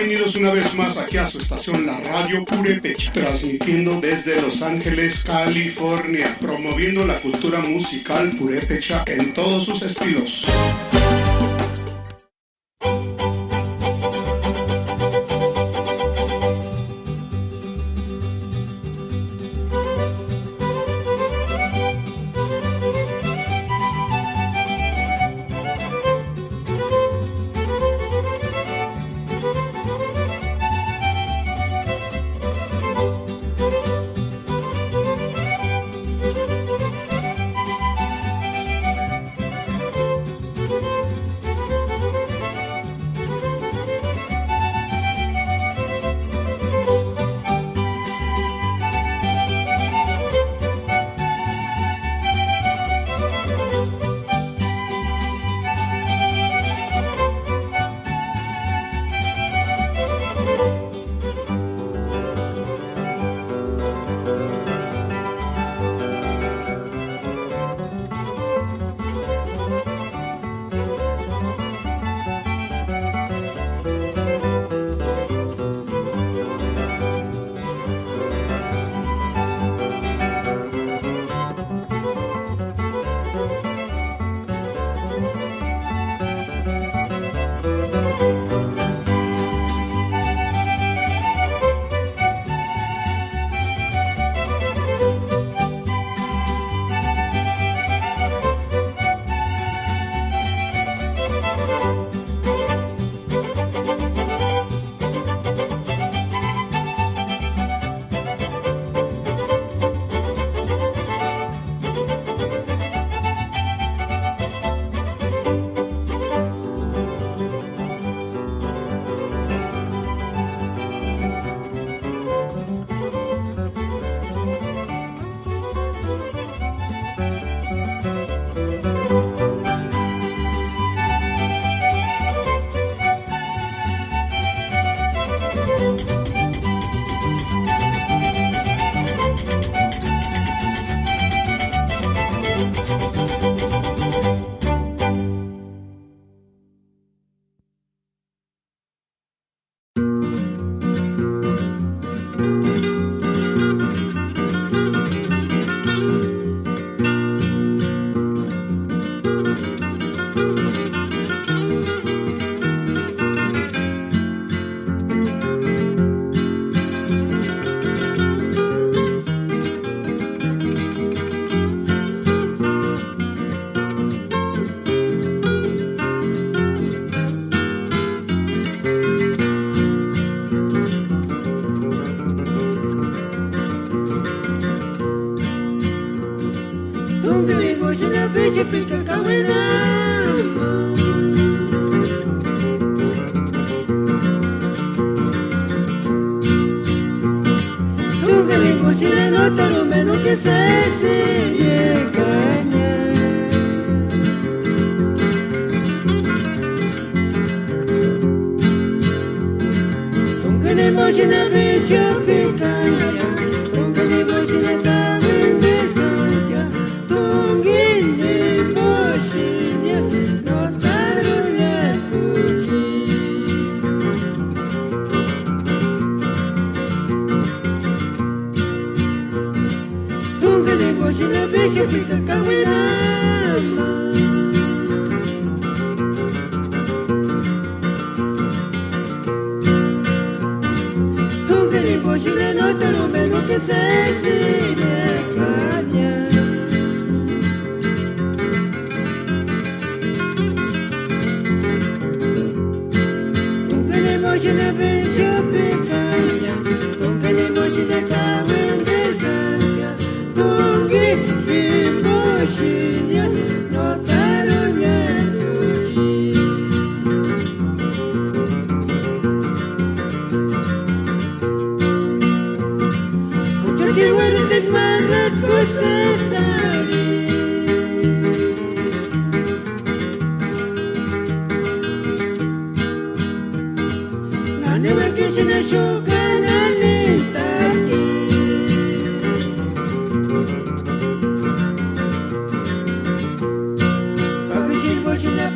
bienvenidos una vez más aquí a su estación, la Radio Purépecha, transmitiendo desde Los Ángeles, California, promoviendo la cultura musical purépecha en todos sus estilos.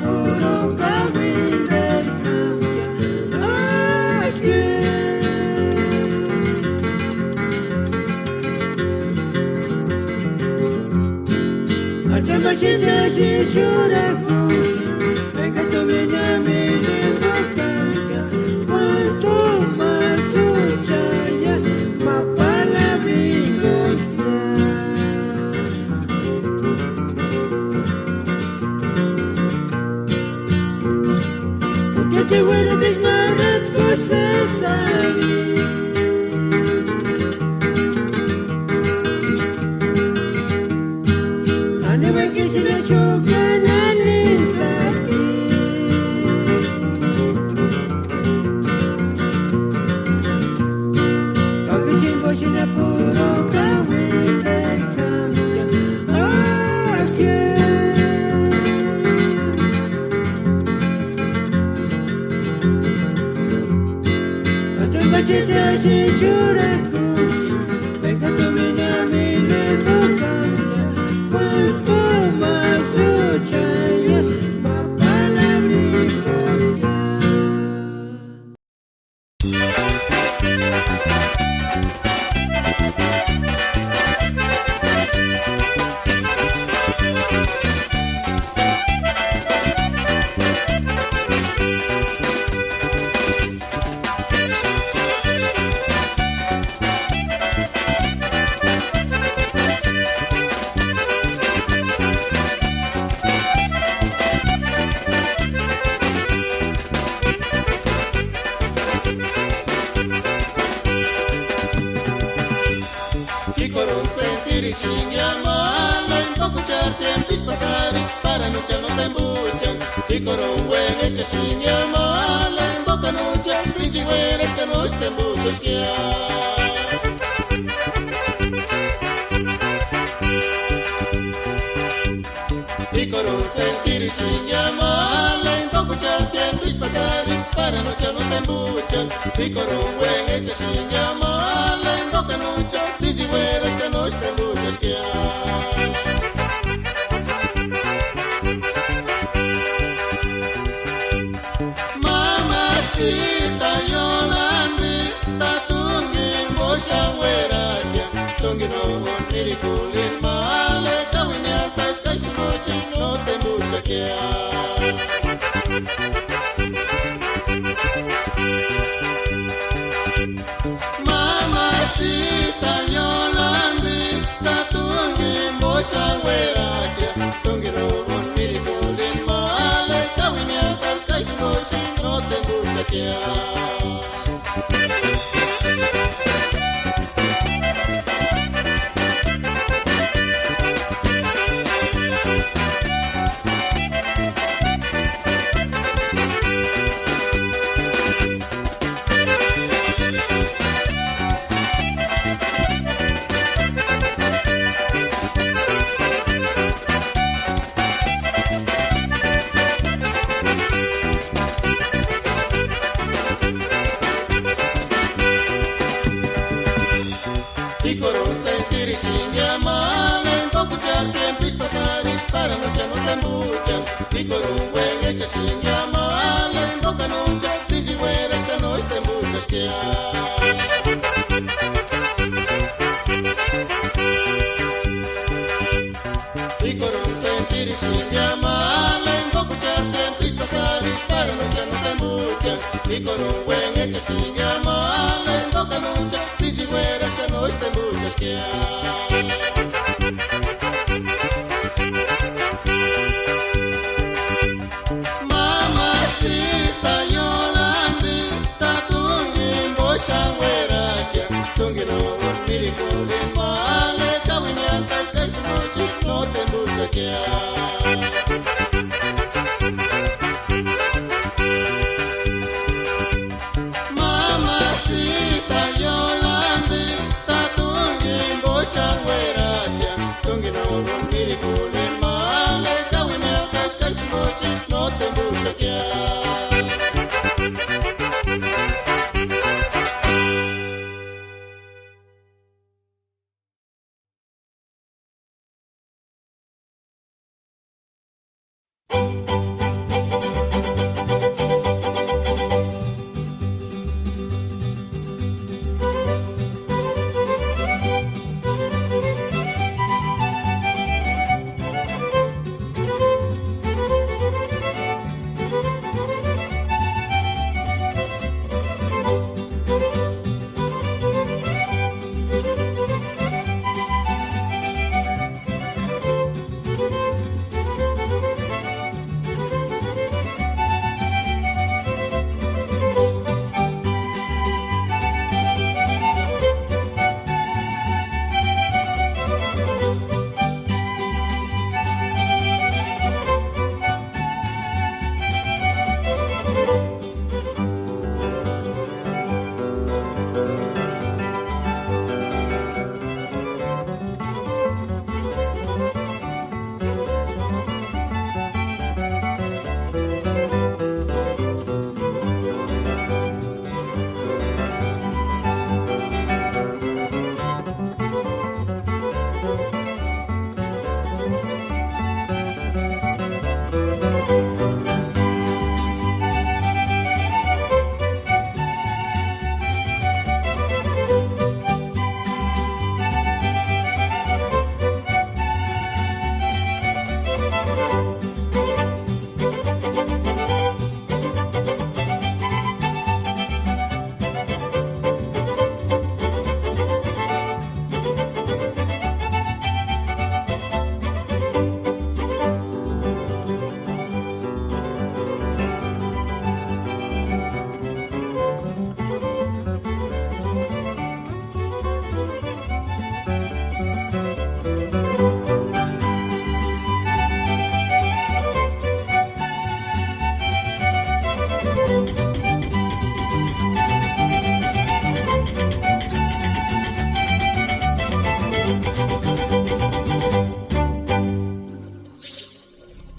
Puro camino del cambio. Aquí Atamashita shishura kushi, venga tu minyami limbukanya, cuanto más uchaya, mapala bingotya. Porque te huele desmarrat cosas sabi.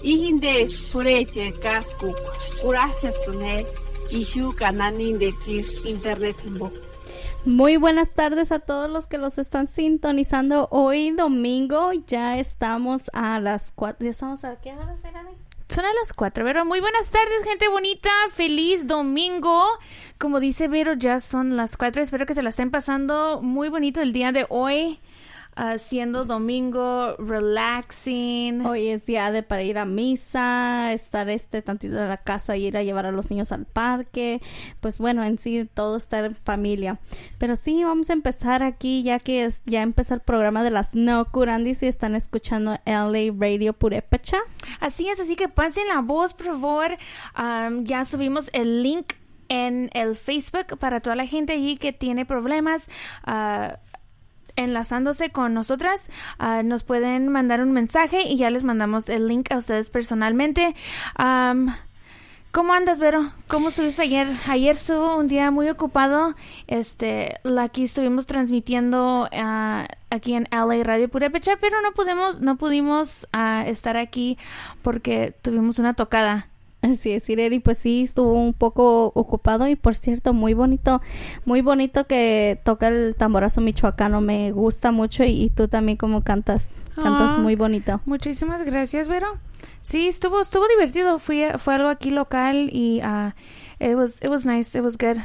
Ihindes pureche kaskuk kurachasune ishu kananin de kish internet bo. Muy buenas tardes a todos los que los están sintonizando hoy domingo. Ya estamos a las 4. ¿Ya estamos a qué hora será? Son a las 4, Vero. Muy buenas tardes, gente bonita. Feliz domingo. Como dice Vero, ya son las 4. Espero que se la estén pasando muy bonito el día de hoy. Siendo domingo, relaxing. Hoy es día para ir a misa, estar tantito en la casa y ir a llevar a los niños al parque. Pues bueno, en sí todo estar en familia. Pero sí, vamos a empezar aquí ya que ya empezó el programa de las No Curandis y están escuchando LA Radio Purépecha. Así es, así que pasen la voz, por favor. Ya subimos el link en el Facebook para toda la gente allí que tiene problemas. Enlazándose con nosotras, nos pueden mandar un mensaje y ya les mandamos el link a ustedes personalmente. ¿Cómo andas, Vero? ¿Cómo estuviste ayer? Ayer estuvo un día muy ocupado. Aquí estuvimos transmitiendo aquí en LA Radio Purépecha, pero no pudimos estar aquí porque tuvimos una tocada. Así es, Ireri, pues sí, estuvo un poco ocupado y por cierto, muy bonito que toca el tamborazo michoacano, me gusta mucho y tú también como cantas muy bonito. Muchísimas gracias, Vero. Sí, estuvo divertido, fue algo aquí local y it was nice, it was good.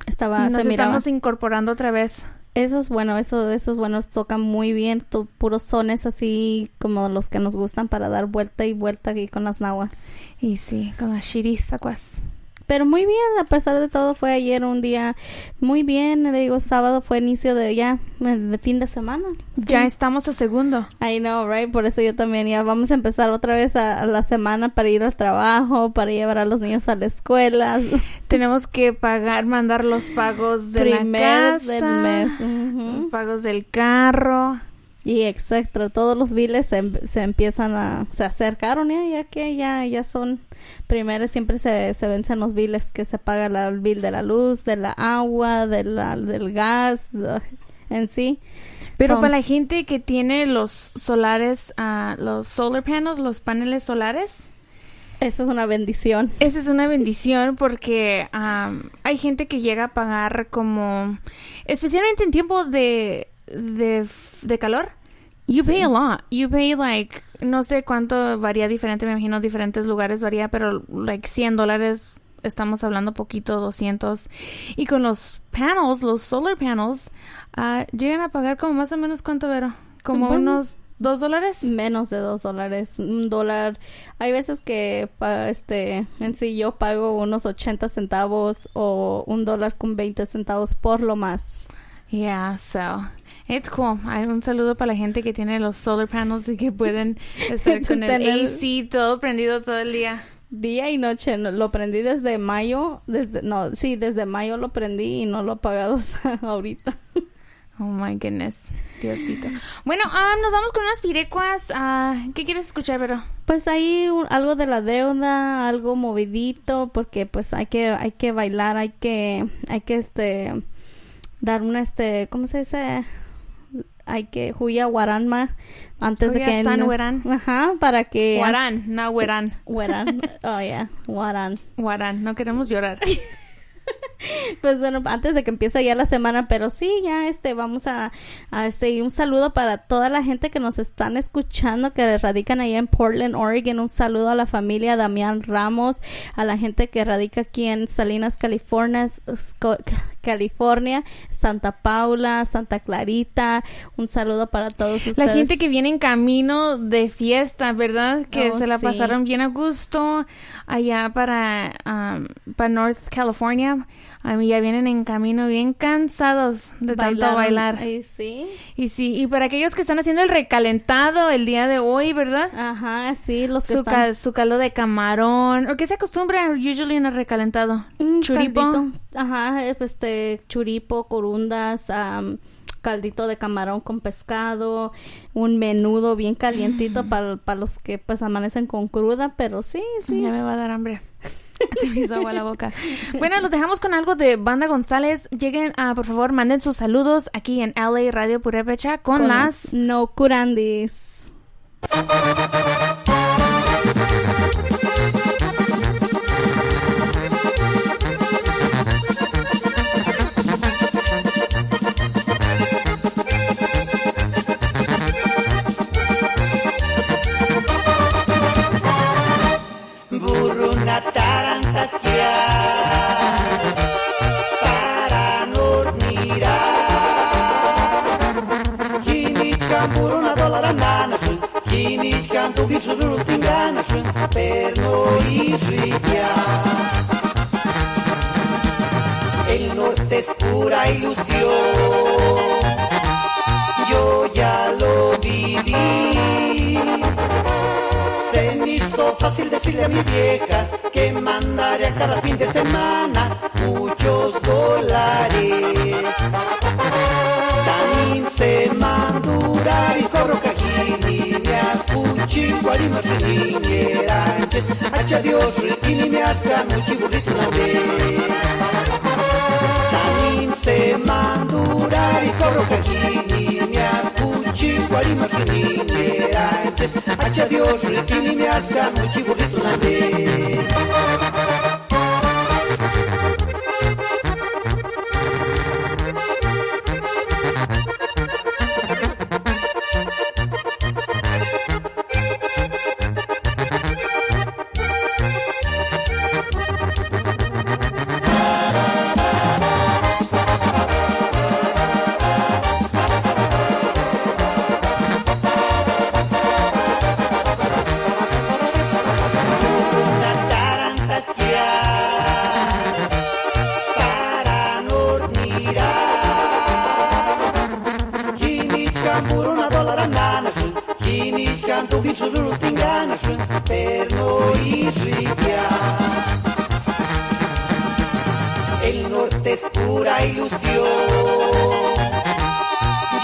Estamos incorporando otra vez. Eso es bueno, esos buenos tocan muy bien, puros sones así como los que nos gustan para dar vuelta y vuelta aquí con las nahuas. Y sí, con las chirizacuas. Pero muy bien, a pesar de todo fue ayer un día muy bien, le digo, sábado fue inicio de fin de semana. Ya estamos a segundo. I know, right? Por eso yo también ya vamos a empezar otra vez a la semana para ir al trabajo, para llevar a los niños a la escuela. Tenemos que mandar los pagos de la casa, del mes. Uh-huh. Pagos del carro. Y exacto, todos los biles se empiezan se acercaron ya que ya son primero, siempre se vencen los biles que se paga el bill de la luz, de la agua, del gas, en sí. Pero para la gente que tiene los solares, los solar panels, los paneles solares. Eso es una bendición. Esa es una bendición porque hay gente que llega a pagar como, especialmente en tiempo de calor, you pay a lot. You pay like, no sé cuánto varía diferente, me imagino diferentes lugares varía, pero like $100 estamos hablando poquito, 200. Y con los panels, los solar panels, llegan a pagar como más o menos ¿cuánto, Vero? Como unos $2. Menos de $2, $1. Hay veces que en sí yo pago unos 80 centavos o $1.20 por lo más. Yeah, so it's cool. Hay un saludo para la gente que tiene los solar panels y que pueden estar con el AC todo prendido todo el día. Día y noche. Lo prendí desde mayo. Desde mayo lo prendí y no lo he pagado hasta ahorita. Oh my goodness. Diosito. Bueno, nos vamos con unas pirecuas. ¿Qué quieres escuchar, Vero? Pues ahí algo de la deuda, algo movidito, porque pues hay que bailar, hay que dar una ¿cómo se dice? Hay que huya guaranma antes de que ajá, para que guarán, no guarán. Guarán. Oh yeah, guarán. No queremos llorar. Pues bueno, antes de que empiece ya la semana, pero sí, ya vamos a un saludo para toda la gente que nos están escuchando, que radican allá en Portland, Oregon. Un saludo a la familia Damián Ramos, a la gente que radica aquí en Salinas, California, Santa Paula, Santa Clarita. Un saludo para todos ustedes. La gente que viene en camino de fiesta, ¿verdad? Que se la pasaron bien a gusto allá para North California. Ya vienen en camino bien cansados de tanto bailar. Sí. Y sí, y para aquellos que están haciendo el recalentado el día de hoy, ¿verdad? Ajá, sí, los que su caldo de camarón. ¿O qué se acostumbra usually en el recalentado? Churipo. Caldito. Ajá, churipo, corundas, caldito de camarón con pescado, un menudo bien calientito para los que pues amanecen con cruda, pero sí. Ya me va a dar hambre. Se me hizo agua la boca. Bueno, los dejamos con algo de Banda González. Lleguen, por favor, manden sus saludos aquí en LA Radio Purépecha con las No Curandis. per noi richiama. El norte es pura ilusión, yo ya lo viví. Se me hizo fácil decirle a mi vieja que mandaré a cada fin de semana muchos dólares. Tanim se mandura y corro cajini, me ascuchi, guarima rininiera, antes, hacha Dios, ritini, me asca, muchi burrito una vez. Tanim se mandura y corro cajini, me ascuchi, guarima rininiera, antes, hacha Dios, ritini, me asca, muchi burrito una vez. El norte es pura ilusión,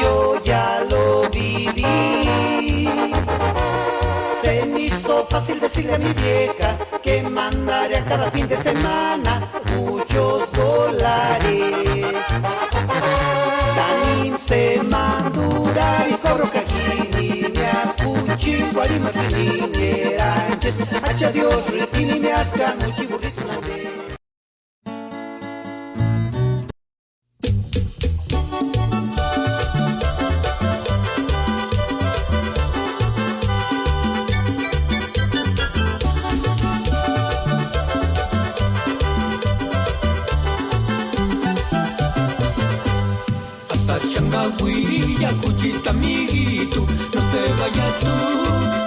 yo ya lo viví. Se me hizo fácil decirle a mi vieja que mandaré a cada fin de semana muchos dólares. Tanim se mandura y corro cajini, me ascuchi, guarima rininiera, antes, hacha Dios, ritini, me asca, muchi burrito una vez. Huilla, cuchita, amiguito, no se vaya tú,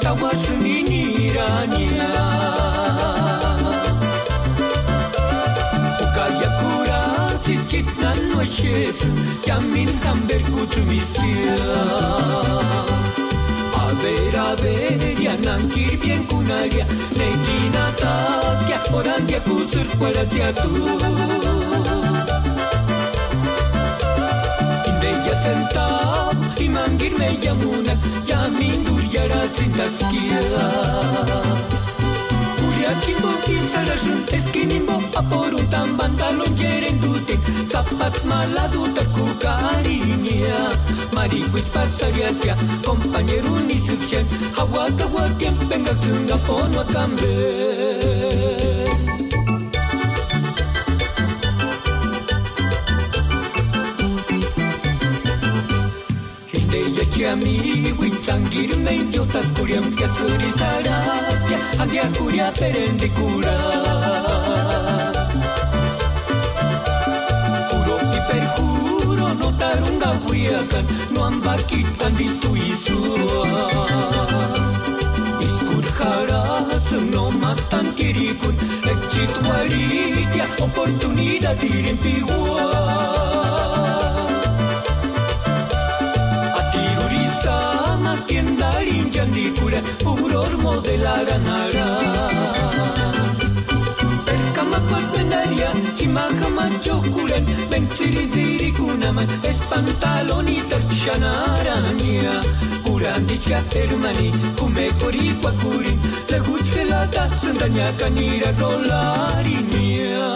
tawashuni irania. Ukaya chichit nan noches, yamin camber kutumistia. A ver, ya nankir bien kunaria, neidina taskia, orandia kusur fuera tú. Bella sentado y mangirme yamunak yamindur yara trintaskia. Uriakimbo kisarashun eskinimbo aporuntan pantalon yerendute zapat maladuta kukarinia. Marikwit pasariatia compañero ni sukshen hawaka wakien penga chunga pono akambe. Yami witzangir men yotas kuriam kya suri saras kya andia kuria perende kura. Juro y perjuro no tarunga huiakan no ambakitan vistu isua. Iskur haras no más tan kirikun echituaritia oportunidad irimpiwa. Tiendarin yandikura puror modelaranaran. Perkamapat menaria himakaman chokuran mentiri kunaman espantalonita kshanarania. Kurandichka hermani kumekori kwakurin leguchkelata sandanya kanira rolarinia.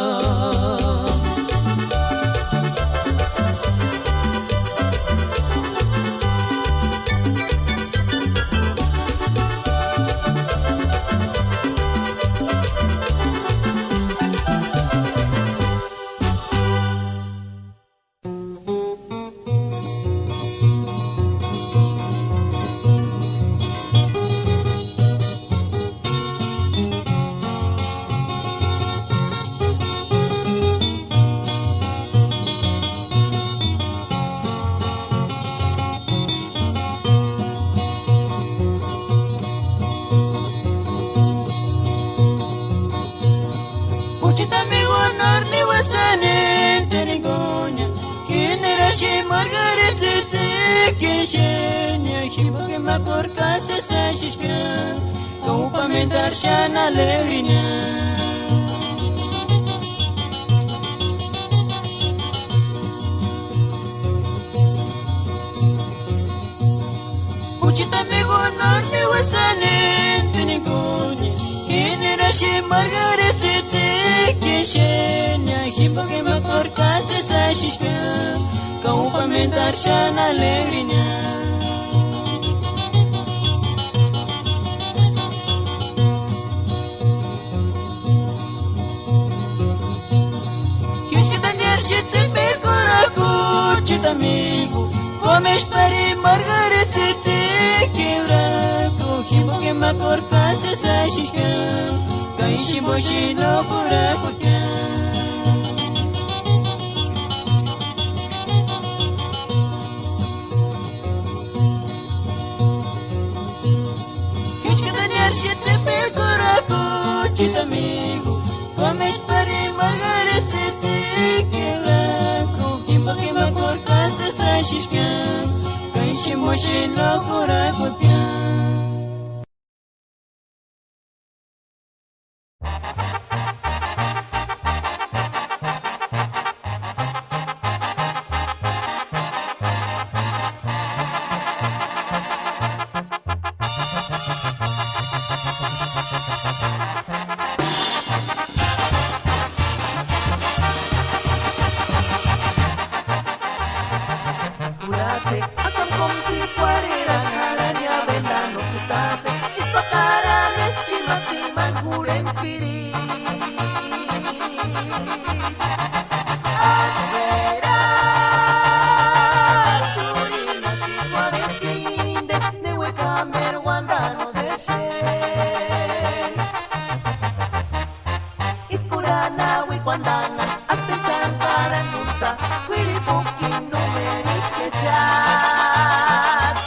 honor ni wasanen terigonya Kinera she margaret tete Kishenya Hiboke makorka se sashishka Kaupa mentar shana legrina Uchita mego norte wasanen tenigonya Kinera she margaret tete Kishenya Hiboke makorka se sashishka Kaupa mentar shana legrina Amigo, comes para Margaret te quebra, cogimos que me corcase esa chica, caímos y no cura coca. Que tener shit se pegora coche amigo, comes para Margaret te quebra, cogimos que me corcase esa chica, caímos y no cura coca. Asam kompi kuarira karanya vendano kutate Ispakaran eskimatiman huren piri Aspera Surinati kuareskinde Newe kamer wanda no se Iskurana we kwandangan Aste shankaran nunta Quiripukin no meris que seas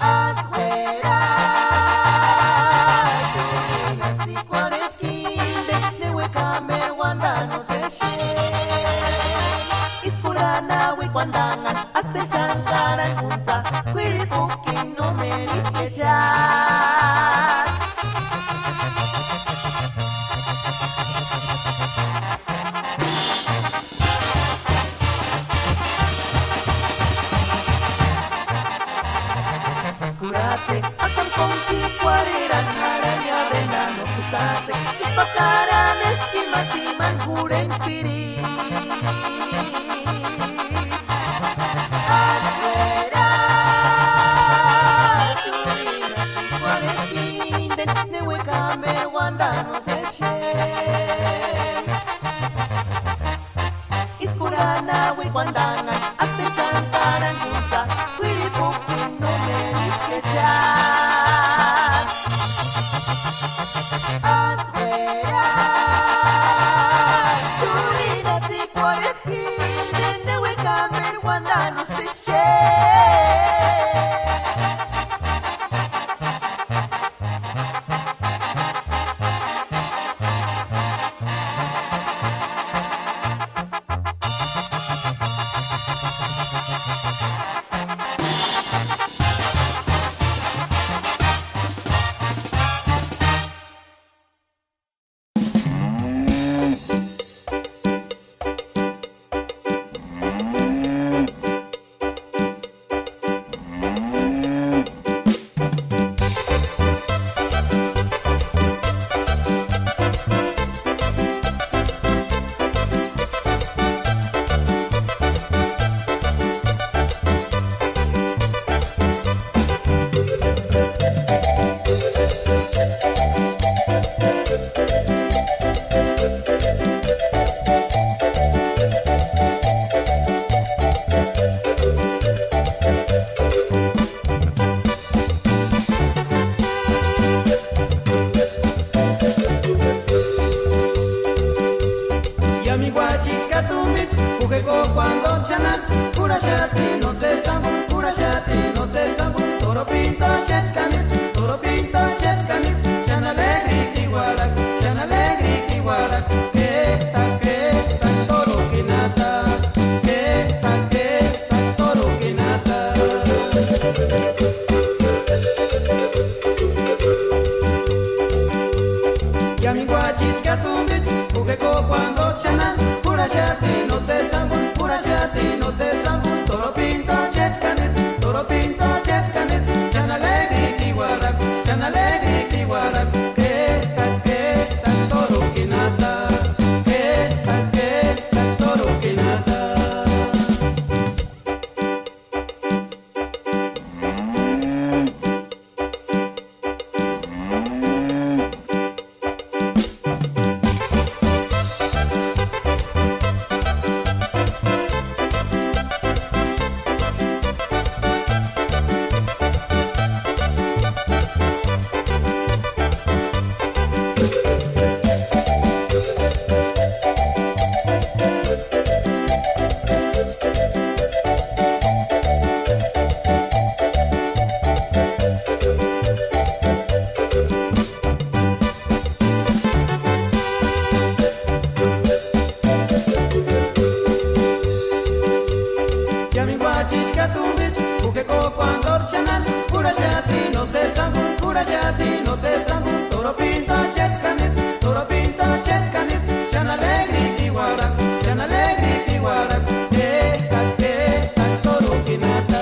Asfuera Surinati kuareskinde Newe kamer wanda no se Iskurana we kwandangan Aste shankaran nunta Quiripukin no meris que seas Asam kompi kuariran haranya rendano kutate Ispakaran eskimatiman huren pirit Aspera Surinati kuareskinde Newe kamer wanda no se Iskurana we kwandangan Aste shankaran kunsa Quiripukin no meris que seas Aspera Surinati kuareskinde Newe kamer wanda no se katumbi Ugeko cuando chanan Kurashati no se sambun Kurashati no se sambun Toro pinto chetkanits Toro pinto chetkanits Chanalegri kiwaraku Chanalegri kiwaraku Que toro kinata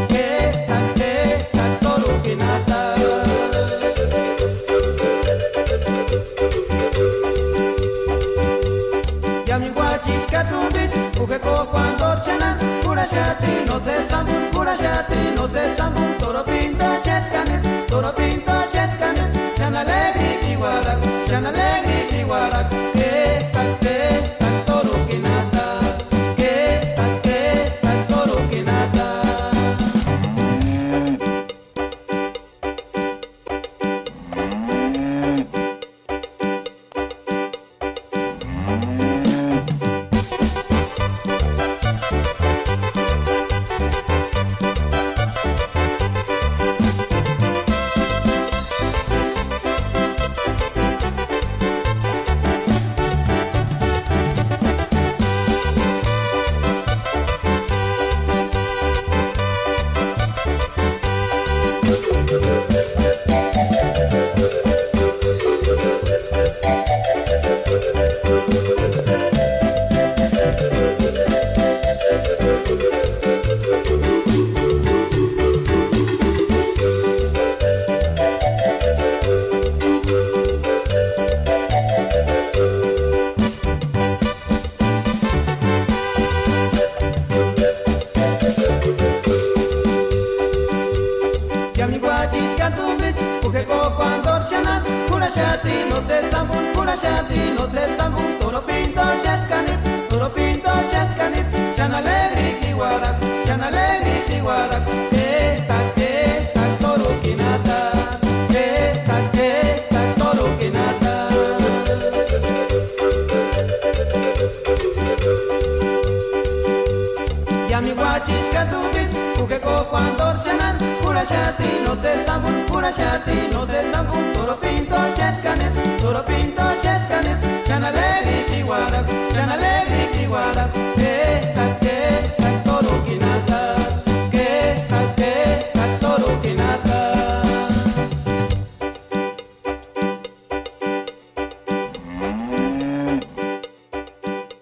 Que toro kinata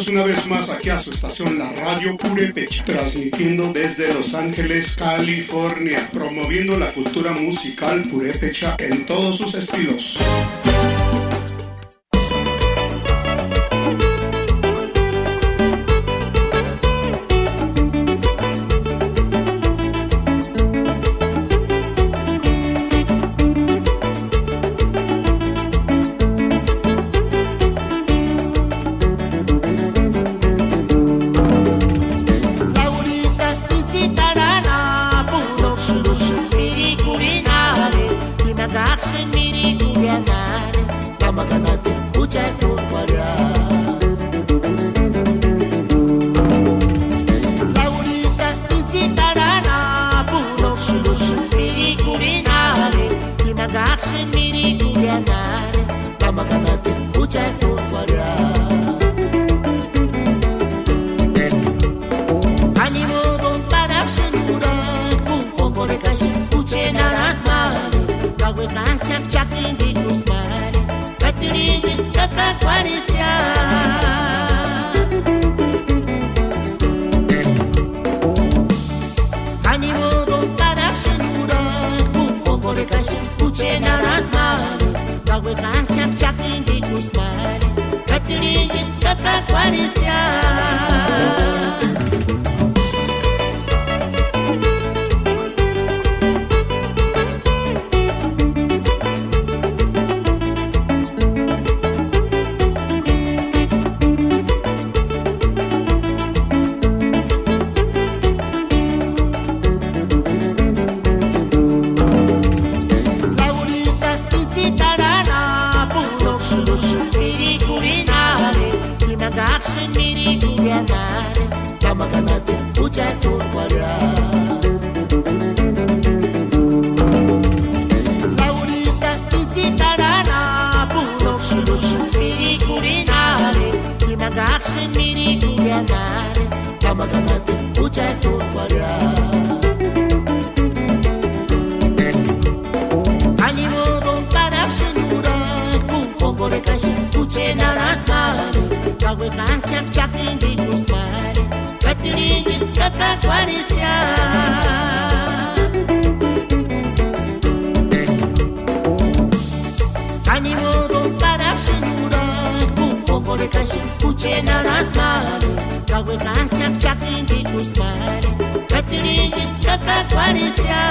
Una vez más aquí a su estación La Radio Purépecha, transmitiendo desde Los Ángeles, California, promoviendo la cultura musical purépecha en todos sus estilos. Animudo para senura, un poco de caso, escuchen a las manos. Gawe kacak cakin di kusmari, katilingi kata kwaristia. Gaksin miri kulianare, kamakanate ucai turquaria. Laurita tizitarana, pulok sulus miri kulinare, gaksin miri kulianare, kamakanate ucai turquaria. Animodo para senura, un poco de caso, escuchen a las manos. Gawe kacak cakin di kusmari, katilingi kata kwaristia. Animodo para senura, un poco de caso, escuchen a las manos. Gawe kacak cakin di kusmari, katilingi kata kwaristia.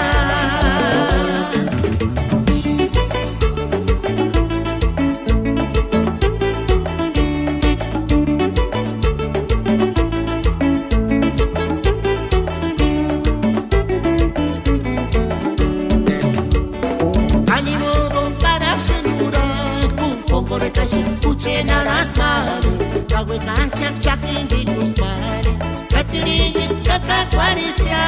Escuchen a las manos, gawe kacak cakin di kusmari, katilingi kata kwaristia.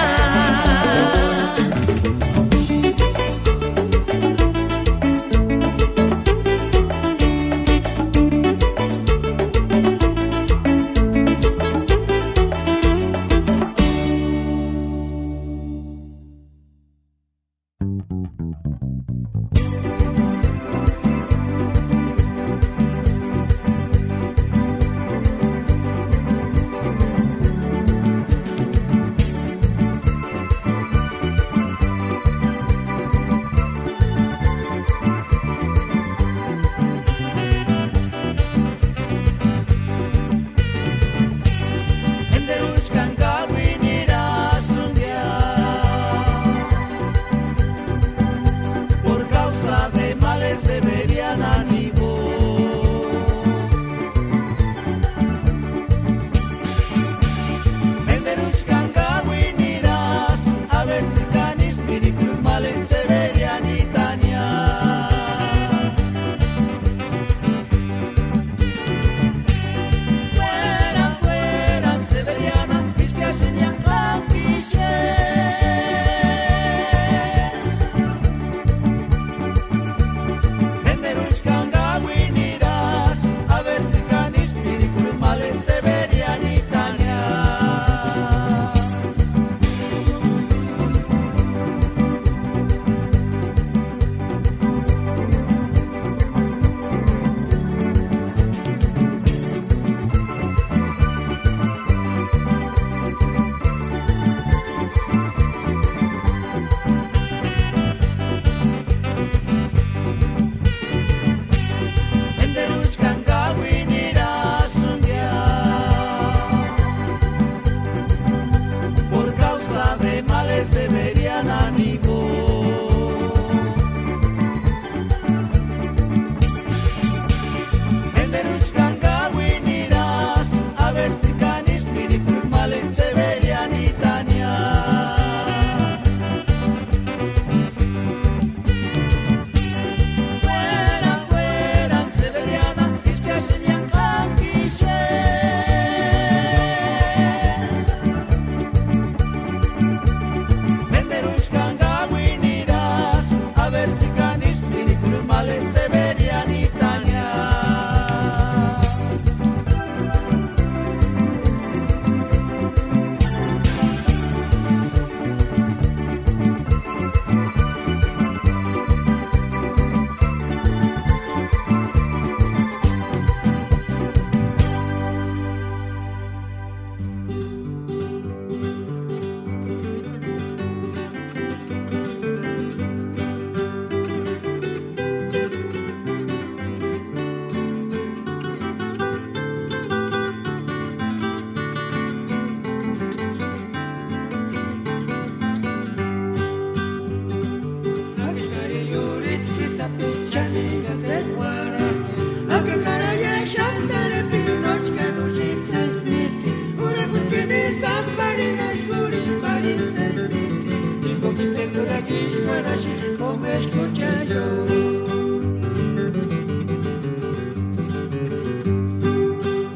poquito coraje, guarache, como escucha yo.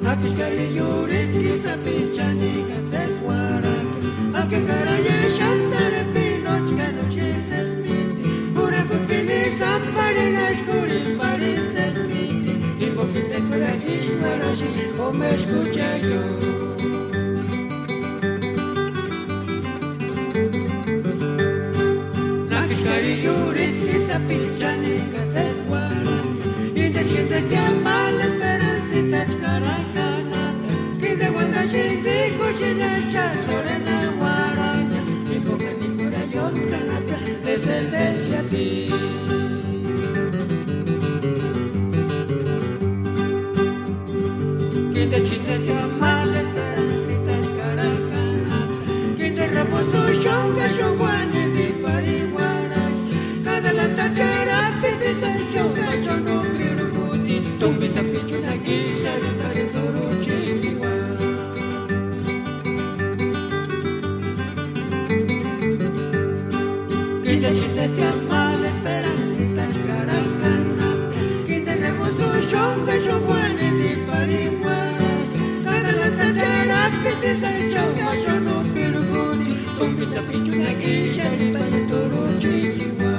Nakishkari yuritski sapichani ganses guarache, aunque caraye shandare pinochka noches esmiti, pura kupini samparina skuri paris esmiti, y poquito coraje, guarache, como escucha yo. Yuritski sapichani ganses guarache, y te sientes de amar la esperancita chcaracanata, que te guarda gente cochina sorena guaraña, y porque ni corazón canapia descendencia a ti. Que te sientes de amar la esperancita chcaracanata, que te reposo shonga shongwani ni pariwa. La tachera perde sa shoga chono pirukuti tumbi sa pichu na gisha de tare toro chingiwa Quinta chitas te ama la esperancita chcaracana Quinta reposo shoga chongwane ni pariwana Cada la tachera perde sa shoga chono pirukuti tumbi sa pichu na gisha de tare toro chingiwa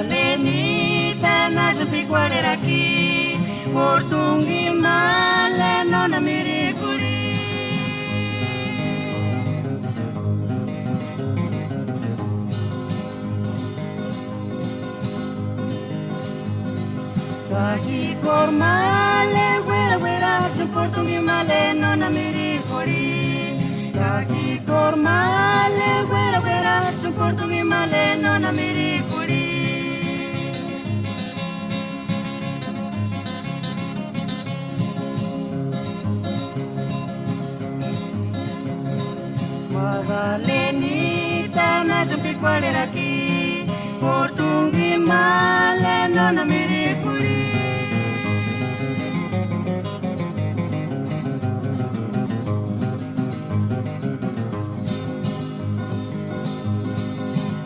Lenita na jupiguarera aqui, Portungi male nona miricuri. Kaki cormale, guera guera, su Portungi male nona miricuri. Kaki cormale, guera guera, su Portungi male nona miricuri. Lenita na jupiguarera aqui, Portungi male nona miricuri.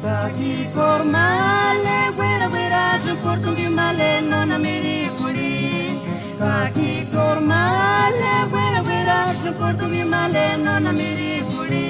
Kaki cormale, guera guera, su Portungi male nona miricuri. Kaki cormale, guera guera, su Portungi male nona miricuri.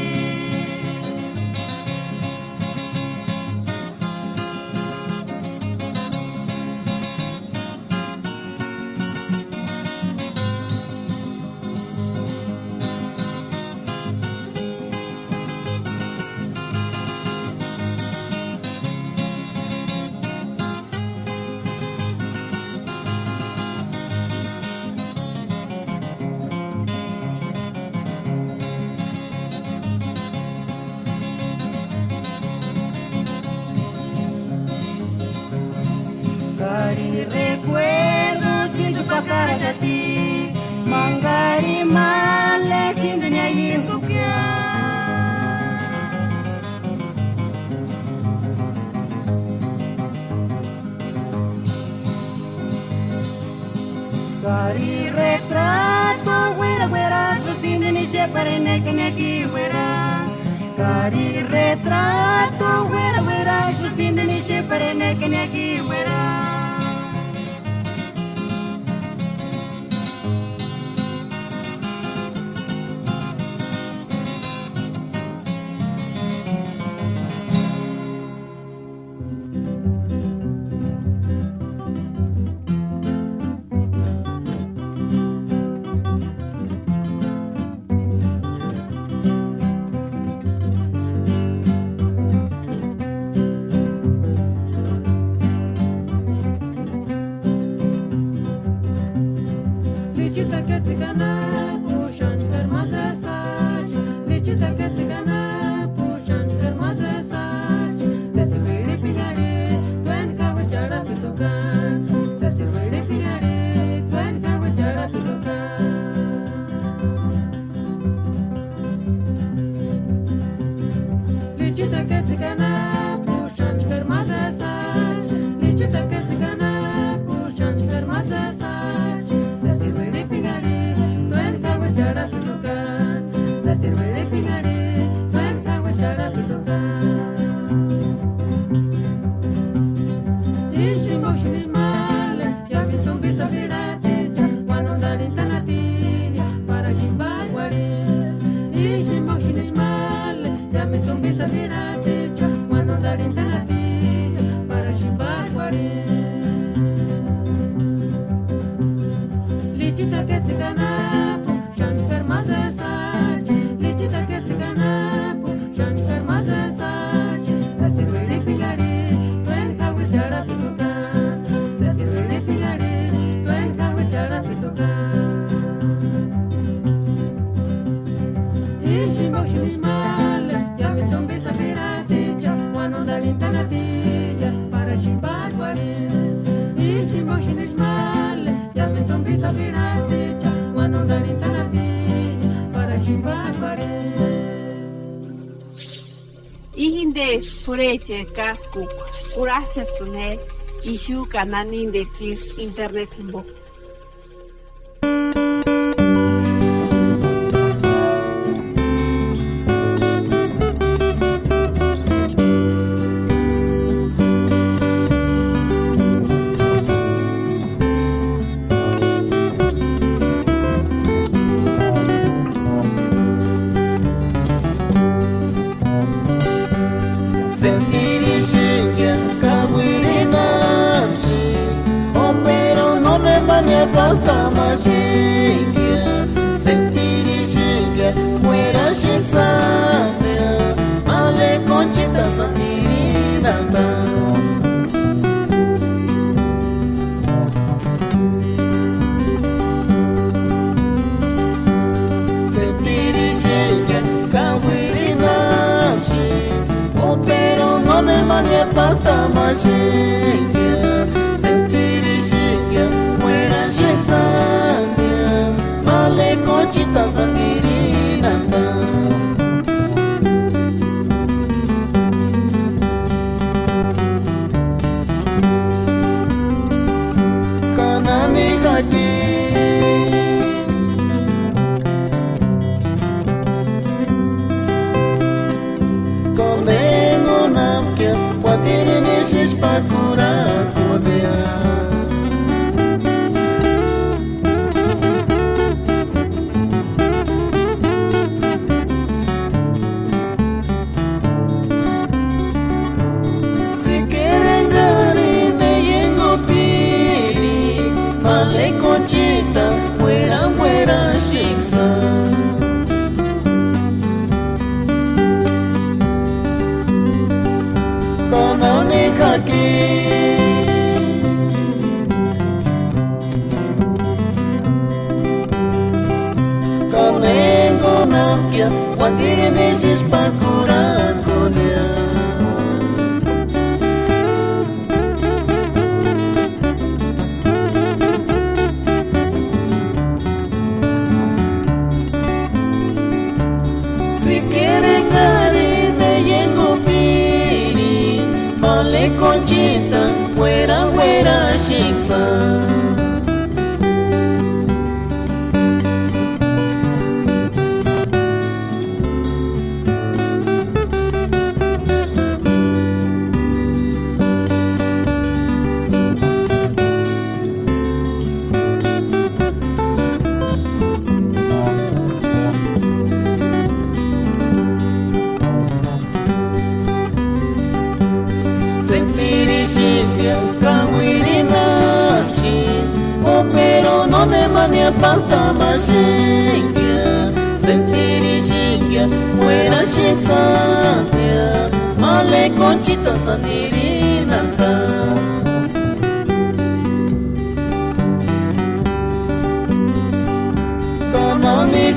Cari recuerdo cintu pakara jati Mangari male kindunya yintukya Cari retrato guera guera Sutindini separene kenyaki guera Cari retrato guera guera Sutindini separene kenyaki guera Ihindes pureche kaskuk kurachasune ishu kananin de kirs internet himbo.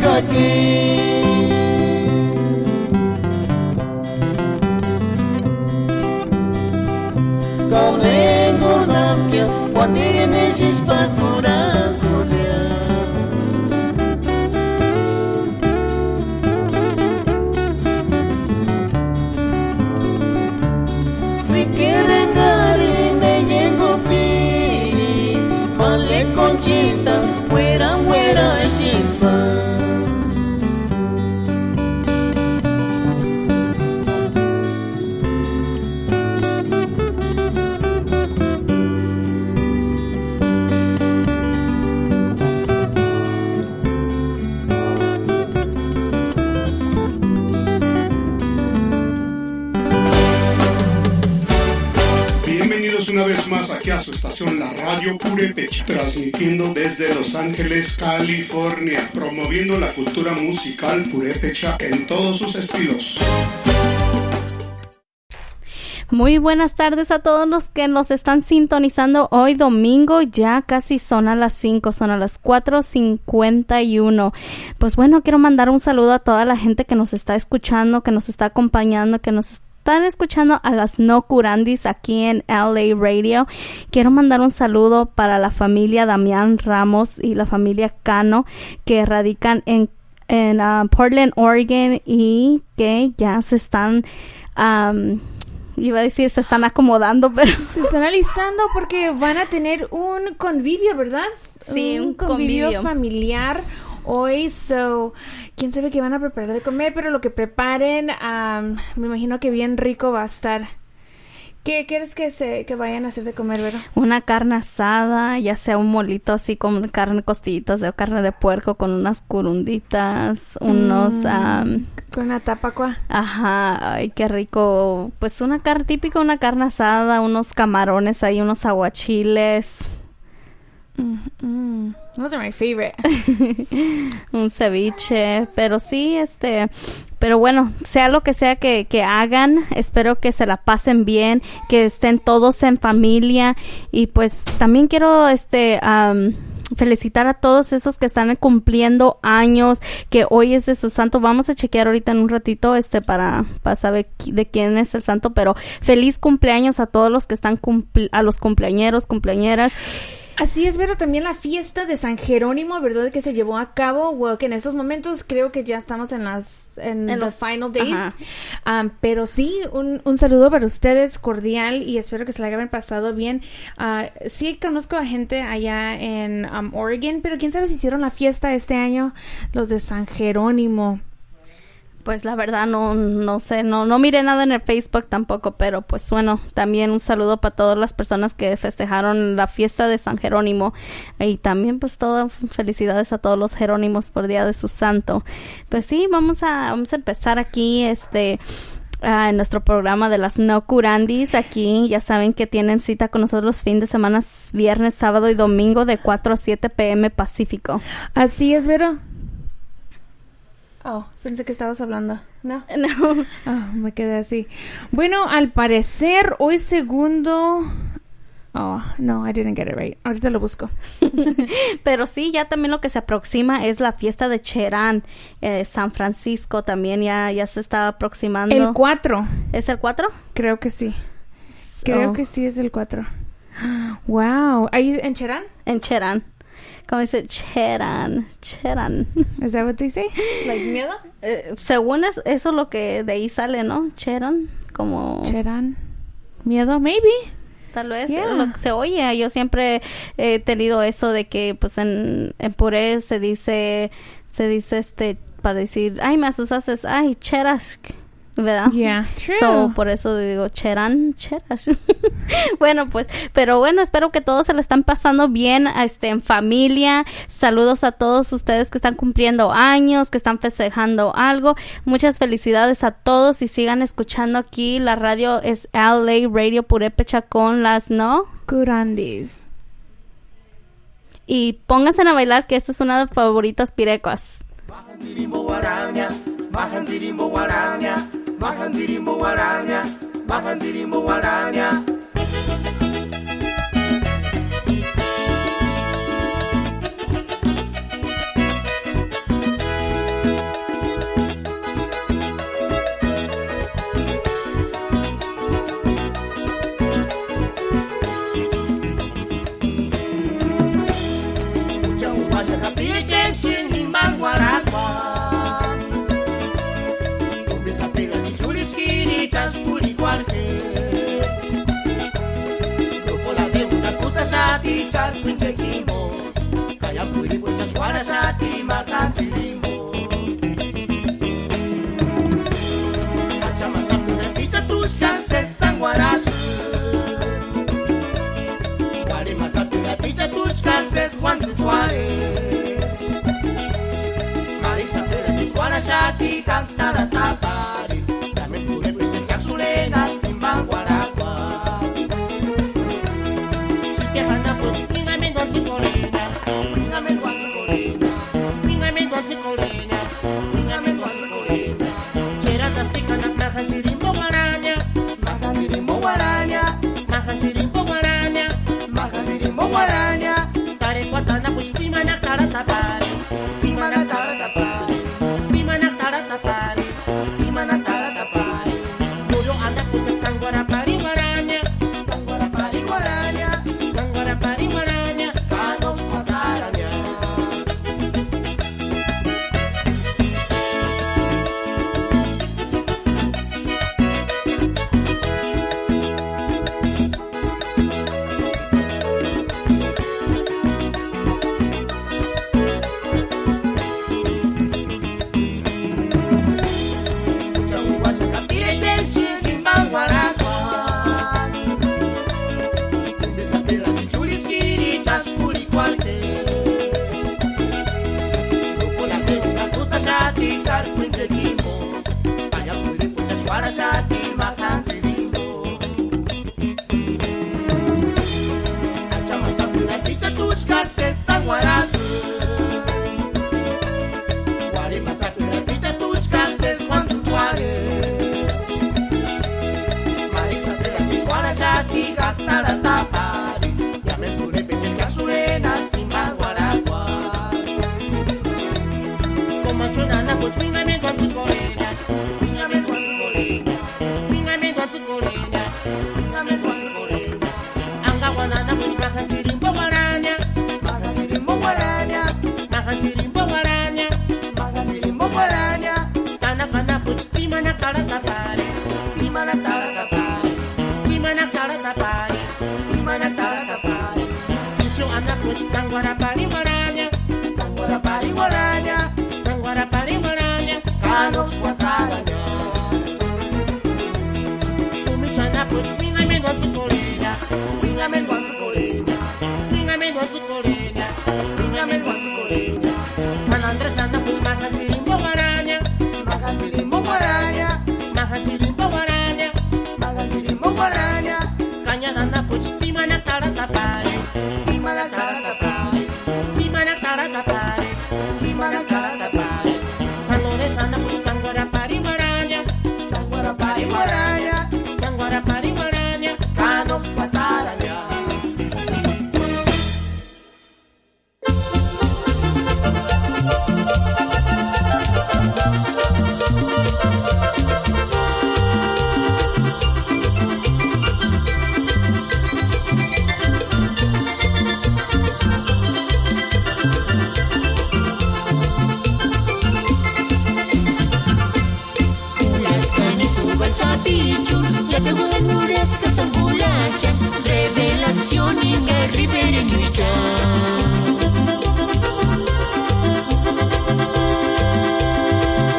kaki kau nengo napkia wandiri nesis pakura kunia si quieren harine yengo piri male conchita fuera shitsa Una vez más aquí a su estación La Radio Purépecha, transmitiendo desde Los Ángeles, California, promoviendo la cultura musical purépecha en todos sus estilos. Muy buenas tardes a todos los que nos están sintonizando hoy domingo. Ya casi son a las 5, son a las 4:51. Pues bueno, quiero mandar un saludo a toda la gente que nos está escuchando, que nos está acompañando, que nos están escuchando a las No Curandis aquí en LA Radio. Quiero mandar un saludo para la familia Damián Ramos y la familia Cano que radican en Portland, Oregon y que ya se están iba a decir se están acomodando, pero se están alisando porque van a tener un convivio, ¿verdad? Sí, un convivio familiar hoy, quién sabe qué van a preparar de comer, pero lo que preparen, me imagino que bien rico va a estar. ¿Qué quieres que vayan a hacer de comer, Vero? Una carne asada, ya sea un molito así con carne, costillitas de carne de puerco con unas curunditas, unos con una tapacua. Ajá, ay, qué rico. Pues una carne típica, una carne asada, unos camarones ahí, unos aguachiles. Those are my favorite. Un ceviche, pero sí, pero bueno, sea lo que sea que hagan, espero que se la pasen bien, que estén todos en familia y pues también quiero, felicitar a todos esos que están cumpliendo años, que hoy es de su santo. Vamos a chequear ahorita en un ratito, para saber de quién es el santo, pero feliz cumpleaños a todos los que están a los cumpleañeros, cumpleañeras. Así es, pero también la fiesta de San Jerónimo, ¿verdad? Que se llevó a cabo, well, que en estos momentos creo que ya estamos en los final days. Pero sí, un saludo para ustedes, cordial, y espero que se la hayan pasado bien. Sí conozco a gente allá en Oregon, pero quién sabe si hicieron la fiesta este año, los de San Jerónimo. Pues la verdad no sé, no miré nada en el Facebook tampoco, pero pues bueno, también un saludo para todas las personas que festejaron la fiesta de San Jerónimo y también pues todas felicidades a todos los Jerónimos por día de su santo. Pues sí, vamos a empezar aquí en nuestro programa de las No Curandis. Aquí ya saben que tienen cita con nosotros fin de semana, viernes, sábado y domingo de 4 a 7 p.m. Pacífico. Así es, Vero. Oh, pensé que estabas hablando. No. Oh, me quedé así. Bueno, al parecer, hoy segundo... Oh, no, I didn't get it right. Ahorita lo busco. Pero sí, ya también lo que se aproxima es la fiesta de Cherán. San Francisco también ya se está aproximando. El 4. ¿Es el 4? Creo que sí. Creo que sí es el 4. Wow. ¿Ahí en Cherán? En Cherán. ¿Cómo dice? Cherán. ¿Is that what they say? Like miedo. Según eso es lo que de ahí sale, ¿no? Cherán. Como... Cherán. Miedo, maybe. Tal vez lo que se oye. Yo siempre he tenido eso de que pues en puré se dice para decir, ay, me asustaste, ay, cheras, ¿verdad? Yeah, true. So, por eso digo cheras. Bueno, pues, pero bueno, espero que todos se le están pasando bien, en familia. Saludos a todos ustedes que están cumpliendo años, que están festejando algo. Muchas felicidades a todos y sigan escuchando aquí. La radio es LA Radio Purépecha con las No Curandis. Y pónganse a bailar, que esta es una de las favoritas pirecuas. karpinchekimo kaya puri pucha swara shati makanchirimo achama sapuna ticha tushkan setsan guarasu wari masapuna ticha tushkan ses guanzituare marisa pera tichuara shati kantara tapari dame pure pucha chaksulena timbang guaragua Hana puchi pinga me dwanzi kolena pinga me dwanzi kolena pinga me dwanzi kolena pinga me dwanzi kolena chera tastika na makanchirimbo guaranya makanchirimbo guaranya makanchirimbo guaranya makanchirimbo guaranya tare kwatana pushtima na kara tapare tima na kara tapare tima na kara tapare tima na kara tapare mulo anda pucha sangwara pari guaranya sangwara pari guaranya Sangwara pari guaranya, kanos mataranya. Jauh wajah kapire jensi timbang guaraguan. Desa pera di Juli kiri cas puri kuarte. Grupo la tenda gusta shati karpin jegimo. Kaya puri pucha swara shati makan sirino. Achama sapuna ticha tuchka setsa guarasu. Wari masapuna ticha tuchka ses kwanzu tuare. Marisa pera di swara shati katara tapari. Llame pure peche chaksulena timba guaragua. Como suena la voz, venga me dwanzi kolena. Venga me dwanzi kolena. Venga me dwanzi kolena. Venga me dwanzi kolena. Anga wana na voz makanchirimbo guaranya. Makanchirimbo guaranya. Makanchirimbo guaranya. Makanchirimbo guaranya. Kana kana voz tima na kara tapare. Tima na kara tapare. Tima na kara tapare. Tima na kara tapare. Isyo anak voz sangwara pari guaranya. Sangwara pari guaranya. Sangwara pari guaranya. Kanos guataranya. Umichana voz pinga me dwanzi kolena. Pinga me dwanzi kolena. Pinga me dwanzi kolena. Pinga me dwanzi kolena. San Andres anak voz makanchirimbo guaranya. Makanchirimbo guaranya. Makanchirimbo guaranya. Makanchirimbo guaranya. Cañada anak voz tima na kara tapare. Tima na kara tapare. Tima na kara tapare. Tima na kara tapare. San Lorenzo anak voz sangwara pari guaranya. Sangwara pari guaranya. Sangwara pari guaranya. Kanos guataranya. Ulas kani tuban sa pichun, lataguan uras kasambulacan, revelación inga ribereñuita.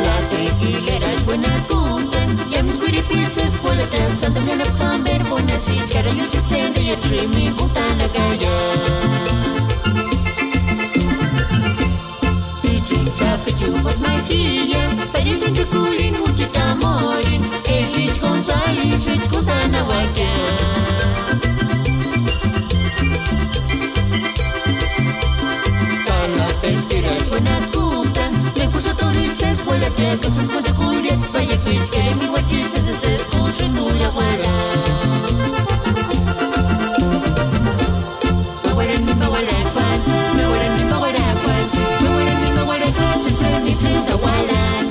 La tequilera es buena tutan, ya mi curipizas fueletas, santa me la comer buena si cara yo se sende y tremi puta la gaya. Teaching sa pechubos magia, parecen chukulin mucho tamorin, Elich González, Rich Kutana Waka. Para pestera es buena tutan, me curso torices, huele a cosas con chukuliet, vaya pitch que mi guachis se escucha en una guara. Me huele en mi bagualacuan, me huele en mi bagualacuan, me huele en mi bagualacuan, se ni frita gualan.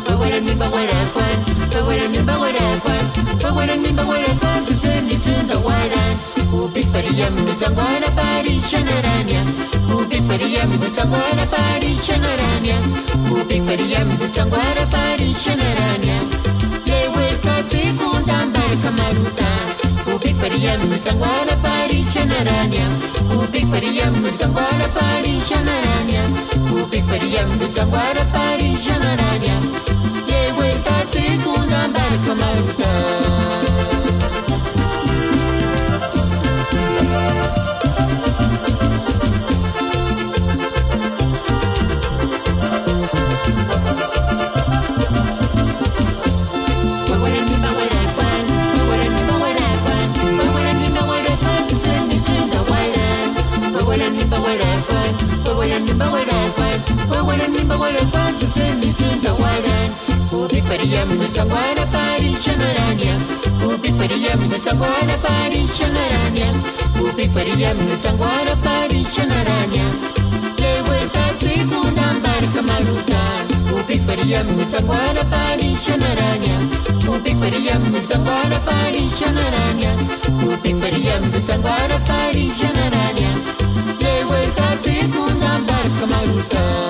Me huele en mi bagualacuan, me huele en mi bagualacuan, me huele en mi bagualacuan, se ni frita gualan. Ubik pariyam sangwara parishanaranya, ubik pariyam sangwara parishanaranya, ubik pariyam sangwara parishanaranya. Le welka sekundam barkamaruta, ubik Pariyam Tangwara Pari Shanaranya Ubi Pariyam Tangwara Pari Shanaranya Ubi Pariyam Tangwara Pari Shanaranya Yewe Tate Kunambar Kamaruta Pariyam Tangwara Pari Shanaranya Ubi Pariyam Tangwara Pari Shanaranya Ubi Pariyam Tangwara Pari Shanaranya Lewe Tate Kunambar Kamarutan Ubi Pariyam Tangwara Pari Shanaranya Ubi Pariyam Tangwara Pari Shanaranya Ubi Pariyam Tangwara Pari Shanaranya Lewe Tate Kunambar Kamarutan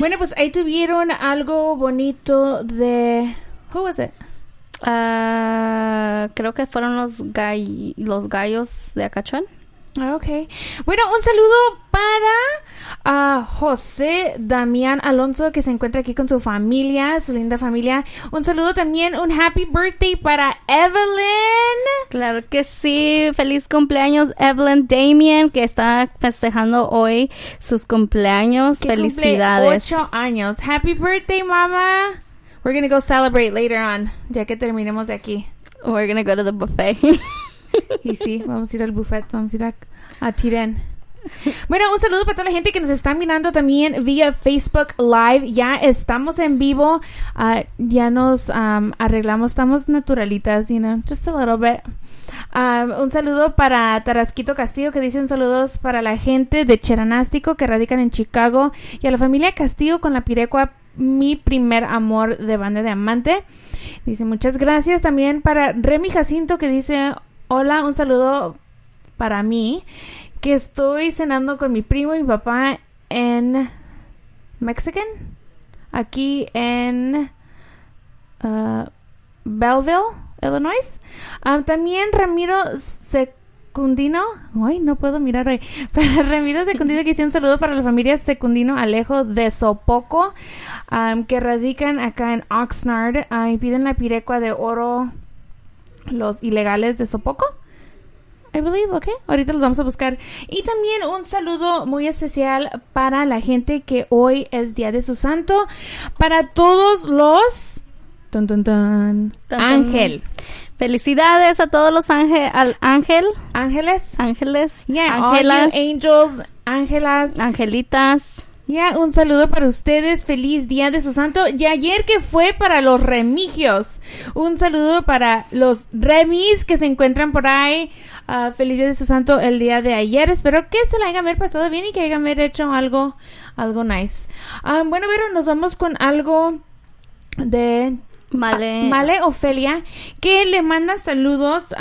Bueno, pues ahí tuvieron algo bonito de... Who was it? Creo que fueron los gallos de Acachón. Okay. Bueno, un saludo para José Damián Alonso, que se encuentra aquí con su familia, su linda familia. Un saludo también, un happy birthday para Evelyn. Claro que sí. Feliz cumpleaños, Evelyn Damien, que está festejando hoy sus cumpleaños. Que felicidades. Cumple 8 años. Happy birthday, mama. We're gonna go celebrate later on, ya que terminemos de aquí. We're gonna go to the buffet. Y sí, vamos a ir al buffet, vamos a ir a Tiren. Bueno, un saludo para toda la gente que nos está mirando también vía Facebook Live. Ya estamos en vivo. Ya nos arreglamos. Estamos naturalitas, just a little bit. Un saludo para Tarasquito Castillo, que dicen saludos para la gente de Cheranástico que radican en Chicago, y a la familia Castillo con la Pirecua, mi primer amor de Banda de Amante. Dice muchas gracias. También para Remy Jacinto, que dice hola, un saludo para mí, que estoy cenando con mi primo y mi papá en Mexican, aquí en Belleville, Illinois. También Ramiro Secundino, ay, no puedo mirar hoy. Para Ramiro Secundino, que hice un saludo para la familia Secundino Alejo de Sopoco, que radican acá en Oxnard, y piden la pirecua de oro, los ilegales de Sopoco, I believe, ok. Ahorita los vamos a buscar. Y también un saludo muy especial para la gente que hoy es Día de su Santo, para todos los Ángel. Felicidades a todos los ángeles. Yeah, Ángelas. Angels, Ángelas. Angelitas. Ya, un saludo para ustedes. Feliz Día de su Santo. Y ayer que fue para los remigios. Un saludo para los remis que se encuentran por ahí. Feliz Día de su Santo el día de ayer. Espero que se la hayan haber pasado bien y que hayan haber hecho algo nice. Bueno, pero nos vamos con algo de Male Ofelia, que le manda saludos.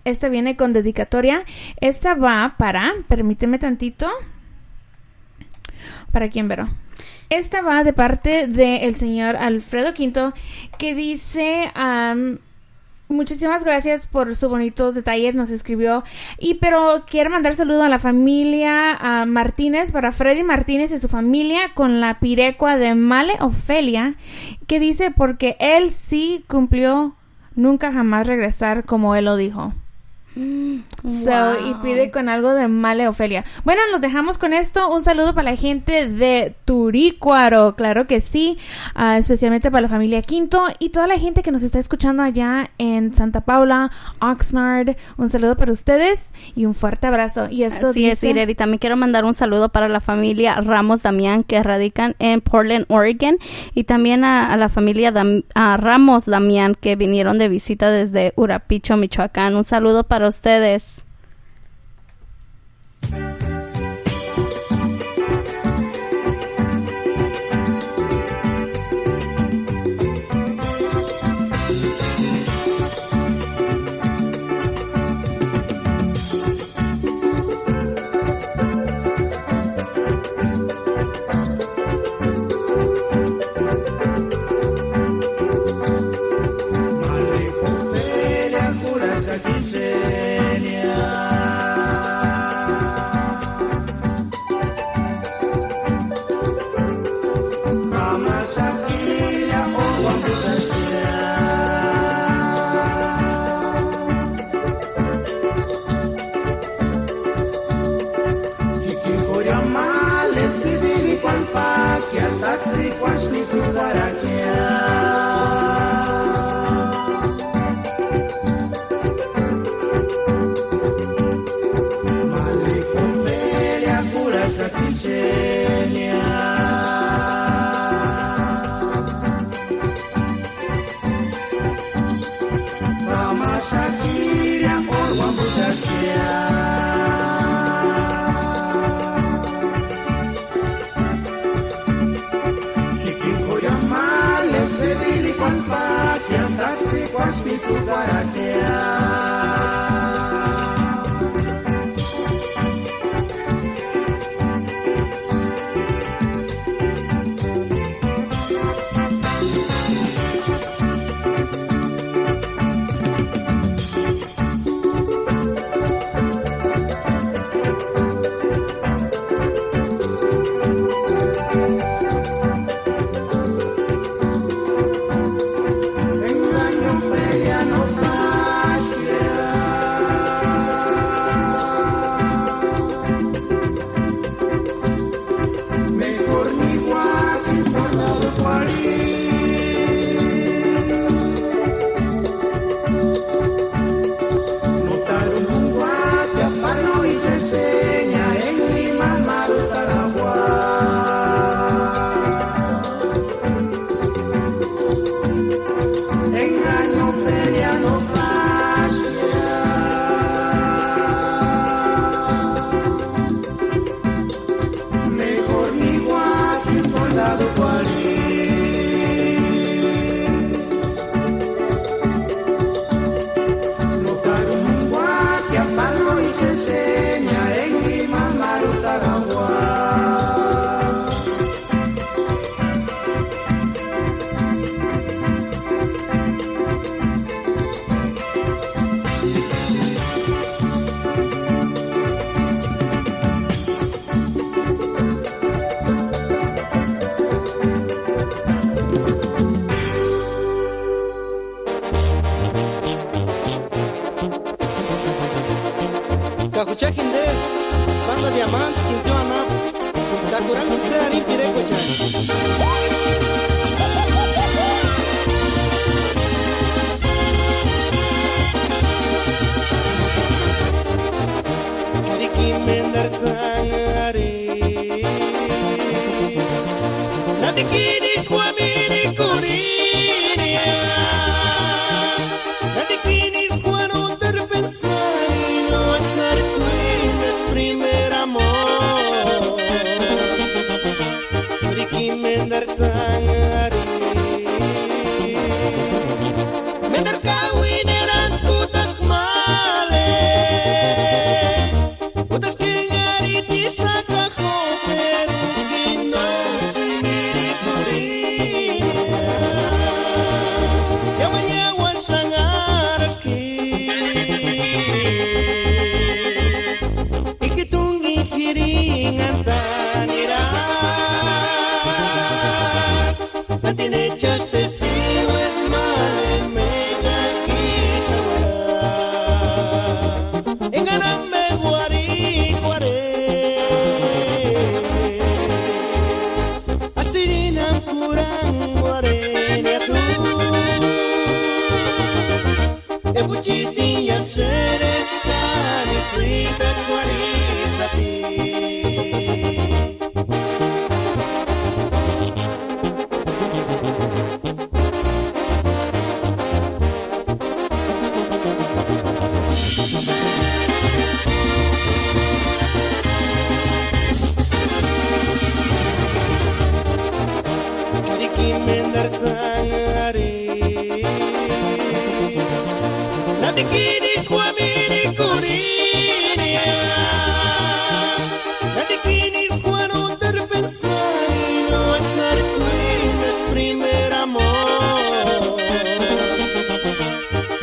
Esta viene con dedicatoria. Esta va para, permíteme tantito. ¿Para quién, Vero? Esta va de parte del señor Alfredo Quinto, que dice muchísimas gracias por sus bonitos detalles, nos escribió, pero quiere mandar saludo a la familia Martínez, para Freddy Martínez y su familia con la pirecua de Male Ofelia, que dice porque él sí cumplió nunca jamás regresar como él lo dijo. Wow. Y pide con algo de Male Ofelia. Bueno, nos dejamos con esto. Un saludo para la gente de Turícuaro, claro que sí, especialmente para la familia Quinto y toda la gente que nos está escuchando allá en Santa Paula, Oxnard. Un saludo para ustedes y un fuerte abrazo. Y esto Así es, Ireri. También quiero mandar un saludo para la familia Ramos Damián, que radican en Portland, Oregon, y también a la familia Ramos Damián, que vinieron de visita desde Urapicho, Michoacán. Un saludo para ustedes. Kakuchakindes, Banda Diamante, Quinchoana, Kakuran Kutsari Pirekocha. Diki Mendar Sangare, Nadikini Swamini Kurinia, Nadikini Swano Terpensari, no achar cuines primer amor. Diki Mendar Sangare, Mendar Kawin eran putas male. Putas que ngari di saka koper gino sendiri kurinya. Yawan sangareski. Ikitungi hiringan taniras. Antine just testigo es male mega kisawara. Enganame guari. Asirinam kurang warenya tu Ebuchiti yang sereskan Isritas warisati Mendar Sangare, Nadikini Swamini Kurinia, Nadikini Swano Terpensari, no achar cuines primer amor.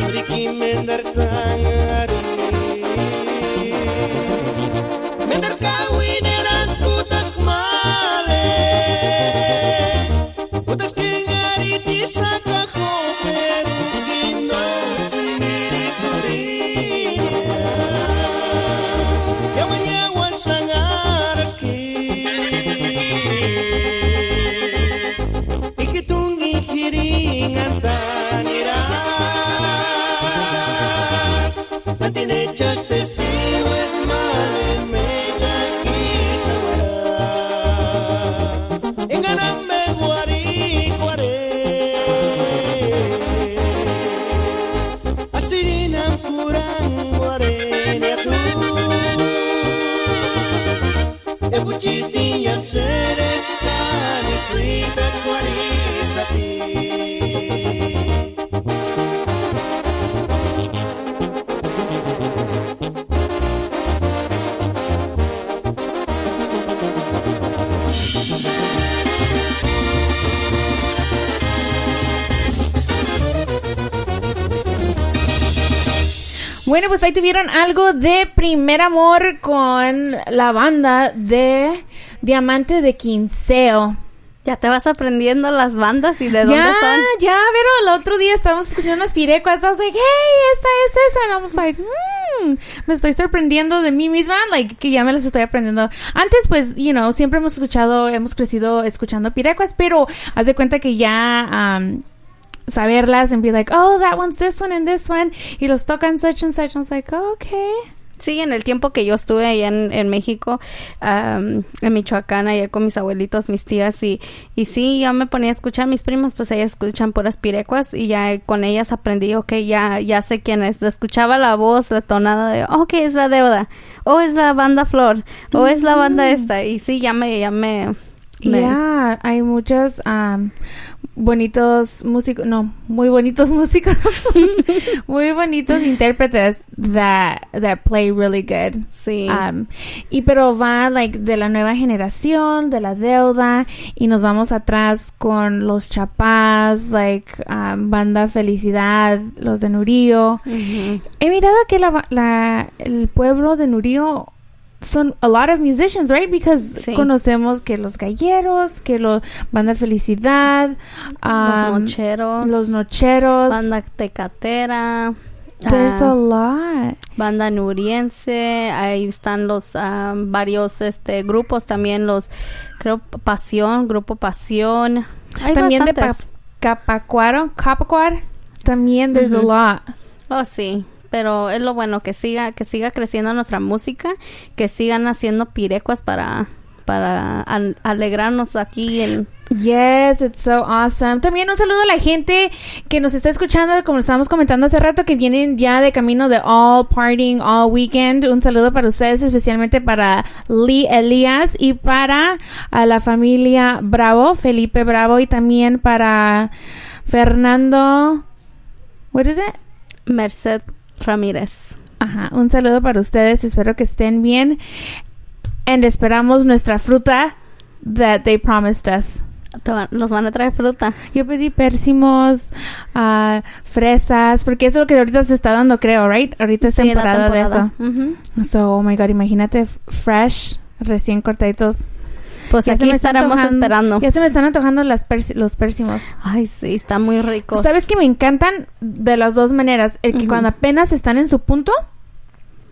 Nadiki Mendar Sangare, Mendar Kawin eran putas male. Putas que ngari di saka koper gino sendiri kurinya. Yawan sangareski. Ikitungi hiringan taniras. Antine just testigo es male mega kisawara. Enganame guari. Asirinam kurang warenya tu Ebuchiti yang sereskan Isritas warisati Bueno, pues ahí tuvieron algo de Primer Amor con la banda de Diamante de Quinceo. Ya te vas aprendiendo las bandas y de dónde son. Ya, pero el otro día estábamos escuchando unas pirecuas. I was like, hey, esta es esa. And I was like, me estoy sorprendiendo de mí misma. Like, que ya me las estoy aprendiendo. Antes, pues, siempre hemos crecido escuchando pirecuas, pero haz de cuenta que ya, saberlas and be like, oh, that one's this one and this one. Y los tocan such and such. I was like, oh, okay. Sí, en el tiempo que yo estuve allá en México, en Michoacán, allá con mis abuelitos, mis tías, y sí, yo me ponía a escuchar, mis primas, pues ellas escuchan puras pirecuas, y ya con ellas aprendí, ya sé quién es. Escuchaba la voz, la tonada de, es la Deuda, o es la banda Flor, o es la banda esta, y sí, ya me hay muchos bonitos músicos, muy bonitos músicos, muy bonitos intérpretes that play really good. Sí. Pero va de la nueva generación, de la Deuda, y nos vamos atrás con los Chapás, banda Felicidad, los de Nurío. Uh-huh. He mirado que el pueblo de Nurío son a lot of musicians, right? Because conocemos que los galleros, que banda Felicidad, los nocheros, banda tecatera, There's a lot. Banda Nuriense, ahí están los varios grupos también, creo Grupo Pasión. Hay También bastantes. de Capacuaro, también there's a lot. Oh, sí, pero es lo bueno que siga creciendo nuestra música, que sigan haciendo pirecuas para alegrarnos aquí en... Yes, it's so awesome. También un saludo a la gente que nos está escuchando, como estábamos comentando hace rato, que vienen ya de camino de All Partying All Weekend. Un saludo para ustedes, especialmente para Lee Elías y para la familia Bravo, Felipe Bravo, y también para Fernando... What is it? Merced Ramírez. Ajá, un saludo para ustedes, espero que estén bien. And esperamos nuestra fruta that they promised us. Nos van a traer fruta. Yo pedí pérsimos, fresas, porque eso es lo que ahorita se está dando, creo, right? Ahorita es Sí, la temporada de eso. Ujú. So, oh my God, imagínate fresh, recién cortaditos. Pues Ya aquí se me están estaremos antojando- esperando. Ya se me están antojando los pérsimos. Ay, sí, están muy ricos. ¿Sabes que me encantan de las dos maneras? El que Ujú. cuando apenas están en su punto,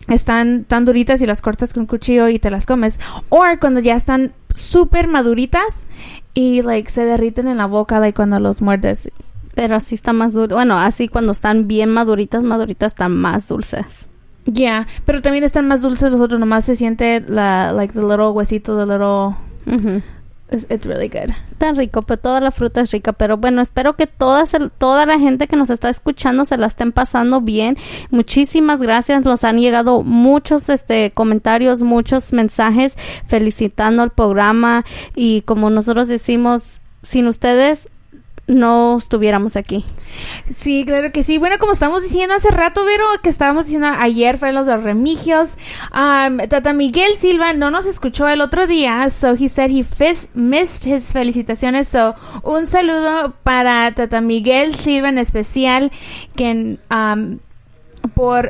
están tan duritas y las cortas con un cuchillo y te las comes. O cuando ya están súper maduritas y like se derriten en la boca like cuando los muerdes. Pero así está más dulce. Bueno, así cuando están bien maduritas están más dulces. Yeah, pero también están más dulces los otros. Nomás se siente the little huesito, the little... Ujú. It's really good. Tan rico, pero toda la fruta es rica. Pero bueno, espero que toda la gente que nos está escuchando se la estén pasando bien. Muchísimas gracias. Nos han llegado muchos comentarios, muchos mensajes felicitando el programa. Y como nosotros decimos, sin ustedes no estuviéramos aquí. Sí, claro que sí. Bueno, como estamos diciendo hace rato, Vero, que estábamos diciendo ayer, fue los de Remigios. Tata Miguel Silva no nos escuchó el otro día, so he said he missed his felicitaciones. So, un saludo para Tata Miguel Silva en especial, que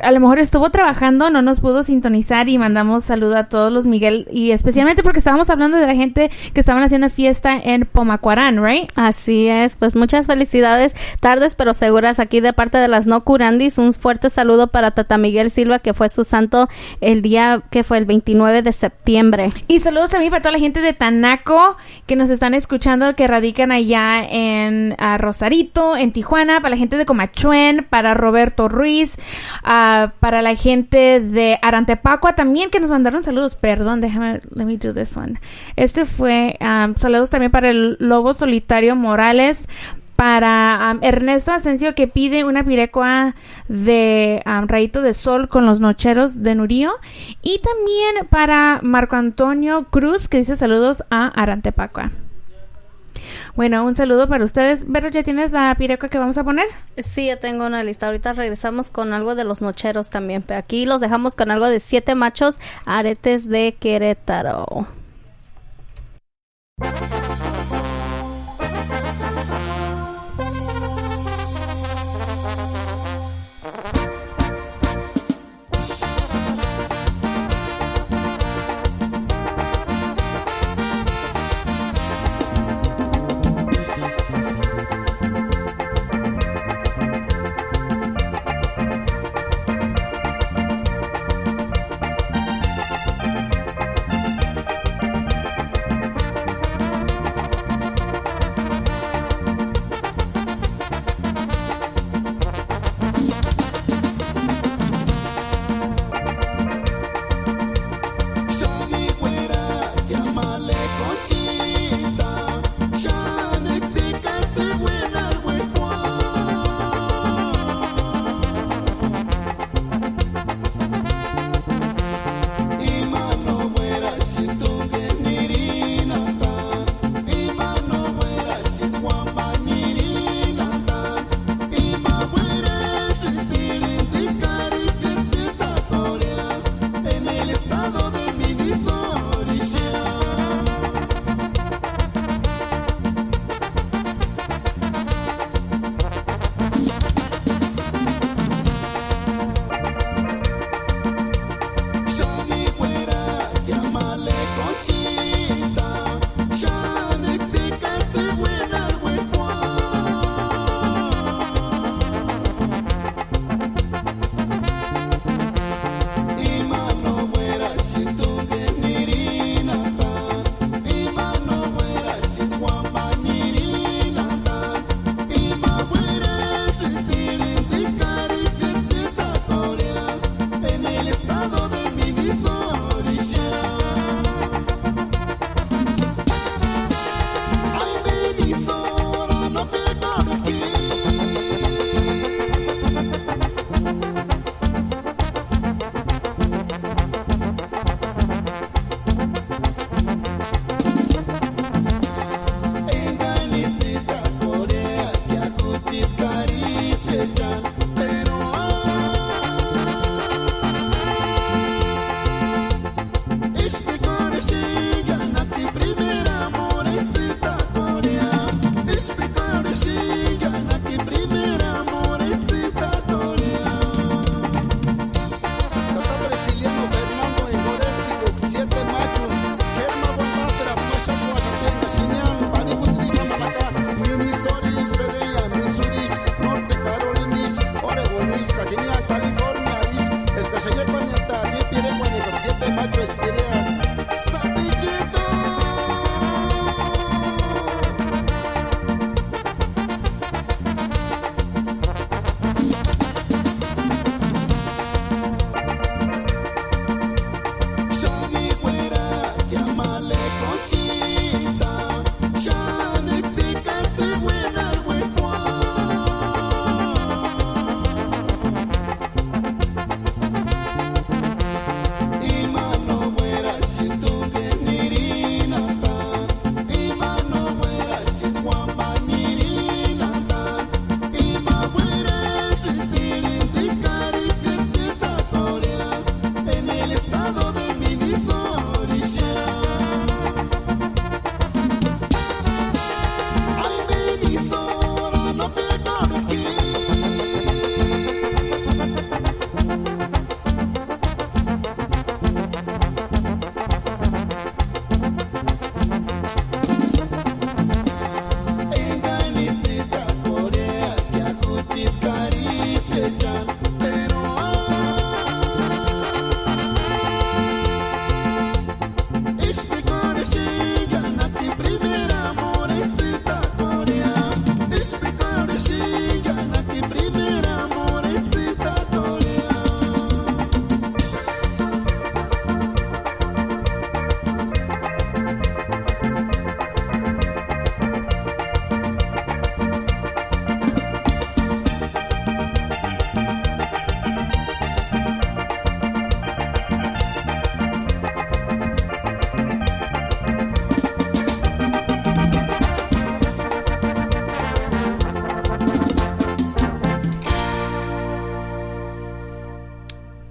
a lo mejor estuvo trabajando, no nos pudo sintonizar, y mandamos saludo a todos los Miguel, y especialmente porque estábamos hablando de la gente que estaban haciendo fiesta en Pomacuarán, right? Así es, pues muchas felicidades, tardes pero seguras, aquí de parte de las No Curandis. Un fuerte saludo para Tata Miguel Silva, que fue su santo el día que fue el 29 de septiembre. Y saludos también para toda la gente de Tanaco que nos están escuchando, que radican allá en Rosarito, en Tijuana, para la gente de Comachuén, para Roberto Ruiz, para la gente de Arantepacua también, que nos mandaron saludos. Perdón, let me do this one. Fue saludos también para el Lobo Solitario Morales, para Ernesto Asensio, que pide una pirecua de Rayito de Sol con los Nocheros de Nurío, y también para Marco Antonio Cruz, que dice saludos a Arantepacua. Bueno, un saludo para ustedes. Vero, ¿ya tienes la pirecua que vamos a poner? Sí, ya tengo una lista. Ahorita regresamos con algo de los Nocheros también, pero aquí los dejamos con algo de 7 machos aretes de Querétaro.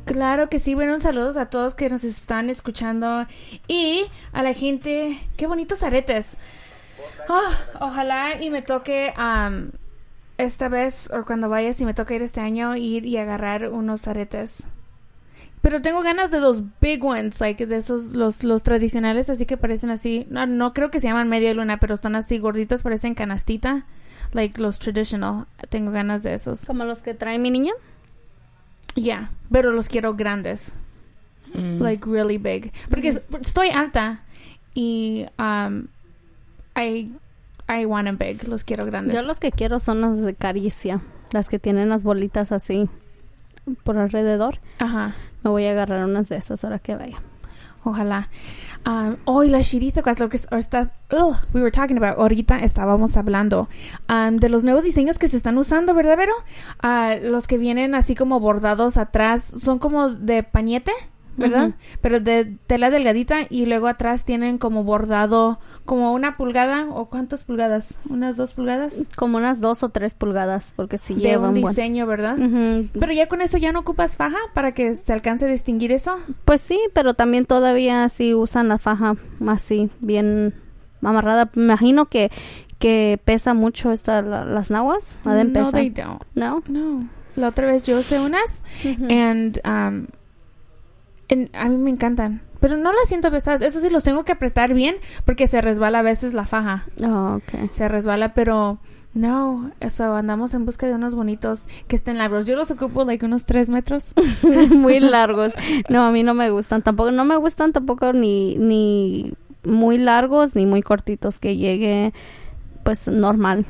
Claro que sí. Bueno, un saludo a todos que nos están escuchando. Y a la gente... ¡Qué bonitos aretes! Ojalá y me toque esta vez, o cuando vaya, si me toca ir este año, ir y agarrar unos aretes. Pero tengo ganas de los big ones, like de esos, los tradicionales, así que parecen así. No creo que se llaman media luna, pero están así gorditos, parecen canastita. Like los traditional. Tengo ganas de esos. ¿Como los que trae mi niña? Yeah, pero los quiero grandes. Like really big. Porque estoy alta y I want them big. Los quiero grandes. Yo los que quiero son los de Caricia. Las que tienen las bolitas así por alrededor. Ajá. Me voy a agarrar unas de esas ahora que vaya. Ojalá. Hoy la Shirita, we were talking about, ahorita estábamos hablando de los nuevos diseños que se están usando, ¿verdad, Vero? Los que vienen así como bordados atrás, son como de pañete, ¿verdad? Pero de tela delgadita y luego atrás tienen como bordado como 1 pulgada, ¿o cuántas pulgadas? ¿Unas 2 pulgadas? Como unas 2 o 3 pulgadas, porque si de llevan un diseño, ¿verdad? Pero ya con eso ya no ocupas faja para que se alcance a distinguir eso. Pues sí, pero también todavía sí usan la faja así, bien amarrada. Me imagino que pesa mucho las naguas. No, they don't. No. La otra vez yo usé unas and a mí me encantan. Pero no las siento pesadas. Eso sí, los tengo que apretar bien porque se resbala a veces la faja. Oh, okay. Se resbala, pero no. Eso, andamos en busca de unos bonitos que estén largos. Yo los ocupo like unos 3 metros. Muy largos. No, a mí no me gustan. No me gustan tampoco ni muy largos ni muy cortitos. Que llegue pues normal.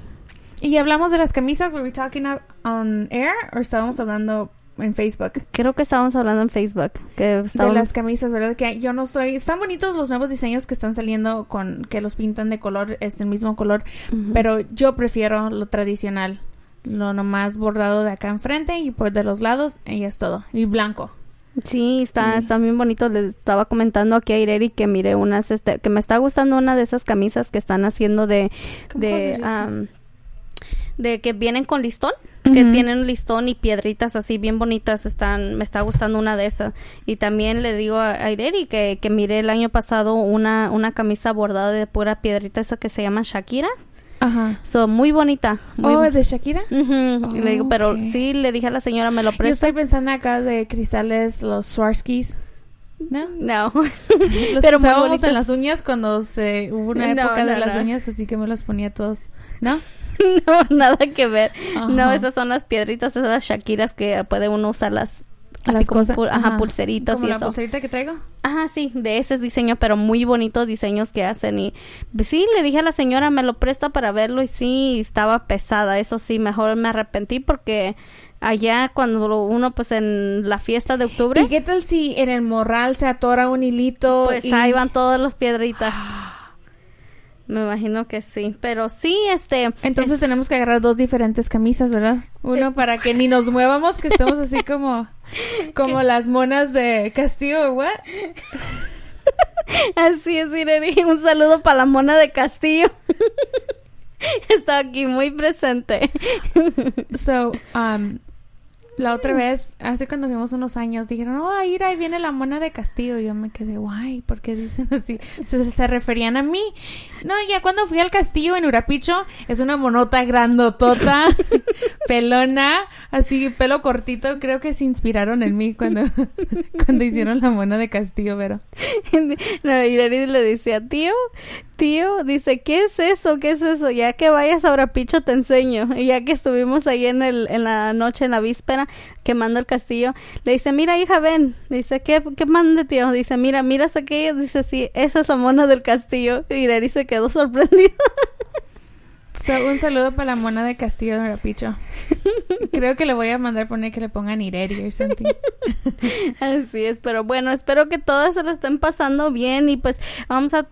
Y hablamos de las camisas. ¿Were we talking on air? ¿O estábamos hablando en Facebook? Creo que estábamos hablando en Facebook. De las camisas, ¿verdad? Que yo no soy... Están bonitos los nuevos diseños que están saliendo que los pintan de color, el mismo color. Pero yo prefiero lo tradicional. Lo nomás bordado de acá enfrente y por de los lados y es todo. Y blanco. Sí, está bien bonito. Le estaba comentando aquí a Ireri que mire unas... que me está gustando una de esas camisas que están haciendo de que vienen con listón. Que tienen un listón y piedritas así bien bonitas. Me está gustando una de esas. Y también le digo a Ireri que miré el año pasado una camisa bordada de pura piedrita, esa que se llama Shakira. Ajá. Muy bonita. ¿de Shakira? Y le digo, pero sí, le dije a la señora, ¿me lo presta? Yo estoy pensando acá de cristales, los Swarovskis. No. Los pero que usábamos en las uñas cuando hubo una época de las uñas, así que me los ponía todos. ¿No? No, nada que ver. No, esas son las piedritas, esas Shakiras que puede uno usar las cosas. Pulseritas ¿Como y la eso. pulserita que traigo? Ajá, sí, de ese diseño, pero muy bonitos diseños que hacen. Y sí, le dije a la señora, me lo presta para verlo, y sí, estaba pesada. Eso sí, mejor me arrepentí porque allá cuando uno, pues en la fiesta de octubre. ¿Y qué tal si en el morral se atora un hilito? Pues ahí van todas las piedritas. Me imagino que sí, pero sí, entonces tenemos que agarrar 2 diferentes camisas, ¿verdad? Uno para que ni nos muevamos, que estemos así como las monas de Castillo, ¿what? Así es, Irene. Un saludo para la mona de Castillo. Está aquí muy presente. So, la otra vez, hace cuando fuimos unos años, dijeron, mira, ahí viene la mona de Castillo. Y yo me quedé, guay, ¿por qué dicen así? Se referían a mí. No, ya cuando fui al castillo en Urapicho, es una monota grandotota, pelona, así, pelo cortito. Creo que se inspiraron en mí cuando hicieron la mona de Castillo, pero... No, Irene le decía, tío, dice, ¿qué es eso? Ya que vayas a Urapicho te enseño. Y ya que estuvimos ahí en la noche, en la víspera, quemando el castillo, le dice, mira, hija, ven. Dice, ¿qué mande, tío? Dice, mira aquello. Dice, sí, esa es la mona del castillo. Y Irene se quedó sorprendida. Un saludo para la mona de Castillo de Urapicho. Creo que le voy a mandar poner que le pongan Ireri o something. Así es, pero bueno, espero que todas se lo estén pasando bien. Y pues vamos a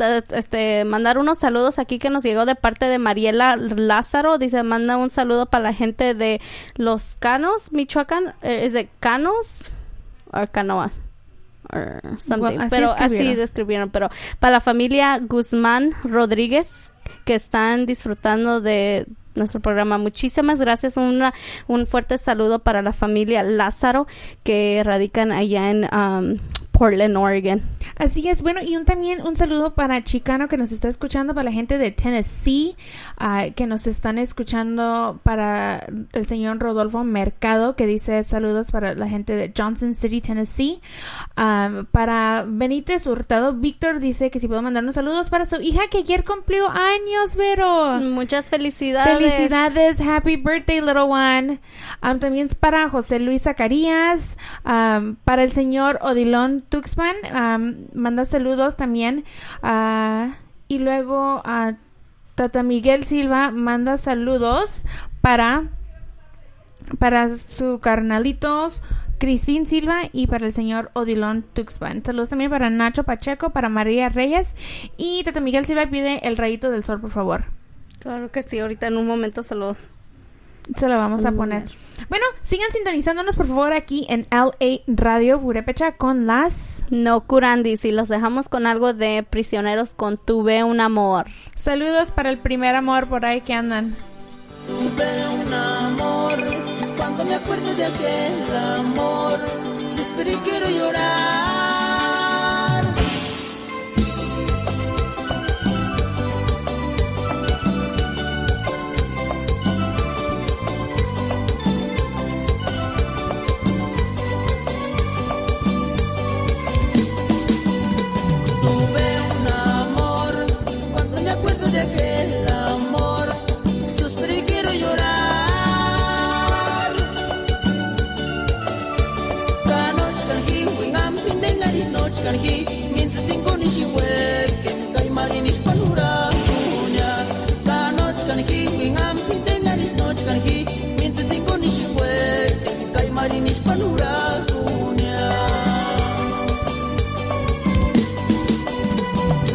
mandar unos saludos aquí que nos llegó de parte de Mariela Lázaro. Dice, manda un saludo para la gente de Los Canos, Michoacán. ¿Es de Canos o Canoa? Well, pero así describieron. Pero para la familia Guzmán Rodríguez, que están disfrutando de nuestro programa. Muchísimas gracias. Un fuerte saludo para la familia Lázaro que radican allá en Portland, Oregon. Así es. Bueno, y también un saludo para Chicano que nos está escuchando, para la gente de Tennessee que nos están escuchando, para el señor Rodolfo Mercado que dice saludos para la gente de Johnson City, Tennessee. Para Benítez Hurtado, Víctor dice que si puedo mandar unos saludos para su hija que ayer cumplió años, Vero. Muchas felicidades. Felicidades. Happy birthday, little one. También para José Luis Zacarías, para el señor Odilon Tuxpan, manda saludos también. Y luego Tata Miguel Silva manda saludos para su carnalitos Crispín Silva y para el señor Odilon Tuxpan. Saludos también para Nacho Pacheco, para María Reyes, y Tata Miguel Silva pide el rayito del sol, por favor. Claro que sí, ahorita en un momento se lo vamos a poner. Bueno, sigan sintonizándonos por favor aquí en LA Radio Purépecha con las No Curandis, y los dejamos con algo de Prisioneros con Tuve un Amor. Saludos para el primer amor por ahí que andan. Tuve un amor, cuando me acuerdo de aquel amor, suspiro y quiero llorar. Tuve un amor, cuando me acuerdo de aquel amor, suspiro y quiero llorar. Kanoch kanhi, wingam pindengaris noch kanhi, mientras tengo ni shiwe, que kai marinis panura punya. Kanoch kanhi, wingam pindengaris noch kanhi, mientras tengo ni shiwe, que kai marinis panura punya.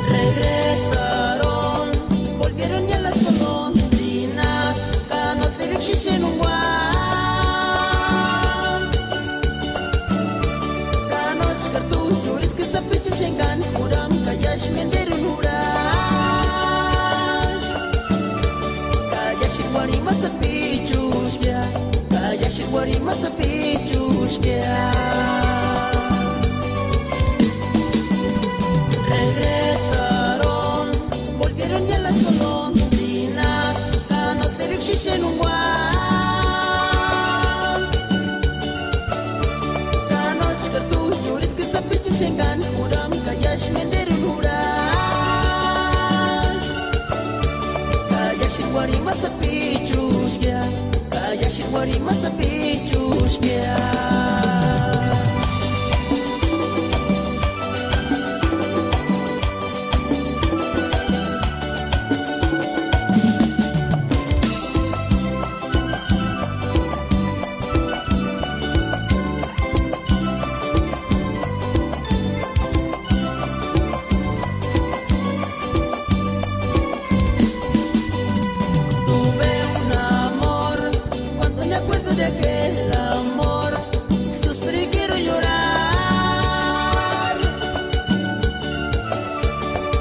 Regresaron, volvieron ya las golondrinas, cano te en un guan. Canoch cartuchures que sapichu shengan, kuram kayash menderun urash. Kayash guarima sapichus ya, kayash guarima sapichus ya. Regresaron, volvieron ya las golondrinas, cano te en un guan. Canoch cartuchures que sapichu shengan, kuram kayash menderun urash. Kayash guarima sapichus ya, kayash guarima sapichus ya. Tuve un amor, cuando me acuerdo de aquel amor, suspiro y quiero llorar.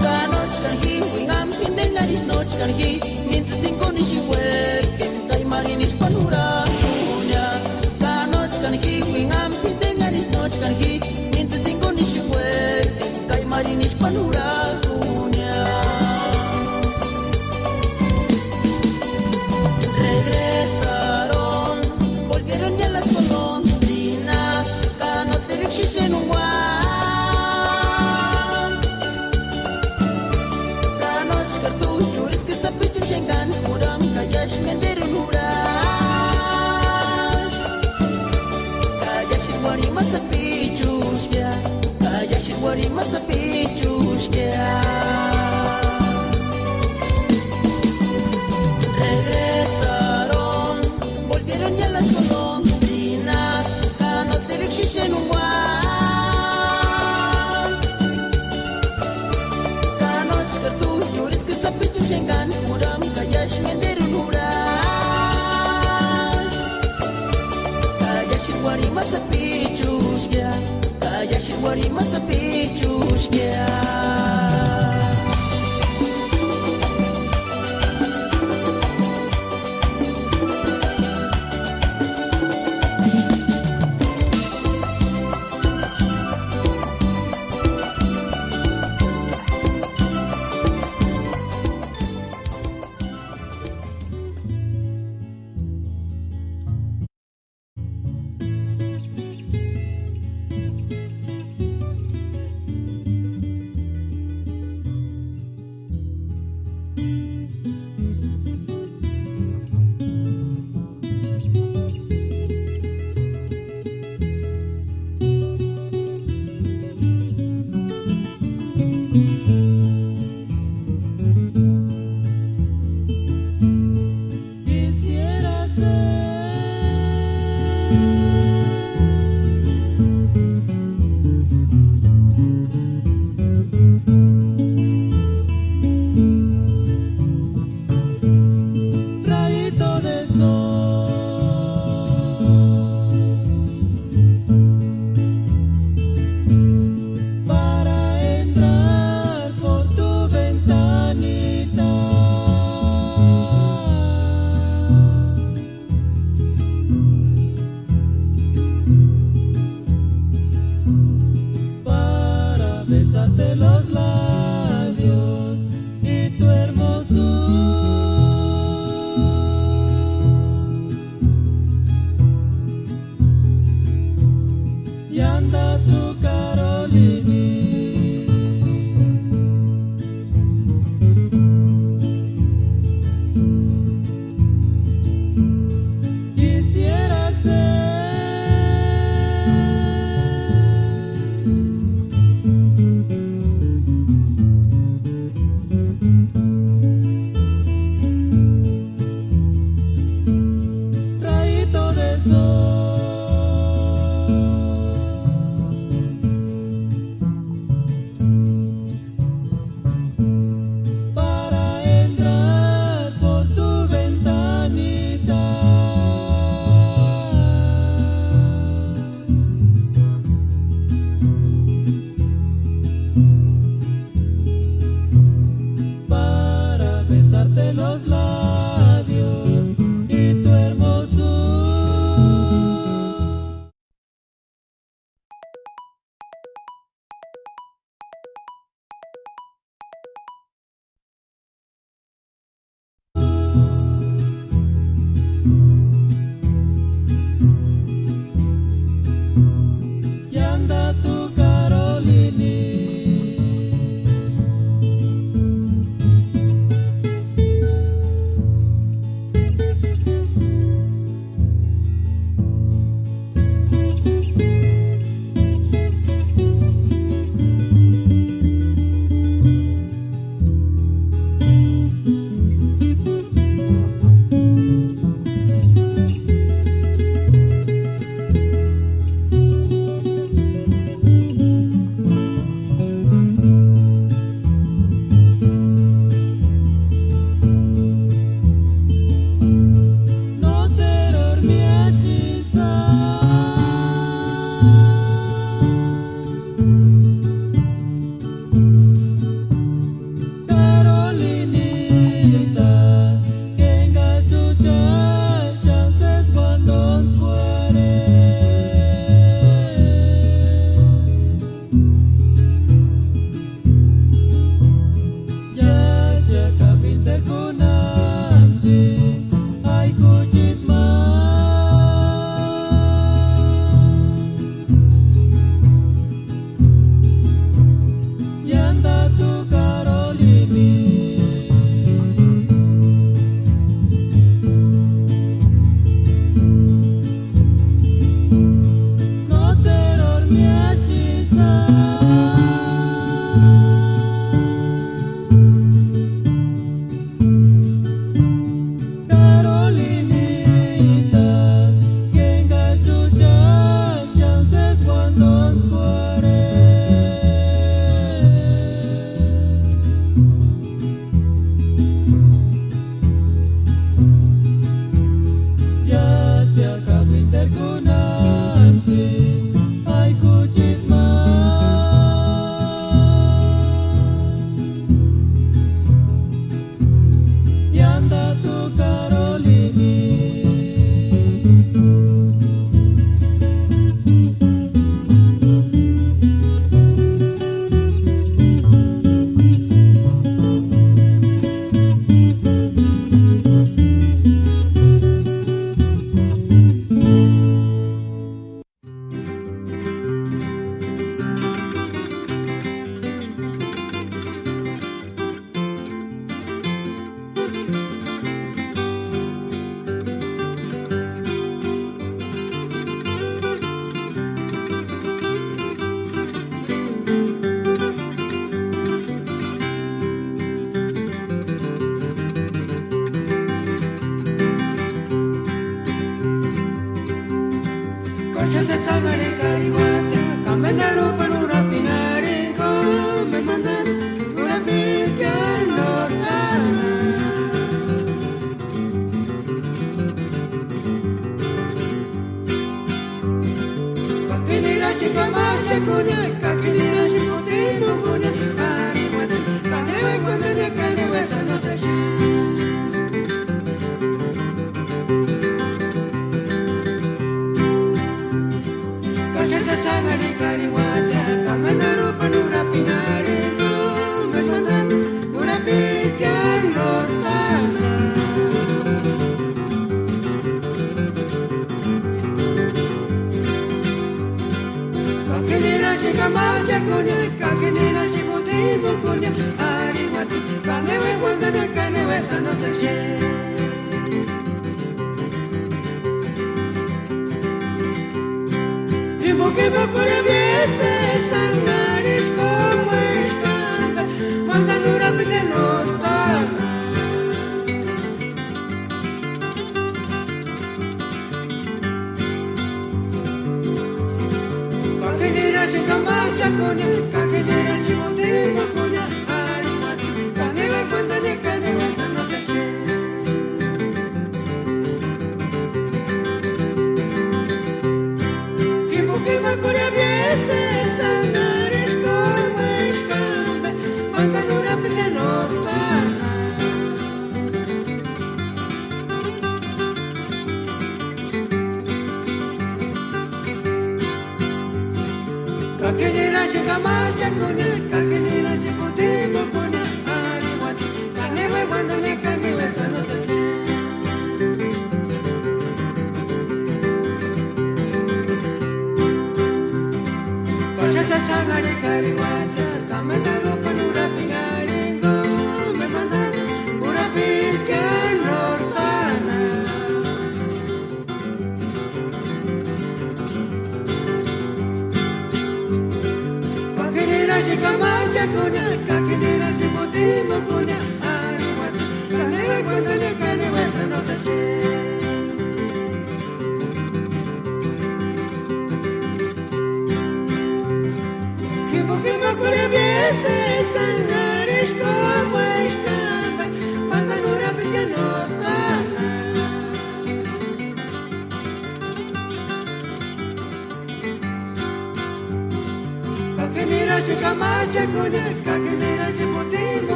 Kanoch kanhi, wingam pindengaris noch kanhi, mientras tengo ni shiwe, que kai marinis panura punya. Kanoch kanhi, wingam pindengaris noch kanhi, mientras tengo ni shiwe, que kai marinis panura punya. Regresaron, volvieron ya las golondrinas, cano te en un guan. Canoch cartuchures que sapichu shengan, kuram kayash menderun urash. Kayash guarima sapichus ya, kayash guarima sapichus ya. Regresaron, volvieron ya las golondrinas, cano te en un guan. Canoch cartuchures que sapichu shengan, kuram kayash menderun urash. Kayash guarima sapichus ya, kayash guarima sapichus ya.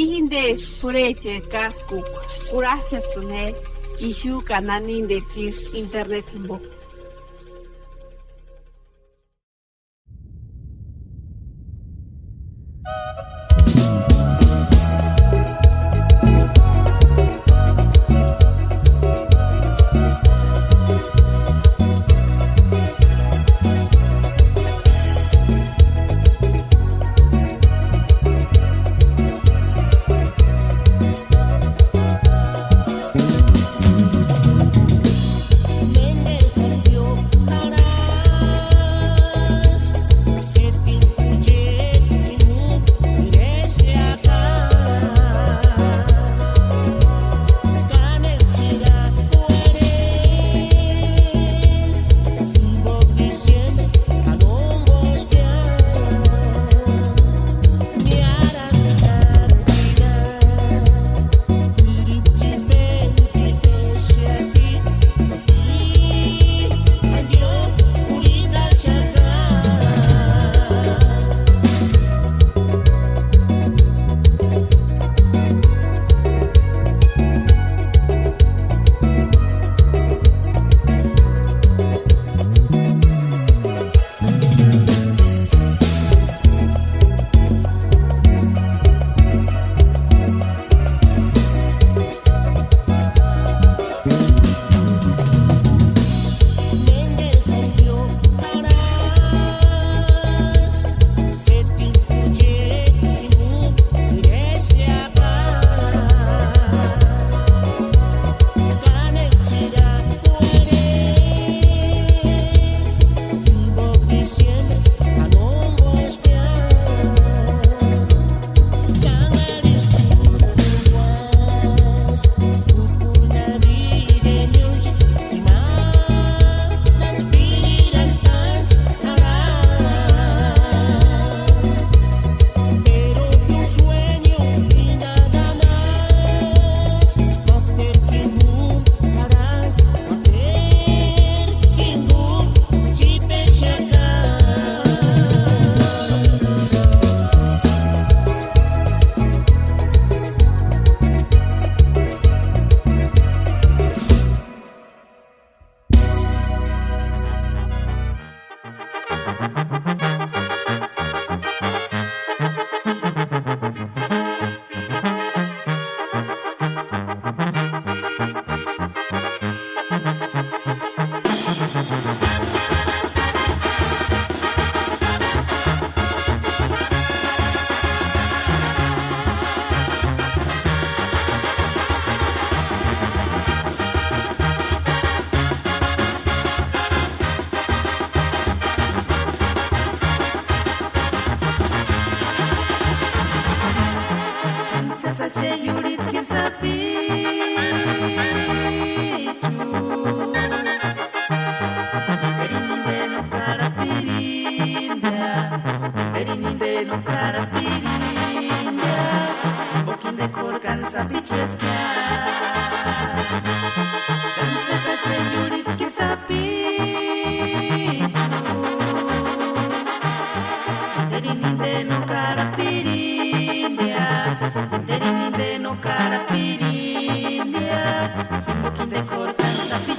Ihinde pureche kaskuk kurachasune ishu kananin de kirs internet mbo.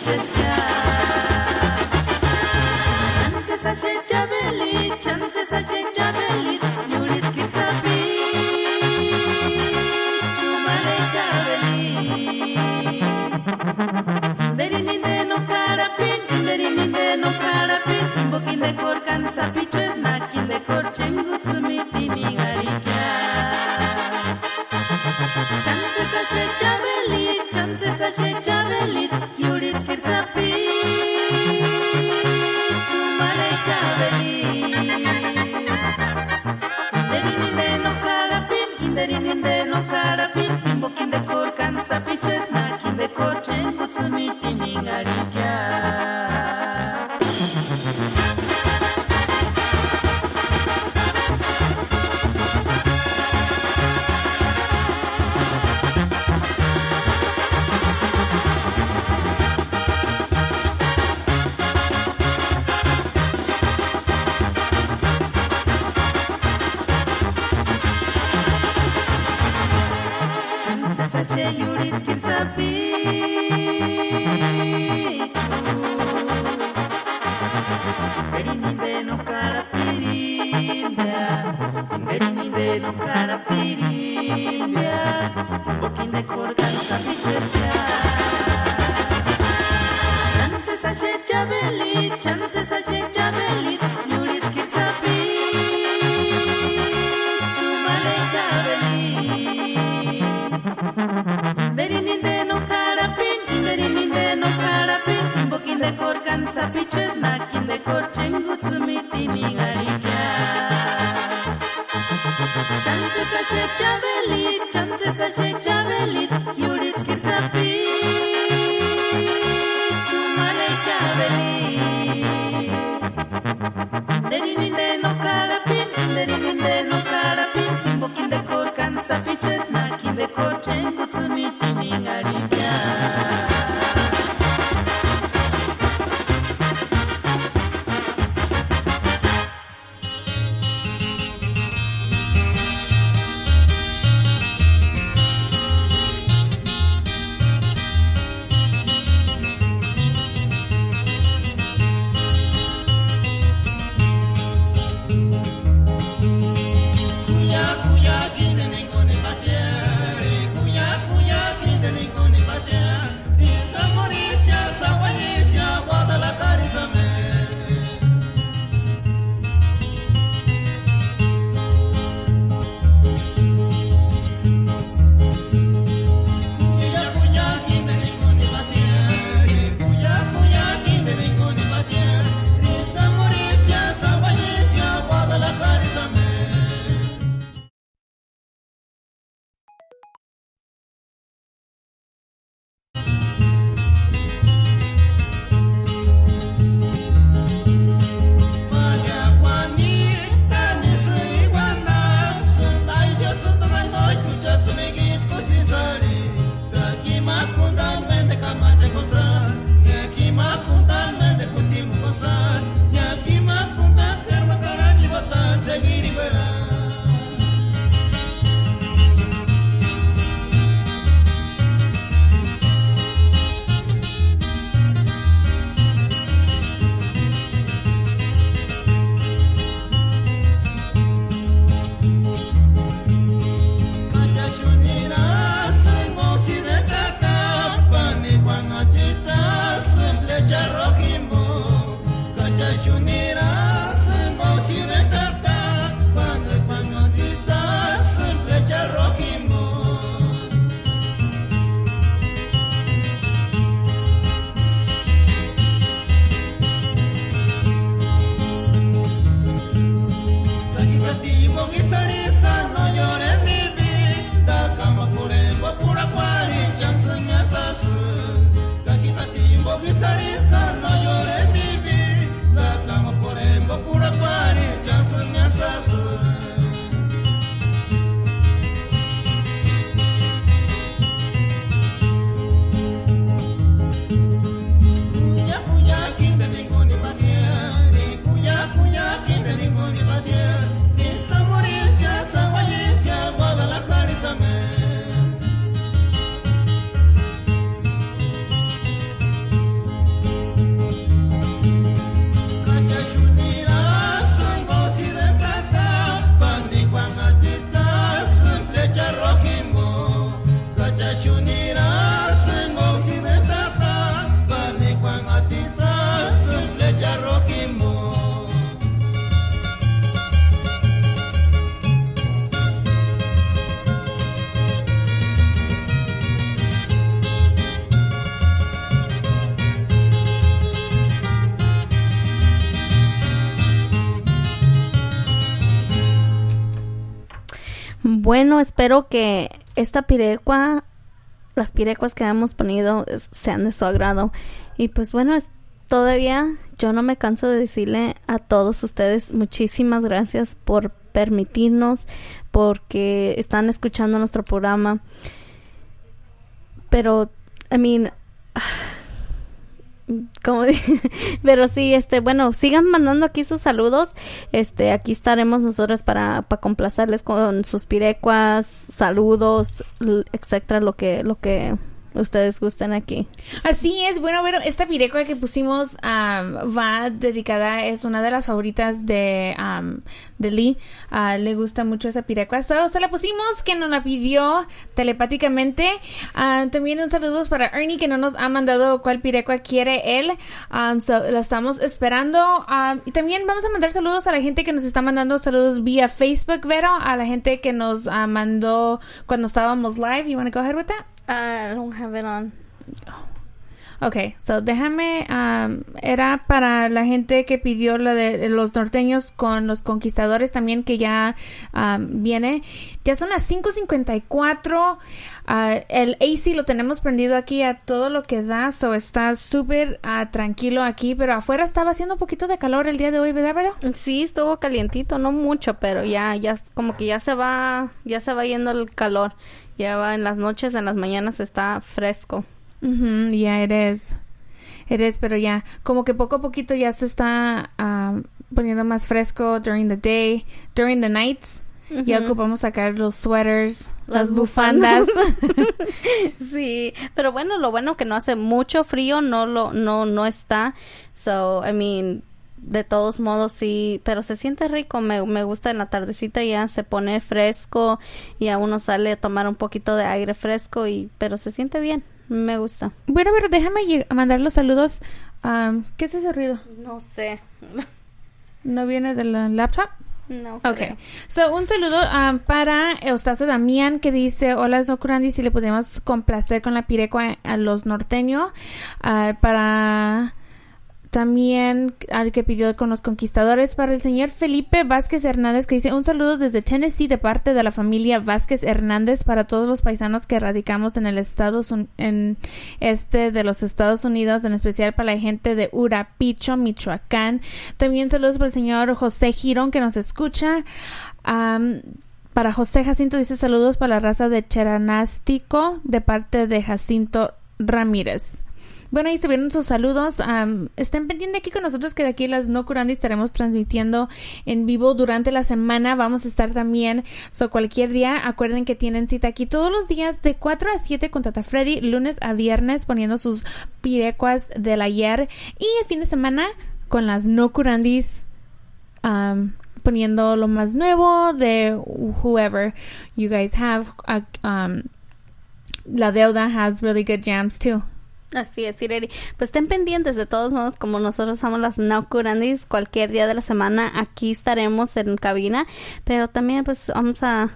pichesca. Chances a javelit, chances a javelit, Yulitski sabi, chumale javelit. Derininde no carapin, derininde no carapin, imbokin de corcan sapicho es nakin de corchengutsumiti ningarika. Chances a javelit, Yulitski sabi, chumale javelit. Derininde no carapin, imbokin de corcan sapicho es nakin de corchengutsumiti ningarika. Sashe Yulitski sapichu Derininde no carapirimbia Derininde no carapirimbia Bokin de corgan sapichuesca Chances a javelit Yulitski sapichu Male javelit Derininde no carapin, bokin de corcan sapicho es nakin de corchengutsumiti ningarika. Chances a javelit, Yulitski sapichu male javelit. Derininde no carapin, bokin de corcan sapicho es nakin de corchengutsumiti ningarika. bueno, espero que esta pirecua, las pirecuas que hemos ponido sean de su agrado. Y pues bueno, todavía yo no me canso de decirle a todos ustedes muchísimas gracias por permitirnos, porque están escuchando nuestro programa. Pero, pero sí, bueno, sigan mandando aquí sus saludos. Aquí estaremos nosotros para complacerles con sus pirecuas, saludos, etcétera, lo que ustedes gusten aquí. Así es. Bueno, esta pirecua que pusimos va dedicada, es una de las favoritas de Lee. Le gusta mucho esa pirecua. Se la pusimos, que nos la pidió telepáticamente. También un saludo para Ernie, que no nos ha mandado cuál pirecua quiere él. La estamos esperando. Y también vamos a mandar saludos a la gente que nos está mandando saludos vía Facebook, Vero, a la gente que nos mandó cuando estábamos live. You want to go ahead with that? I don't have it on. Okay, so déjame, era para la gente que pidió la de los norteños con los conquistadores también, que ya viene. Ya son las 5:54. El AC lo tenemos prendido aquí a todo lo que da, so está súper tranquilo aquí, pero afuera estaba haciendo un poquito de calor el día de hoy, ¿verdad? Sí, estuvo calientito, no mucho, pero ya como que ya se va yendo el calor. Ya va en las noches, en las mañanas está fresco. Yeah, it is, pero ya, como que poco a poquito ya se está poniendo más fresco during the day, during the nights. Ya ocupamos sacar los sweaters, las bufandas. Sí, pero bueno, lo bueno que no hace mucho frío, no está. So, de todos modos sí, pero se siente rico, me gusta. En la tardecita ya se pone fresco y a uno sale a tomar un poquito de aire fresco, pero se siente bien, me gusta. Bueno, pero déjame mandar los saludos. ¿Qué es ese ruido? No sé. ¿No viene de la laptop? No. Okay. So, un saludo para Eustacio Damián, que dice: hola, Nokurandi, si le podemos complacer con la pirecua a los norteños. Para también al que pidió con los conquistadores, para el señor Felipe Vázquez Hernández, que dice: un saludo desde Tennessee de parte de la familia Vázquez Hernández para todos los paisanos que radicamos en el de los Estados Unidos, en especial para la gente de Urapicho, Michoacán. También saludos para el señor José Girón, que nos escucha. Para José Jacinto dice: saludos para la raza de Cheranástico de parte de Jacinto Ramírez. Bueno, ahí estuvieron sus saludos. Estén pendientes aquí con nosotros, que de aquí las Nokurandi estaremos transmitiendo en vivo durante la semana. Vamos a estar también, cualquier día, acuerden que tienen cita aquí todos los días de 4 a 7 con Tata Freddy, lunes a viernes, poniendo sus pirecuas del ayer. Y el fin de semana con las Nokurandis, poniendo lo más nuevo de whoever you guys have. La Deuda has really good jams too. Así es, Ireri. Pues estén pendientes, de todos modos, como nosotros somos las Nokurandis, cualquier día de la semana aquí estaremos en cabina, pero también pues vamos a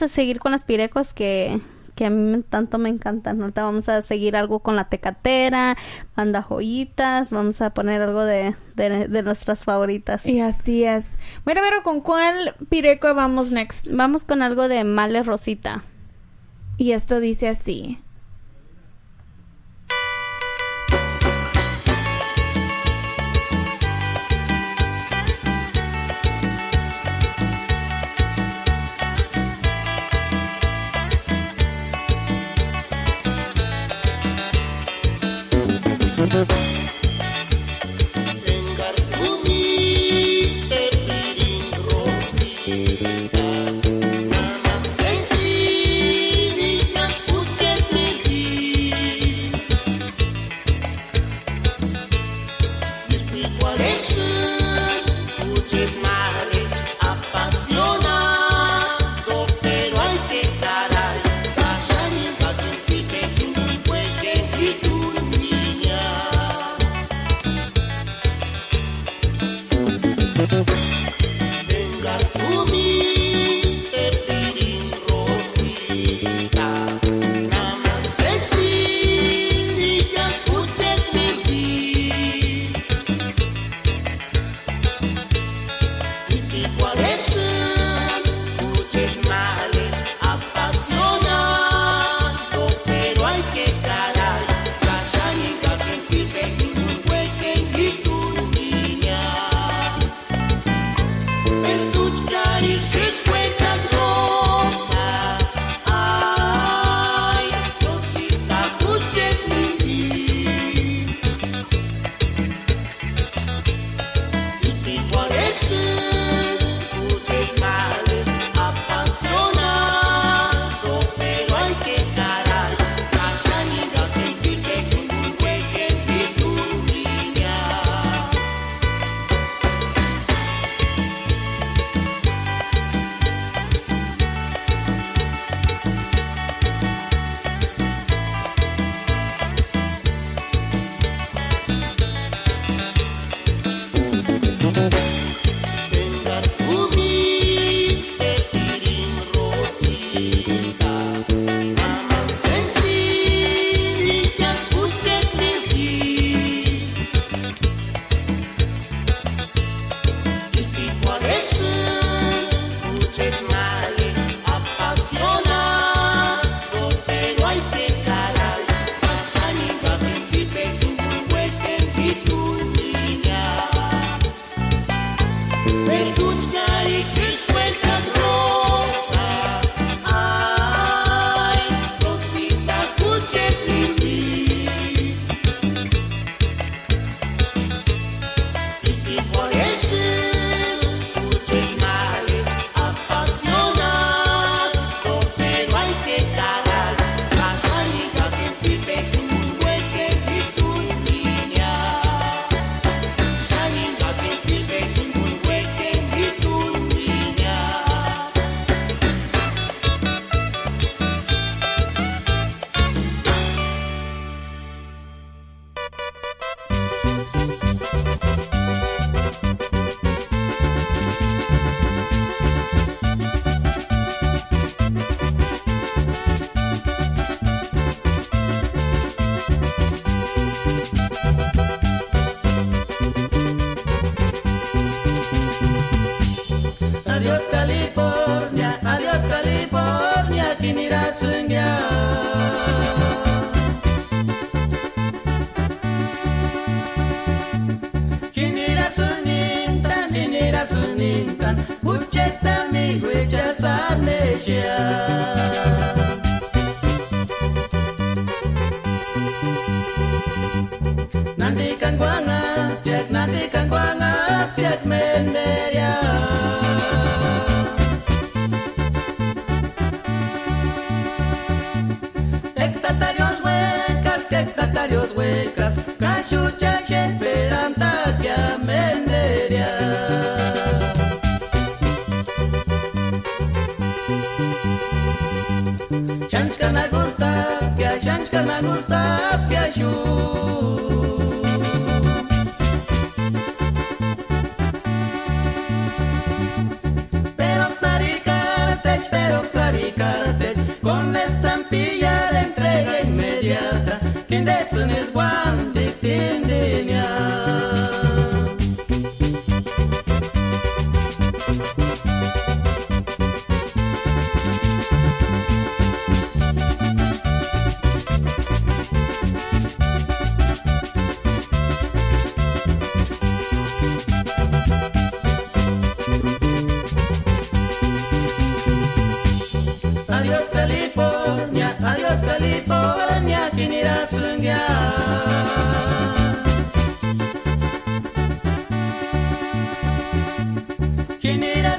seguir con las pirecos que a mí tanto me encantan. Ahorita vamos a seguir algo con la tecatera, banda joyitas, vamos a poner algo de nuestras favoritas. Y así es. Bueno, pero ¿con cuál pireco vamos next? Vamos con algo de Male Rosita. Y esto dice así: Dengar bumi piring rosita Mamang senti yang ucet minci Istiqwal ekse ucet mali apasiona Pero hay que caral Pasani babinti petungu weken hitun niña Pertuchka y ciscuenta rosa Ay, Rosita kuchet minti Istiqwal ese kuchet mali apasionado Pero hay que caral Pasani babinti petungu weken hitun niña Shani babinti petungu weken hitun niña Adiós California, kinira sungya. Kinira sunintan, buceta mi huella salesia. Nanti kan guanga, tiak menderia. Hectatarios huecas, cachucha esperanta que amenderia. Shanchkana gusta, que ashu. Pero saricarte, con la estampilla de entrega inmediata. Kindetzen is one dictindinia. Adiós California, kinira sungya. Kinira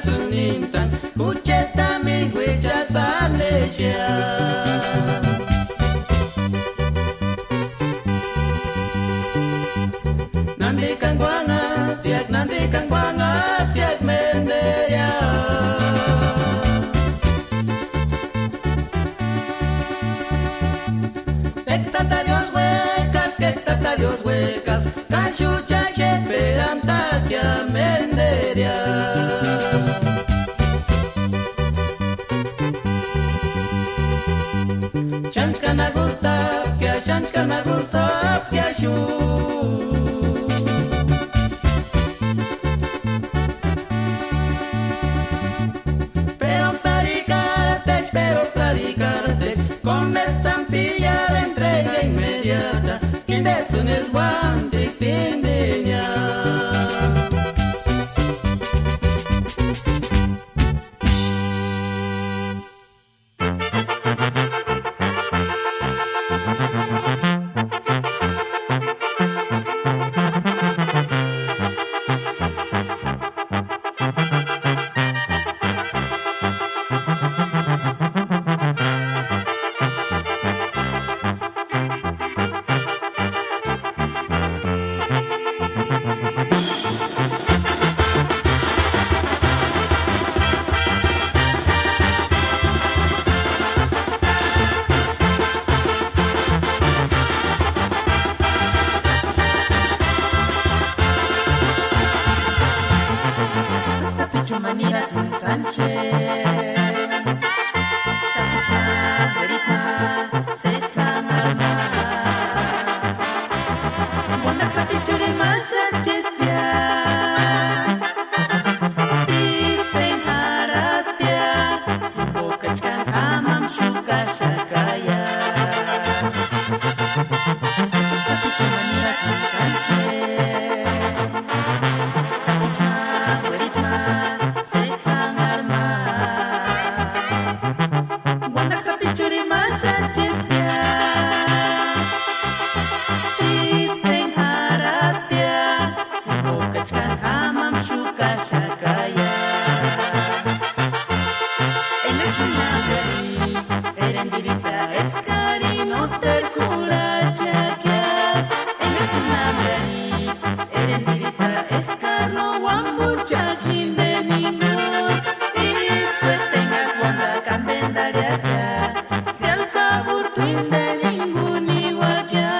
sunintan, buceta mi huella salesia. Nanti kan guanga, tiak menderia. Hectatarios huecas, cachucha esperanta que amenderia. Shanchkana gusta, que ashu. Pero saricarte, con estampilla de entrega inmediata. Kindetzen is one dictindinia. manira sun Sánchez. Sapichma, Gueritma, Cesar Alma. Buenak sapichurima Sánchez-pia. Isten harastia. Imbokachkan amam shuka shakaya. Sapichma manira sun Sánchez. Sapichma, Gueritma, Cesar Alma. Buenak sapichurima Sánchez-pia. Isten harastia. Imbokachkan amam shuka shakaya. Enak sinagari, erendirita eskari no terkulachakya. Enak sinagari, erendirita eskar no wambuchakin de ningun. Isques tengas wanda kambendariakya. Si al kabur tuin de ningun iwakya.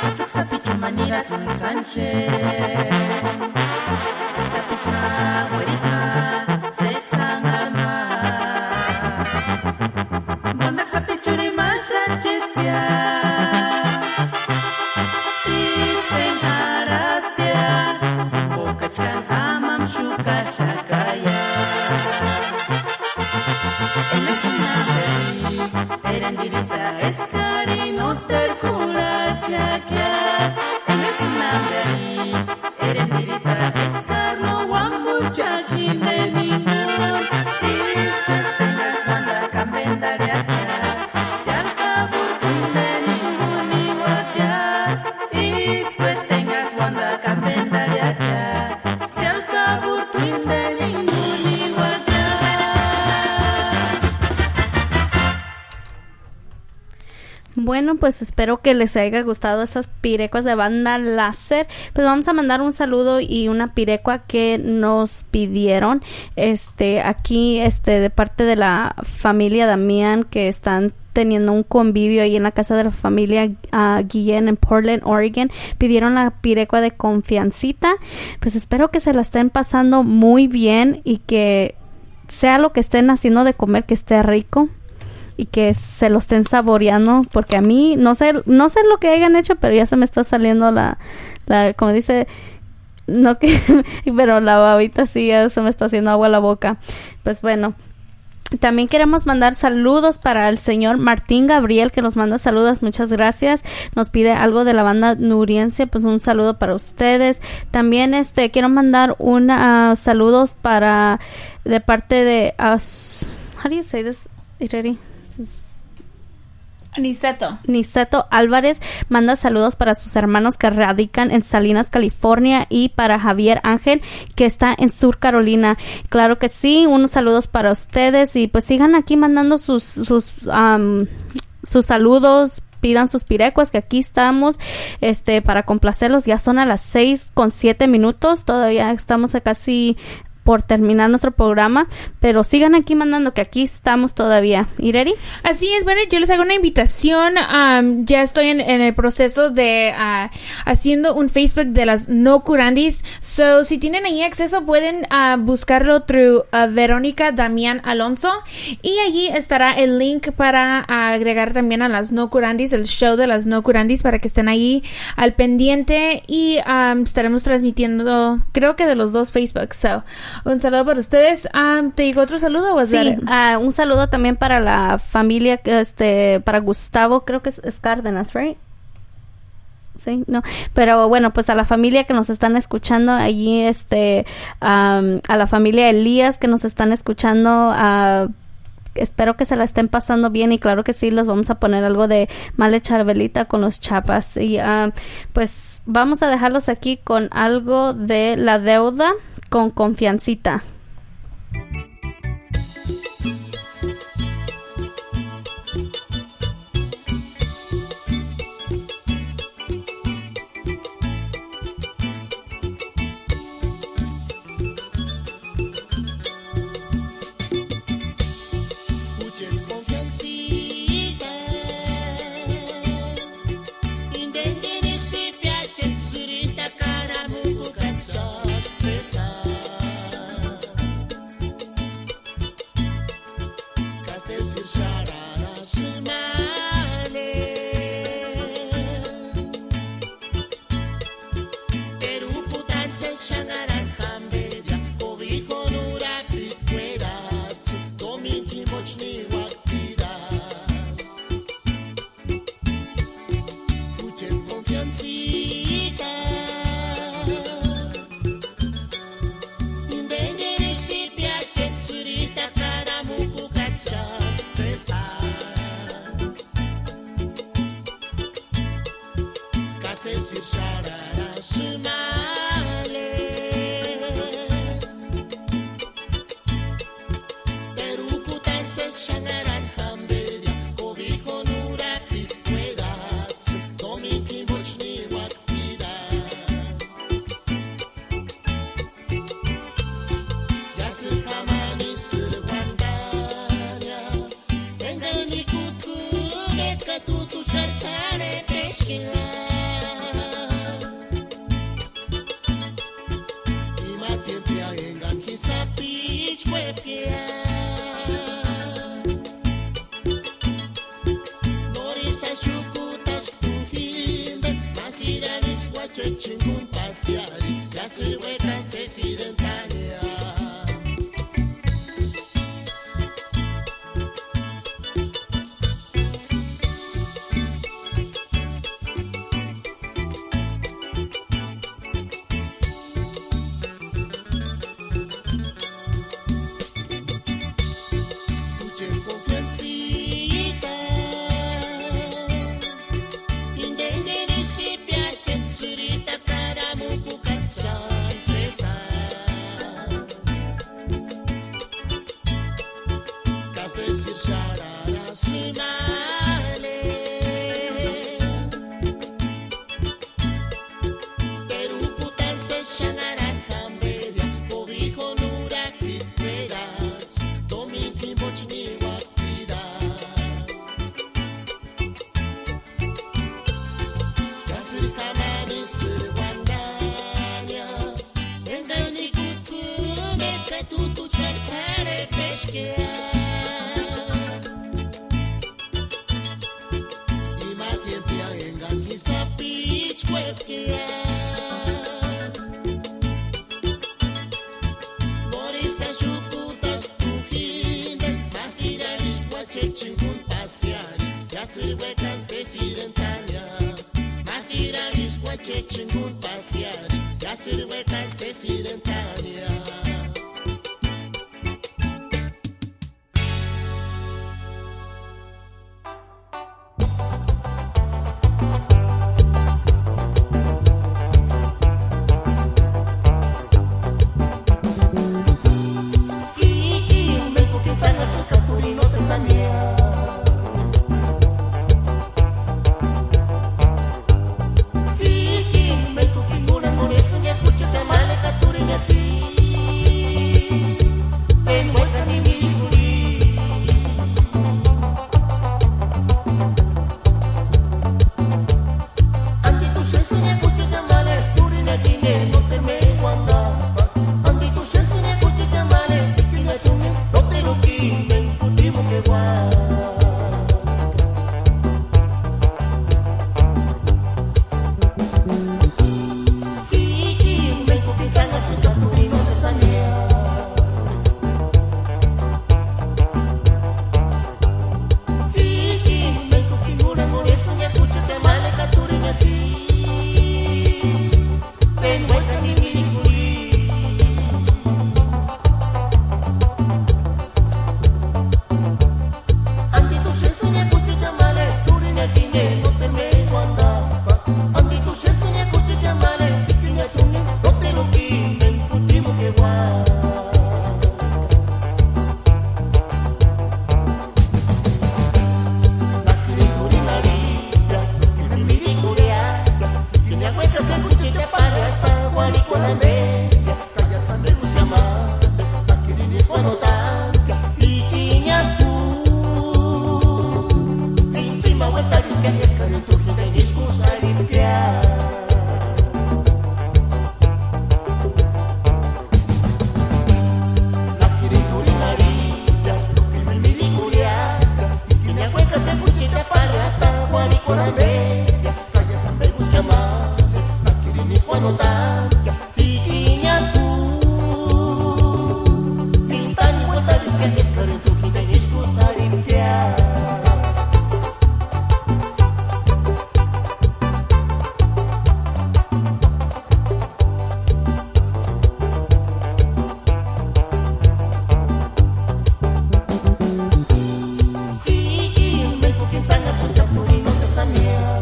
Tzatzak sapichu manira sun Sánchez. Sapichma, Gueritma, Cesar Alma. Buenak sapichurima Sánchez-pia. Isten harastia. Imbokachkan amam shuka shakaya. Enak sinagari, erendirita eskari no terkulachakya. Enak sinagari, erendirita eskar no wambuchakin de ningun. Isques tengas wanda kambendariakya. Si al kabur tuin de ningun iwakya. Isques tengas wanda kambendariakya. Si al kabur tuin de ningun iwakya. Bueno, pues espero que les haya gustado estas pirecuas de Banda Láser. Pues vamos a mandar un saludo y una pirecua que nos pidieron aquí de parte de la familia Damián, que están teniendo un convivio ahí en la casa de la familia Guillén en Portland, Oregon. Pidieron la pirecua de Confiancita. Pues espero que se la estén pasando muy bien y que sea lo que estén haciendo de comer, que esté rico y que se lo estén saboreando, porque a mí no sé lo que hayan hecho, pero ya se me está saliendo la como dice, no que pero la babita sí ya se me está haciendo agua a la boca. Pues bueno, también queremos mandar saludos para el señor Martín Gabriel, que nos manda saludos, muchas gracias. Nos pide algo de la banda nuriense, pues un saludo para ustedes. También quiero mandar saludos de parte de how do you say this, Ireri? Niceto Álvarez manda saludos para sus hermanos que radican en Salinas, California, y para Javier Ángel, que está en Sur Carolina. Claro que sí, unos saludos para ustedes y pues sigan aquí mandando sus saludos, pidan sus pirecuas, que aquí estamos para complacerlos. Ya son a las 6:07, todavía estamos a casi por terminar nuestro programa, pero sigan aquí mandando, que aquí estamos todavía. ¿Ireri? Así es, bueno, yo les hago una invitación. Ya estoy en el proceso de haciendo un Facebook de las No Curandis. So, si tienen ahí acceso, pueden buscarlo through Verónica Damián Alonso, y allí estará el link para agregar también a las No Curandis, el show de las No Curandis, para que estén ahí al pendiente, y estaremos transmitiendo, creo que de los dos Facebooks. So, un saludo para ustedes. ¿Te digo otro saludo? ¿O sí, un saludo también para la familia, para Gustavo, creo que es Cárdenas, right? Sí, no, pero bueno, pues a la familia que nos están escuchando allí, a la familia Elías que nos están escuchando, espero que se la estén pasando bien, y claro que sí, les vamos a poner algo de Male Chabelita con los Chapas, y pues vamos a dejarlos aquí con algo de La Deuda con Confiancita. shukutas tuhinde, masiranis guachechingun pasiari, ya sirvekan se sirentania. Mia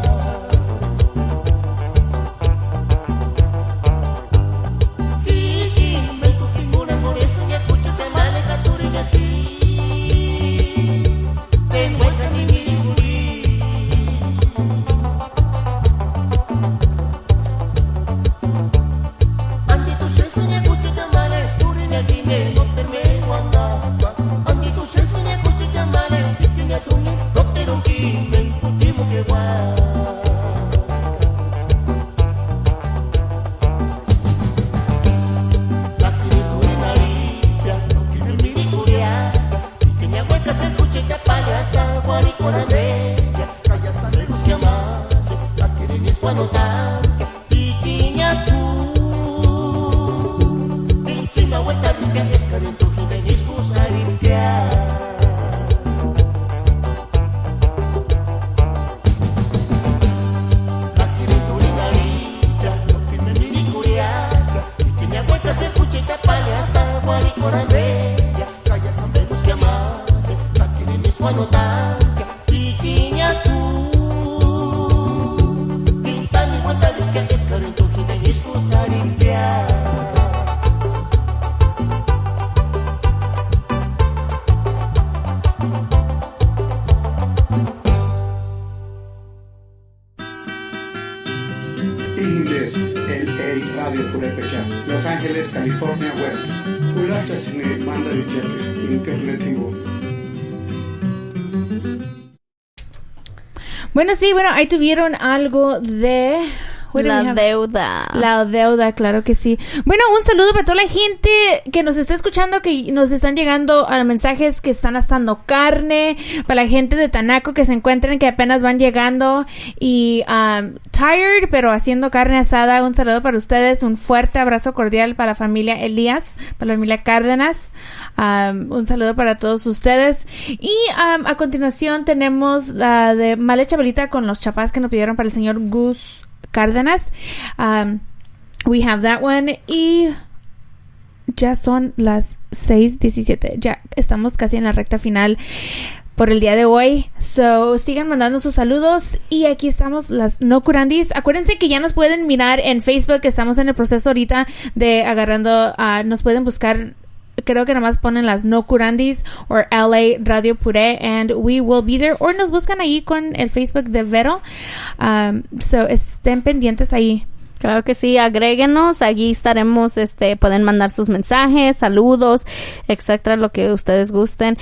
cuanota Piquiñacu Tichima hueta vistia escarento Hine iskusaritia Akirito linarita Lokin me miricuriaca Piquiña hueta se fuchita Pale hasta guaricora bella Calla sambe busque amare Akirinis cuanota Piquiñacu Tintani hueta vistia escarento Hine iskusaritia Indes, LA Radio Purépecha, Los Ángeles, California Web. Kulacha Cine, Manda Villate, Internet Tigo. Bueno, sí, ahí tuvieron algo de... La deuda. La deuda, claro que sí. Bueno, un saludo para toda la gente que nos está escuchando, que nos están llegando a mensajes que están asando carne, para la gente de Tanaco que se encuentran, que apenas van llegando y tired, pero haciendo carne asada. Un saludo para ustedes, un fuerte abrazo cordial para la familia Elías, para la familia Cárdenas. Un saludo para todos ustedes. Y a continuación tenemos la de Male Chavalita con los chapás que nos pidieron para el señor Gus Cárdenas. We have that one. Y ya son las 6:17. Ya estamos casi en la recta final por el día de hoy. So, sigan mandando sus saludos. Y aquí estamos, las No Curandis. Acuérdense que ya nos pueden mirar en Facebook. Estamos en el proceso ahorita de agarrando. Nos pueden buscar. Creo que nomás ponen las No Curandis o LA Radio Puré and we will be there. O nos buscan ahí con el Facebook de Vero. So, estén pendientes ahí. Claro que sí, agréguenos, allí estaremos, pueden mandar sus mensajes, saludos, etcétera, lo que ustedes gusten.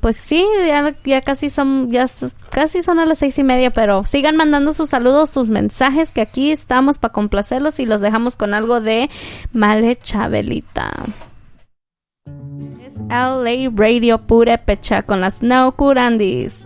Pues sí, ya casi son a las 6:30, pero sigan mandando sus saludos, sus mensajes, que aquí estamos para complacerlos y los dejamos con algo de Male Chabelita. Es LA Radio Purépecha con las No Curandis.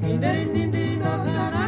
Indere nindi no kana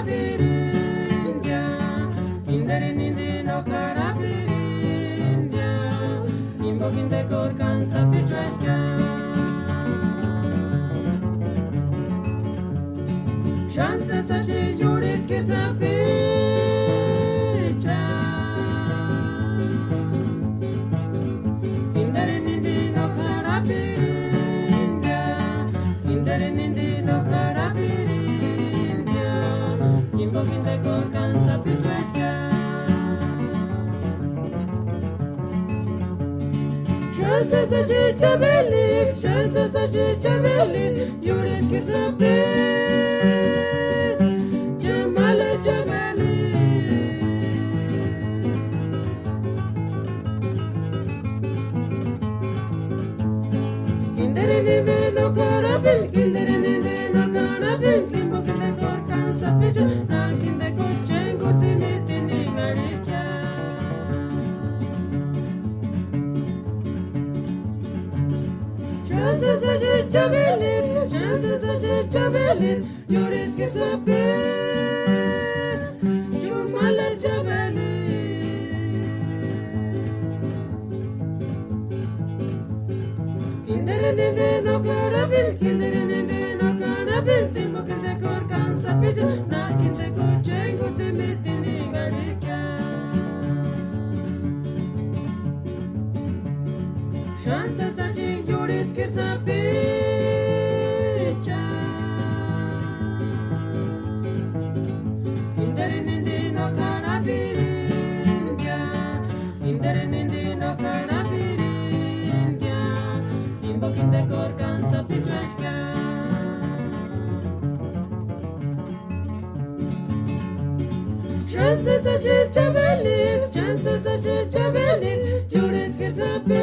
Kansas Chabeli, Juret Kerzape,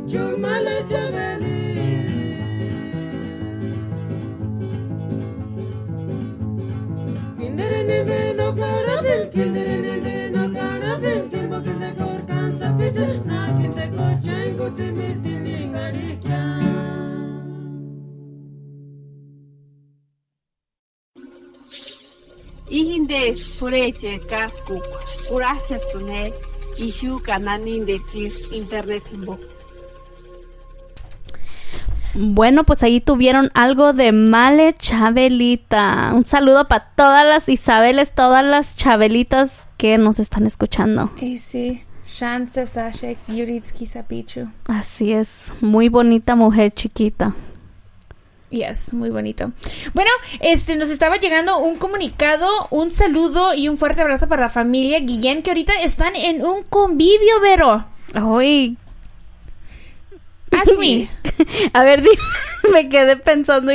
Jumala Chabeli. Kinderene no carabel, kinderene no carabel, kinbokinde kor kansa Peter, na kinde kor chango timid building arikia. Ihindes pureche kaskuk kurachasune ishu kananin de kirs internet bo. Bueno, pues ahí tuvieron algo de Male Chabelita. Un saludo para todas las Isabeles, todas las Chabelitas que nos están escuchando. Y sí, Chance Sashek Yuritski Sapichu. Así es, muy bonita mujer chiquita. Yes, muy bonito. Bueno, nos estaba llegando un comunicado, un saludo y un fuerte abrazo para la familia Guillén, que ahorita están en un convivio, Vero. Ay. Ask me. A ver, dime, me quedé pensando.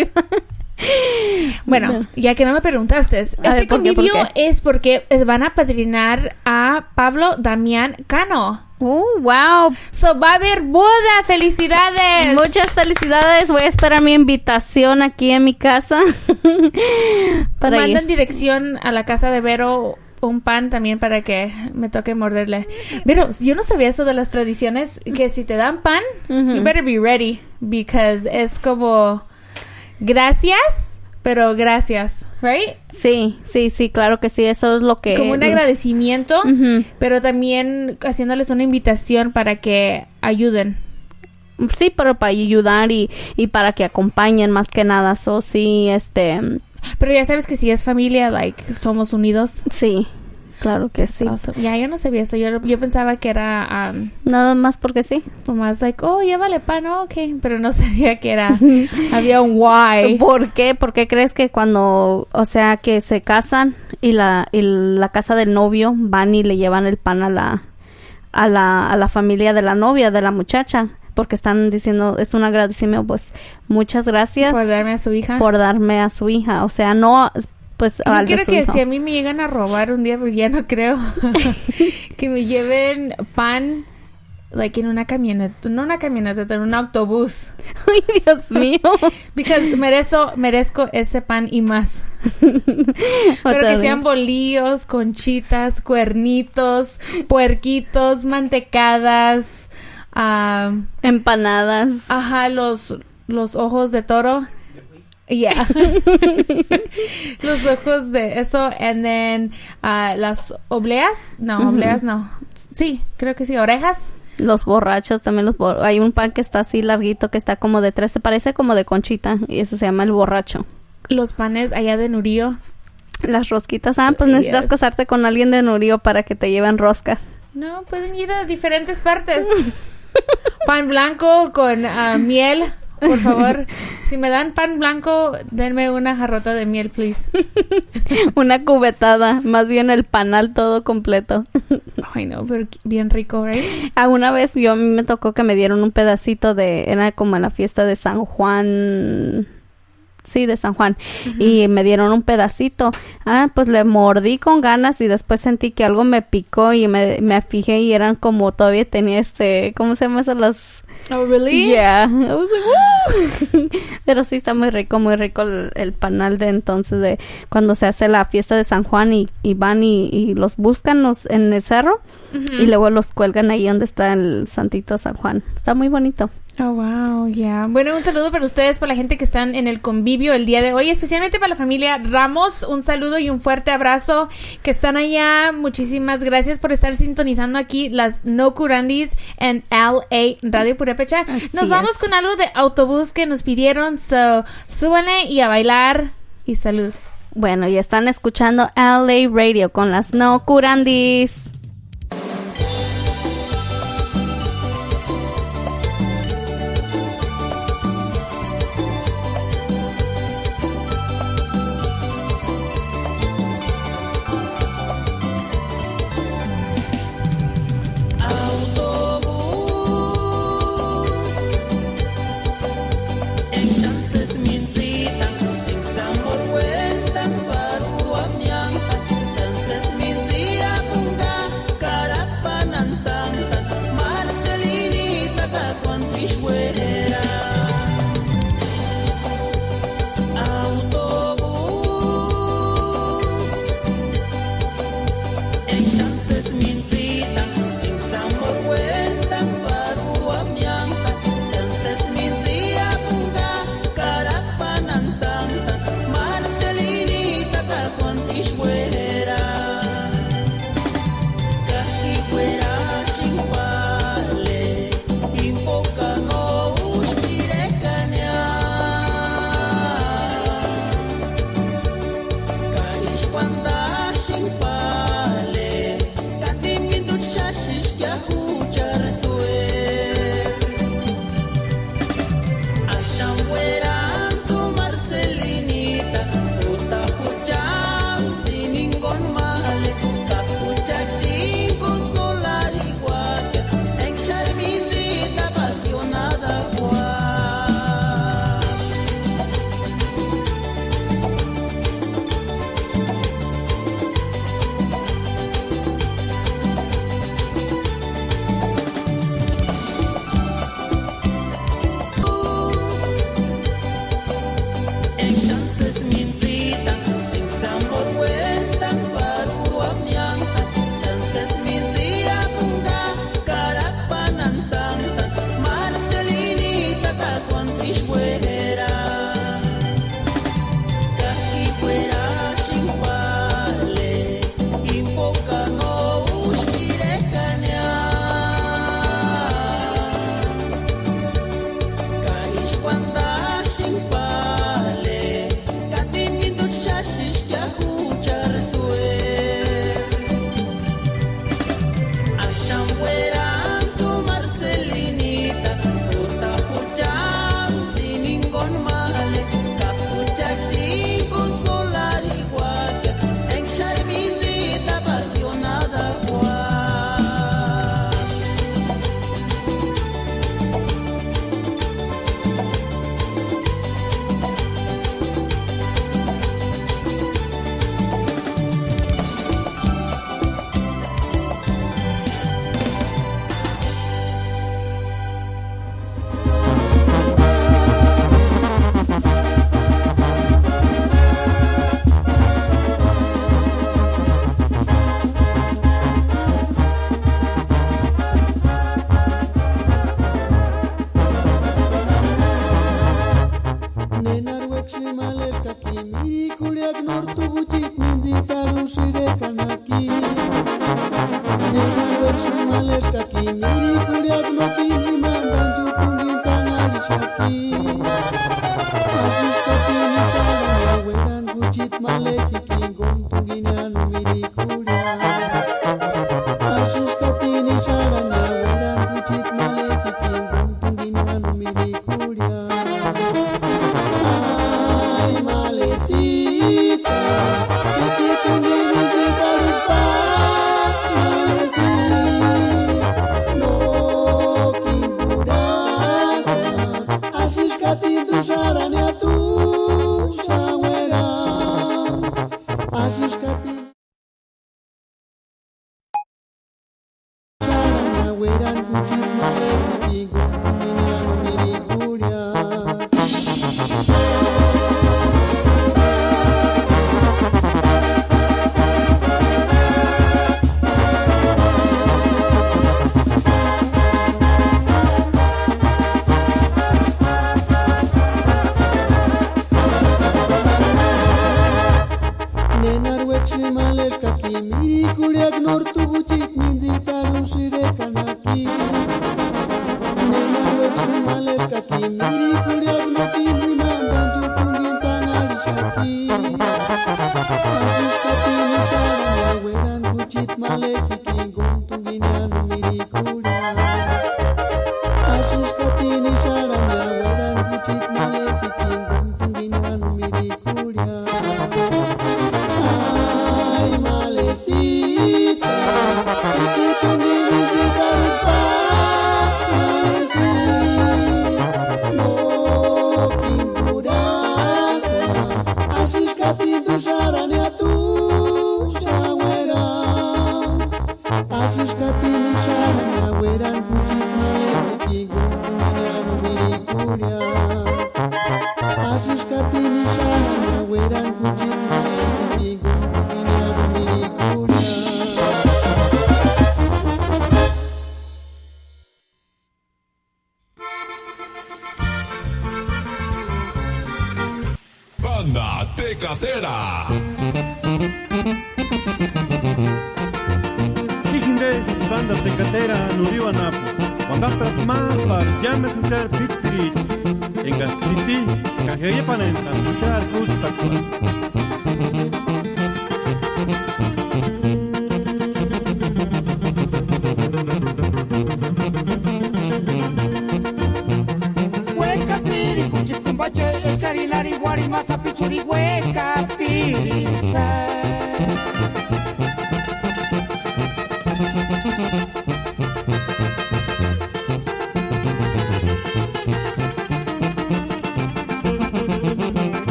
Bueno, ya que no me preguntaste, este convivio es porque van a padrinar a Pablo Damián Cano. Wow. So va a haber boda. ¡Felicidades! Muchas felicidades. Voy a esperar mi invitación aquí en mi casa. Mandan dirección a la casa de Vero, un pan también para que me toque morderle. Pero yo no sabía eso de las tradiciones, que si te dan pan, you better be ready, because es como gracias, pero gracias, right? Sí, claro que sí, eso es lo que... Como un agradecimiento, pero también haciéndoles una invitación para que ayuden. Sí, pero para ayudar y para que acompañen más que nada, so sí, Pero ya sabes que si es familia, somos unidos. Sí, claro que sí. Awesome. Ya, yo no sabía eso. Yo pensaba que era... nada más porque sí. Nomás llévale pan, ok. Pero no sabía que era... había un why. ¿Por qué? ¿Por qué crees que cuando... O sea, que se casan y la casa del novio van y le llevan el pan a la familia de la novia, de la muchacha? Porque están diciendo, es un agradecimiento, pues, muchas gracias. Por darme a su hija. Por darme a su hija. O sea, no, pues, yo quiero que hijo. Si a mí me llegan a robar un día, porque ya no creo, que me lleven pan, en una camioneta, no una camioneta, en un autobús. Ay, Dios mío. Because merezco ese pan y más. Pero que sean bolillos, conchitas, cuernitos, puerquitos, mantecadas, empanadas. Ajá, los ojos de toro. Yeah. Los ojos de eso. And then las obleas. No, obleas no. Sí, creo que sí. Orejas. Los borrachos también. Hay un pan que está así larguito, que está como de 13, parece como de conchita, y ese se llama el borracho. Los panes allá de Nurío. Las rosquitas. Pues necesitas casarte con alguien de Nurío para que te lleven roscas. No, pueden ir a diferentes partes. Pan blanco con miel, por favor. Si me dan pan blanco, denme una jarrota de miel, please. Una cubetada, más bien el panal todo completo. Ay, no, pero bien rico, right? Una vez a mí me tocó que me dieron un pedacito era como en la fiesta de San Juan. Sí, de San Juan. Y me dieron un pedacito. Pues le mordí con ganas y después sentí que algo me picó y me fijé y eran como todavía tenía ¿cómo se llama eso? Oh, really? Yeah. I was like, woo. Pero sí está muy rico el panal de entonces, de cuando se hace la fiesta de San Juan y van y los buscan en el cerro y luego los cuelgan ahí donde está el Santito San Juan. Está muy bonito. Oh, wow, yeah. Bueno, un saludo para ustedes, para la gente que están en el convivio el día de hoy, especialmente para la familia Ramos. Un saludo y un fuerte abrazo que están allá. Muchísimas gracias por estar sintonizando aquí las No Curandis en LA Radio Purépecha. Nos vamos con algo de autobús que nos pidieron, so súbanle y a bailar y salud. Bueno, y están escuchando LA Radio con las No Curandis. Entonces mi incita, en Samor cuentan para Uruguayán, entonces mi incita. Nena wetsi maleska ki miri kuliak no kini mandan jutungin sangali shaki. Asis katini salam ya weran kuchit maleki kingom tungin anu miri kuliak. Asis katini salam ya weran kuchit maleki kingom tungin anu miri kuliak. Ay malesita, kiki tungin kita lupa. Katindu sarania tu sawera asus katin sarania weran kucit male pigo kuminian miri kulia. Maleska ki miri kuliak nortu gucit minzi talusire kanaki. Nenar wetsi maleska ki miri kuliak nokini mandan jutungin sangali shaki. Asus katini saranya weran gucit maleki kingom tungin anu miri kuliak. Asus katini saranya weran gucit maleki kingom tungin anu miri kuliak. Malesita, kiki tungini kita lupa. Malesi, no kimbudakwa. Asis katindu sarania tu sawera. Asis katini sarania weran kucit maleki kingom tungini anu miri kuliak. Asis katini sarania weran kucit maleki kingom tungini anu miri kuliak. Banda Tecatera. Hijindes, banda Tecatera, Nuriwanapu. Wandapra Mapa, llame a escuchar Pitri. En Gastriti, Cajería Panenta, escuchar Custakua. Hueca piri, cuchit cumbache, escarinari, guarimasa, pichuri, hueca piriza.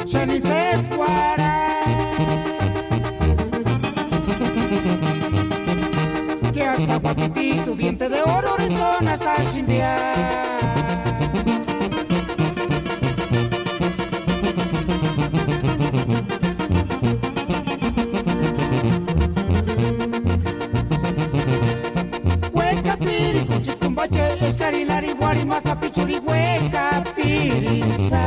Chanices guara, que alza guapitito, diente de oro, rizón hasta chimbiar. Hueca piri, cuchit cumbache, escarinari, guarimasa, pichuri, hueca piriza.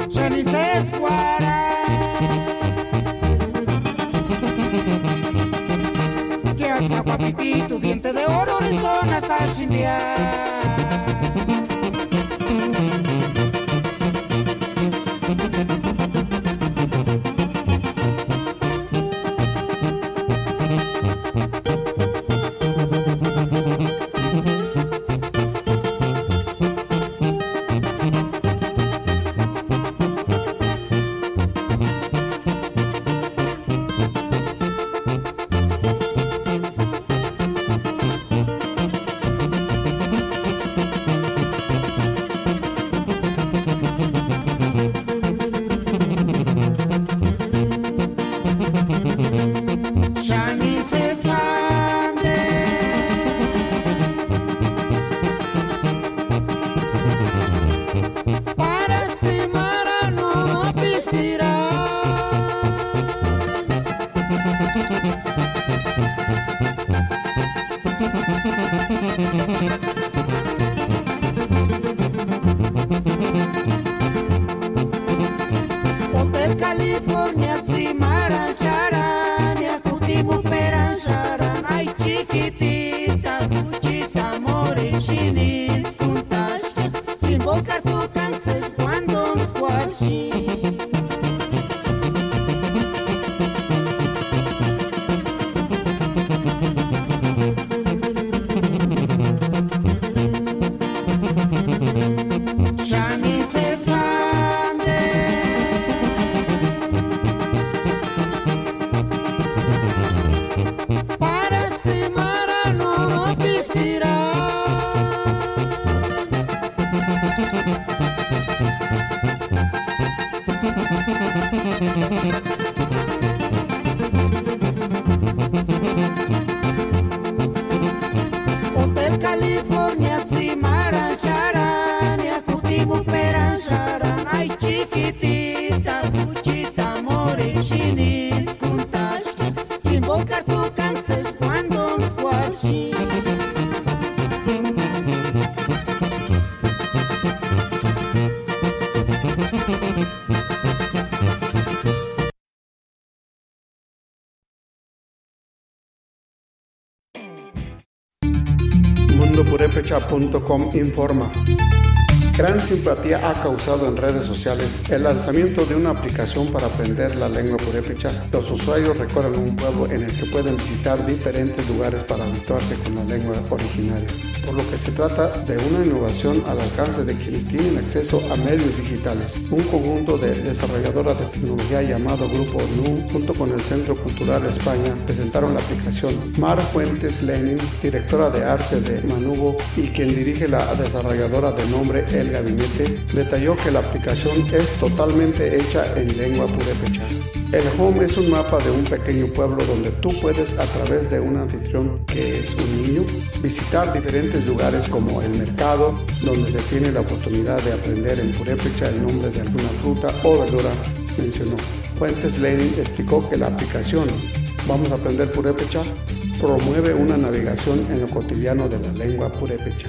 Chanices guara, que alza guapitito, diente de oro, rizón hasta chimbiar. California, Tzimara, Sharan, Yakutimu, Peran, Sharan, ay chiquitita, Cuchita, Morechinit, Kuntashka, invocar tu canses cuando nos cuachi. Hotel California, Tzimara, Sharan, Yakutimu, Peran, Sharan, ay chiquitita, Cuchita, Morechinit, Kuntashka, invocar tu canses cuando nos cuachi. Mundopurepecha.com informa. Gran simpatía ha causado en redes sociales el lanzamiento de una aplicación para aprender la lengua purépecha. Los usuarios recorren un pueblo en el que pueden visitar diferentes lugares para habituarse con la lengua originaria, por lo que se trata de una innovación al alcance de quienes tienen acceso a medios digitales. Un conjunto de desarrolladoras de tecnología llamado Grupo NU, junto con el Centro Cultural España, presentaron la aplicación. Mar Fuentes Lenin, directora de arte de Manubo y quien dirige la desarrolladora de nombre El Gabinete, detalló que la aplicación es totalmente hecha en lengua purépecha. El Home es un mapa de un pequeño pueblo donde tú puedes, a través de un anfitrión que es un niño, visitar diferentes lugares como el mercado, donde se tiene la oportunidad de aprender en purépecha el nombre de alguna fruta o verdura, mencionó. Fuentes Lenin explicó que la aplicación Vamos a aprender purépecha promueve una navegación en lo cotidiano de la lengua purépecha.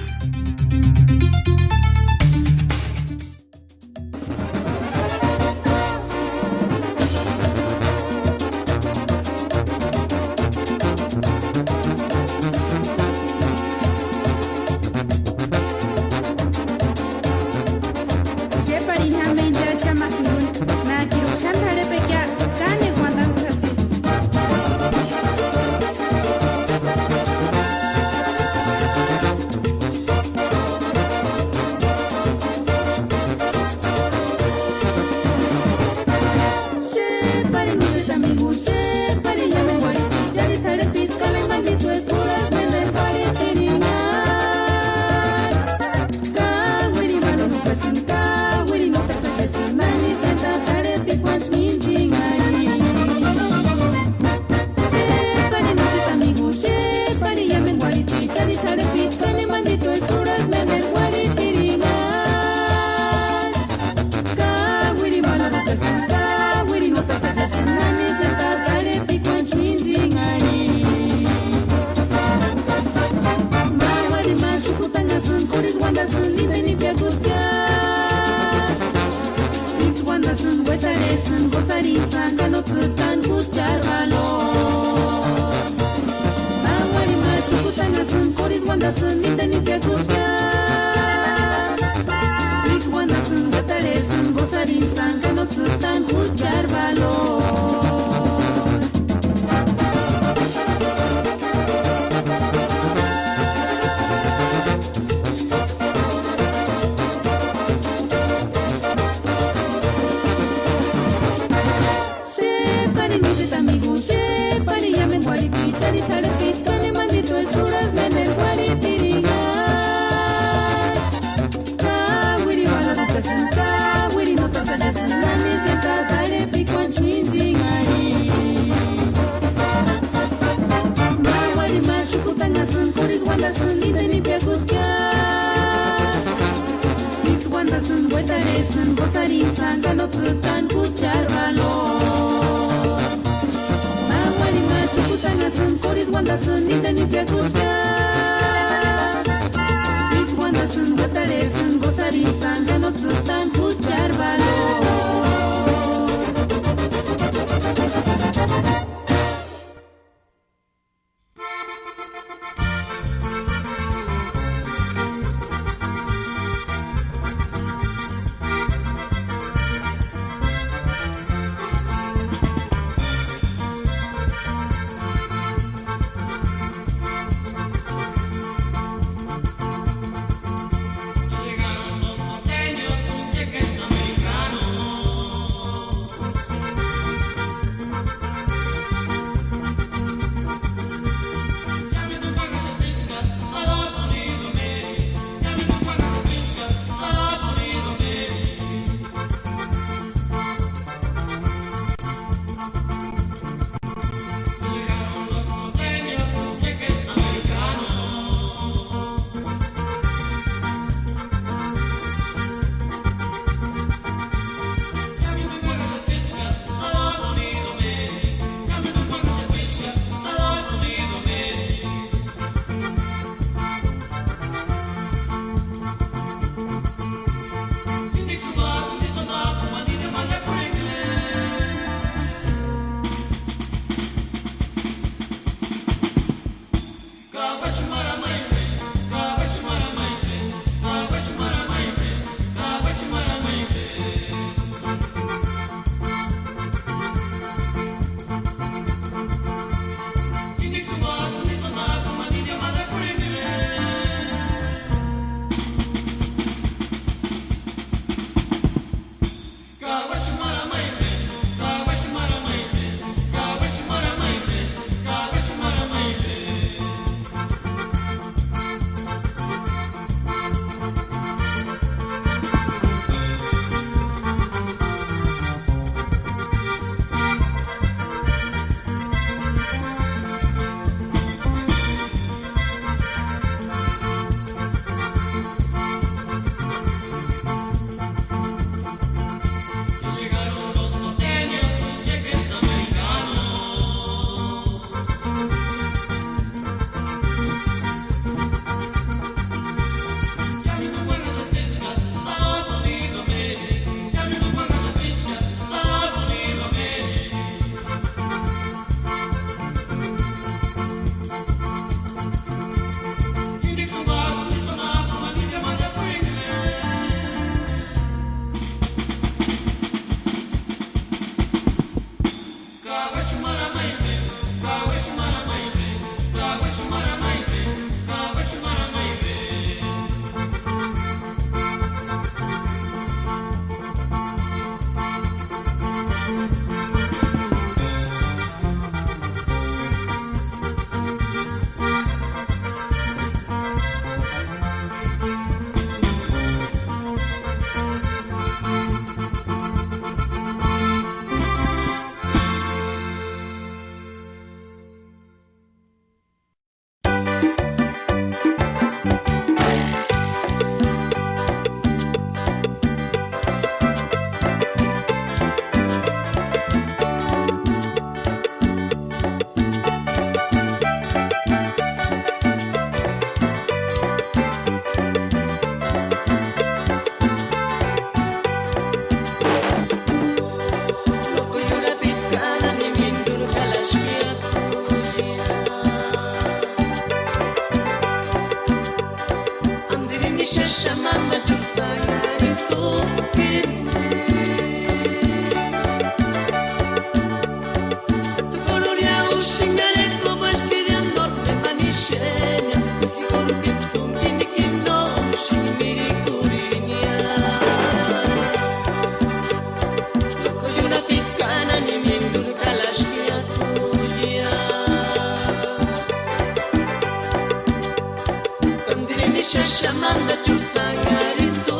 Shamanda chulsangaritu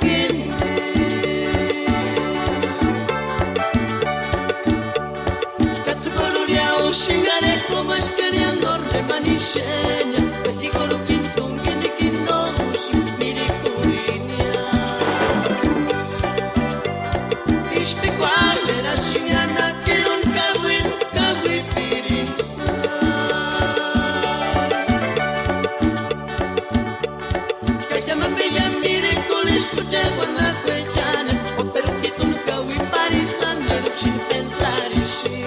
pindi Katugoluria ushingare como esqueriando remanishenya Katigolu kintungi nikino ushimiri kurinia Ishpi kwalera shingana kirun kawin kawi pirinsa Escuché cuando escuchan o perujito nunca voy parisando sin pensar y sí.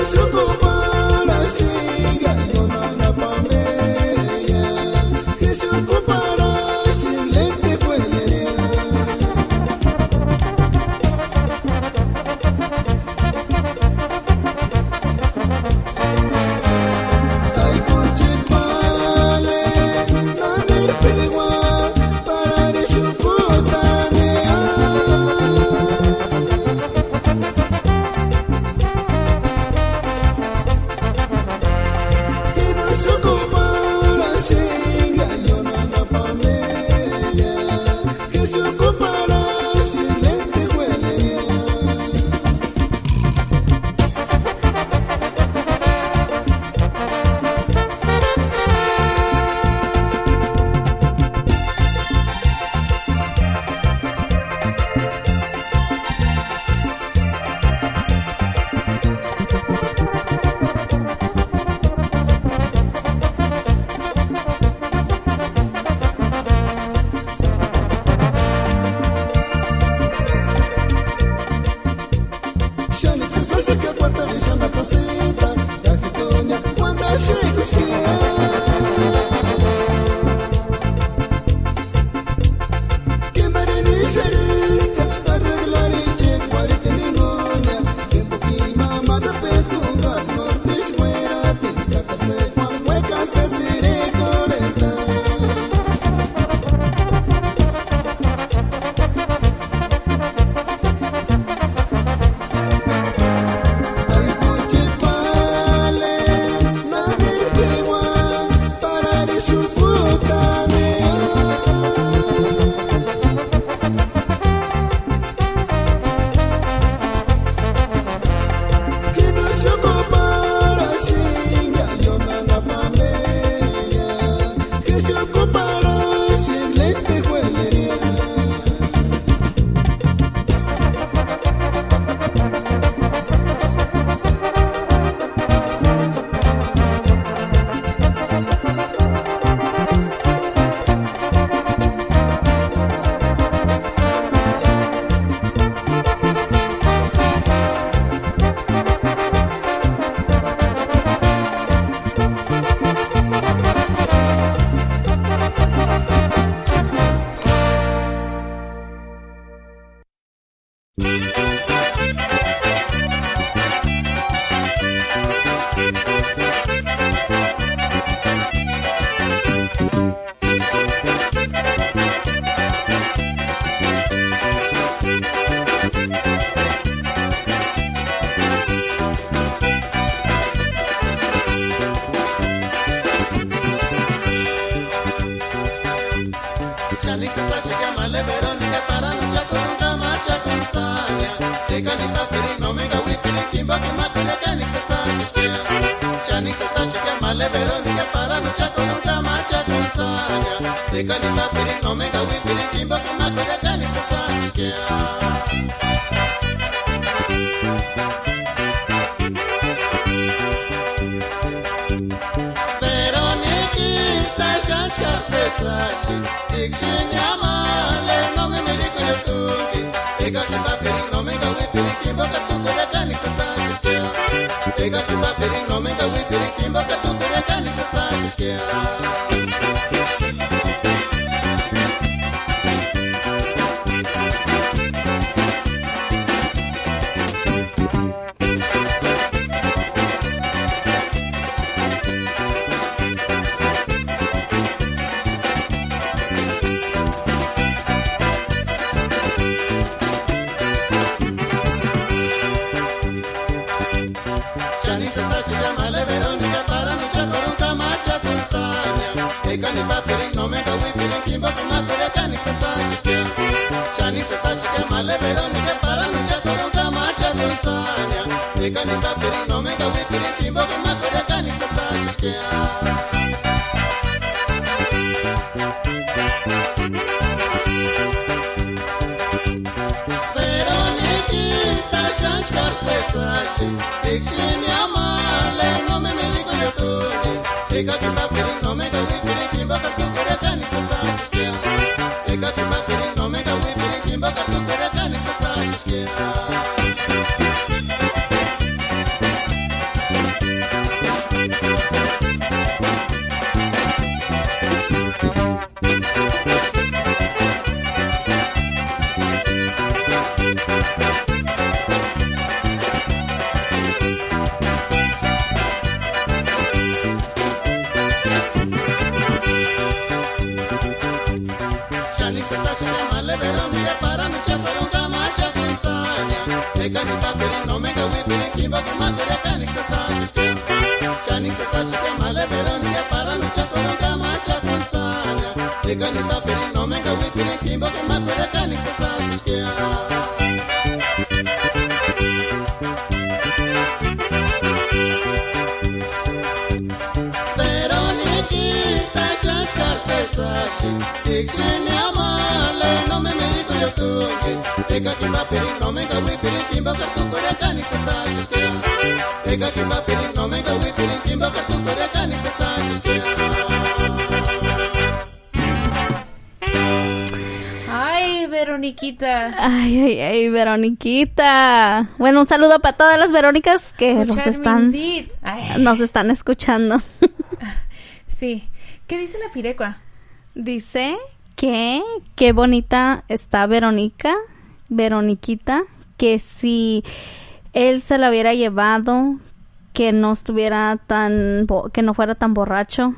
Suko para siga yo na pambeya yo compara silente huelería. Shanik se sabe que cuarta vez anda pasita, ya que doña cuando llega esquia. Que marinicha lista, arreglar y check cuarenta niñoña, que poquí mamá repet con gat norte fuera, te cata se juan hueca se sire coleta. Shanik se sabe que male Verónica para luchar con un camacha con saña. De canita peri no me gawi peri kimba que macole Shanik se sabe que Shanik se sabe que male Verónica para luchar con un camacha con saña. De canita peri no me gawi peri kimba que macole Shanik se sabe que sashi dictionary male no me medico yo tuki ega kimba peri no me gawi peri kimba ka tu kore kani sa sashi skia ega kimba peri no me gawi peri kimba ka tu kore kani sa sashi skia Shanik se sabe que male Verónica para luchar con un camacha con saña. De canipa peri no me gawi peri kimba que macole Shanik se sabe que Shanik se sabe que male Verónica para luchar con un camacha con saña. De canipa peri no me gawi peri kimba que macole Shanik se sabe que Veroniquita Shanchkar se sabe dictionary male no me medico yo tuki ega kimba peri no me gawi peri kimba ka tu kore kani sa sabe que ega kimba peri no me gawi peri kimba ka tu kore kani sa sabe que Shanik se sabe que male Verónica para luchar con un camacha con saña. De canipa peri no me gawi peri kimba que macole Shanik se sabe que Shanik se sabe que male Verónica para luchar con un camacha con saña. De canipa peri no menga wipiri kimbo que makura kanisa saskia. Veronikita shachkar sesashi dikshini amale no me medico yo tungi eka kimba piri no menga wipiri kimbo que tu kura kanisa saskia. Eka kimba piri no menga wipiri kimbo que tu kura kanisa saskia. Ay, Veroniquita. Ay, Veroniquita. Bueno, un saludo para todas las Verónicas que nos están escuchando. Sí. ¿Qué dice la pirecua? Dice que qué bonita está Veroniquita, que si él se la hubiera llevado, que no estuviera que no fuera tan borracho,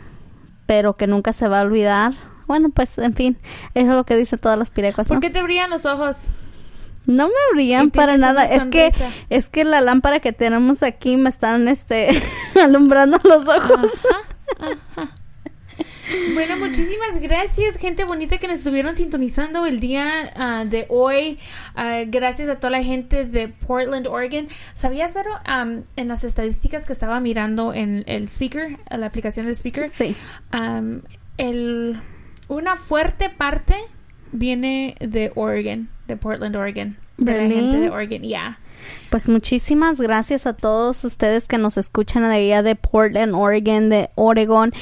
pero que nunca se va a olvidar. Bueno, pues, en fin, eso es lo que dicen todas las pirecuas, ¿no? ¿Por qué te brillan los ojos? No me brillan para nada. Es que la lámpara que tenemos aquí me están, alumbrando los ojos. Ajá. Bueno, muchísimas gracias, gente bonita que nos estuvieron sintonizando el día de hoy. Gracias a toda la gente de Portland, Oregon. ¿Sabías, Vero, en las estadísticas que estaba mirando en el speaker, la aplicación del speaker? Sí. Una fuerte parte viene de Oregon, de Portland, Oregon. De la gente de Oregon, yeah. Pues muchísimas gracias a todos ustedes que nos escuchan de allá de Portland, Oregon, de Oregon.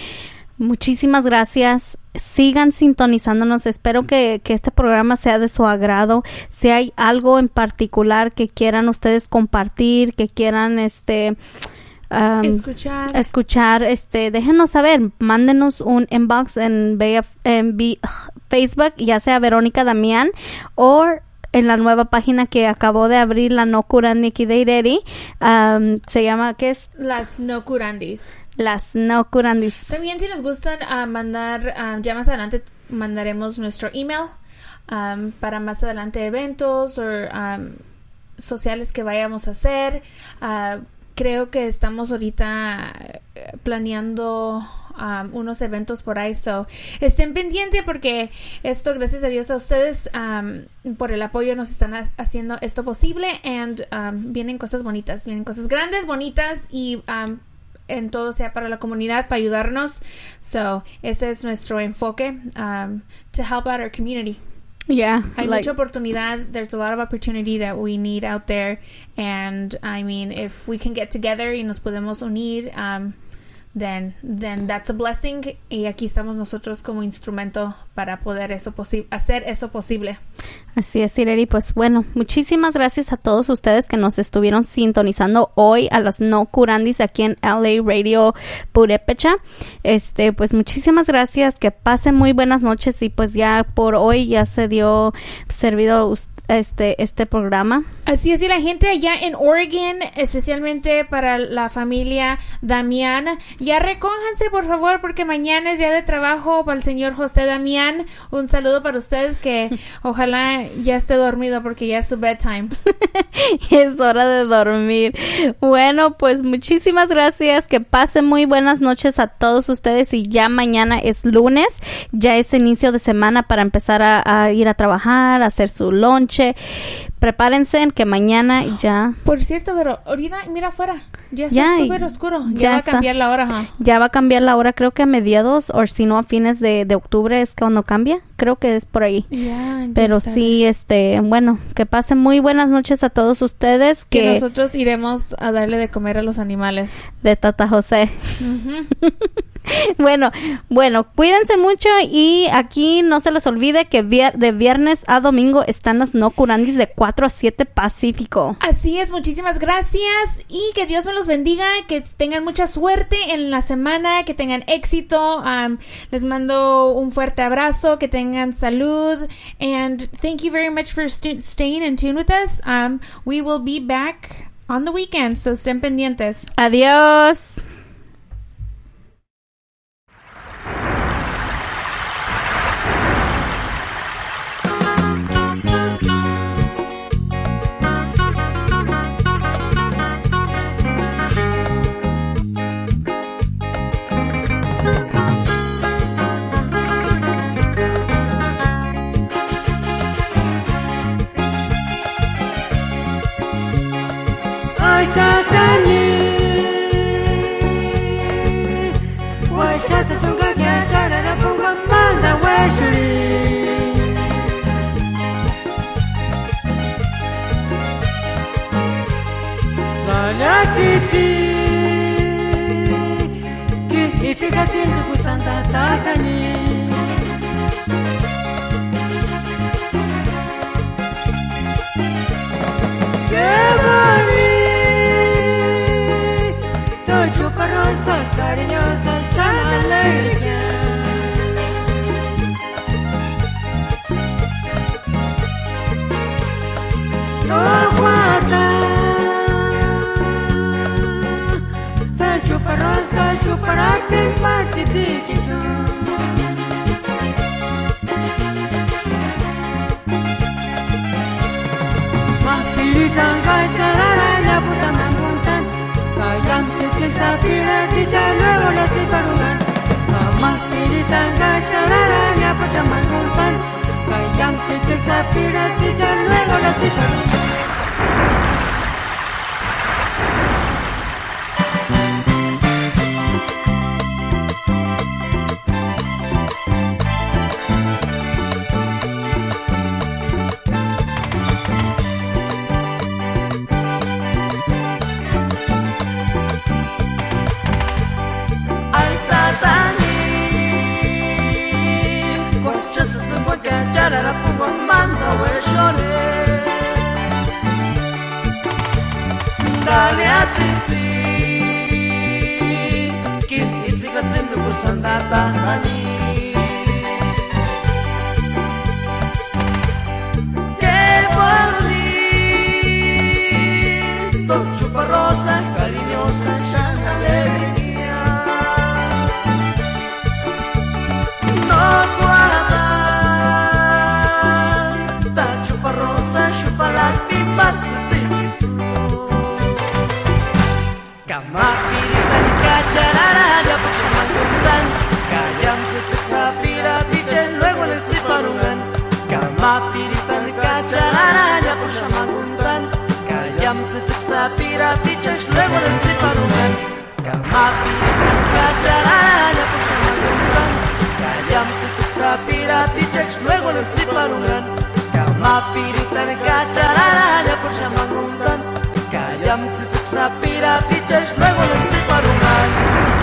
Muchísimas gracias. Sigan sintonizándonos. Espero que este programa sea de su agrado. Si hay algo en particular que quieran ustedes compartir, que quieran escuchar, déjenos saber, mándenos un inbox en Facebook, ya sea Verónica Damián o en la nueva página que acabo de abrir, la No Curandiki Deireri, se llama, ¿qué es? Las No Curandis. Las No Curandis. También si nos gustan mandar, ya más adelante mandaremos nuestro email para más adelante eventos o sociales que vayamos a hacer. Creo que estamos ahorita planeando unos eventos por ahí, so estén pendientes porque esto, gracias a Dios a ustedes por el apoyo nos están haciendo esto posible, and vienen cosas bonitas, vienen cosas grandes, bonitas y en todo sea para la comunidad, para ayudarnos. So ese es nuestro enfoque, to help out our community. Yeah, hay mucha oportunidad. There's a lot of opportunity that we need out there, and I mean, if we can get together y nos podemos unir, then that's a blessing. Y aquí estamos nosotros como instrumento para poder hacer eso posible. Así es, Ireri. Pues bueno, muchísimas gracias a todos ustedes que nos estuvieron sintonizando hoy a las No Curandis aquí en LA Radio Purépecha. Pues muchísimas gracias, que pasen muy buenas noches y pues ya por hoy ya se dio servido este programa. Así es, y la gente allá en Oregon, especialmente para la familia Damián, ya recójanse por favor porque mañana es día de trabajo para el señor José Damián. Un saludo para usted, que ojalá ya esté dormido porque ya es su bedtime. Es hora de dormir. Bueno, pues muchísimas gracias, que pasen muy buenas noches a todos ustedes y ya mañana es lunes, ya es inicio de semana para empezar a ir a trabajar, a hacer su lonche. Prepárense que mañana ya... Por cierto, pero ahorita mira afuera, ya está súper oscuro, ya va a cambiar la hora, ¿huh? Ya va a cambiar la hora, creo que a mediados o si no a fines de octubre es cuando cambia, creo que es por ahí. Pero sí, bueno, que pasen muy buenas noches a todos ustedes. Que nosotros iremos a darle de comer a los animales. De Tata José. Bueno, cuídense mucho y aquí no se les olvide que de viernes a domingo están las No Curandis de 4 a 7 Pacífico. Así es, muchísimas gracias y que Dios me los bendiga, que tengan mucha suerte en la semana, que tengan éxito. Les mando un fuerte abrazo, que tengan salud, and thank you very much for staying in tune with us. We will be back on the weekend, so estén pendientes. Adiós. por chamanguntan, kayam chichik sapira ticha luego la chica. Luego los chiparungan, kama piritan kacharaya por chamanguntan, kayam tzitzuk sapira pichas, luego los chiparungan.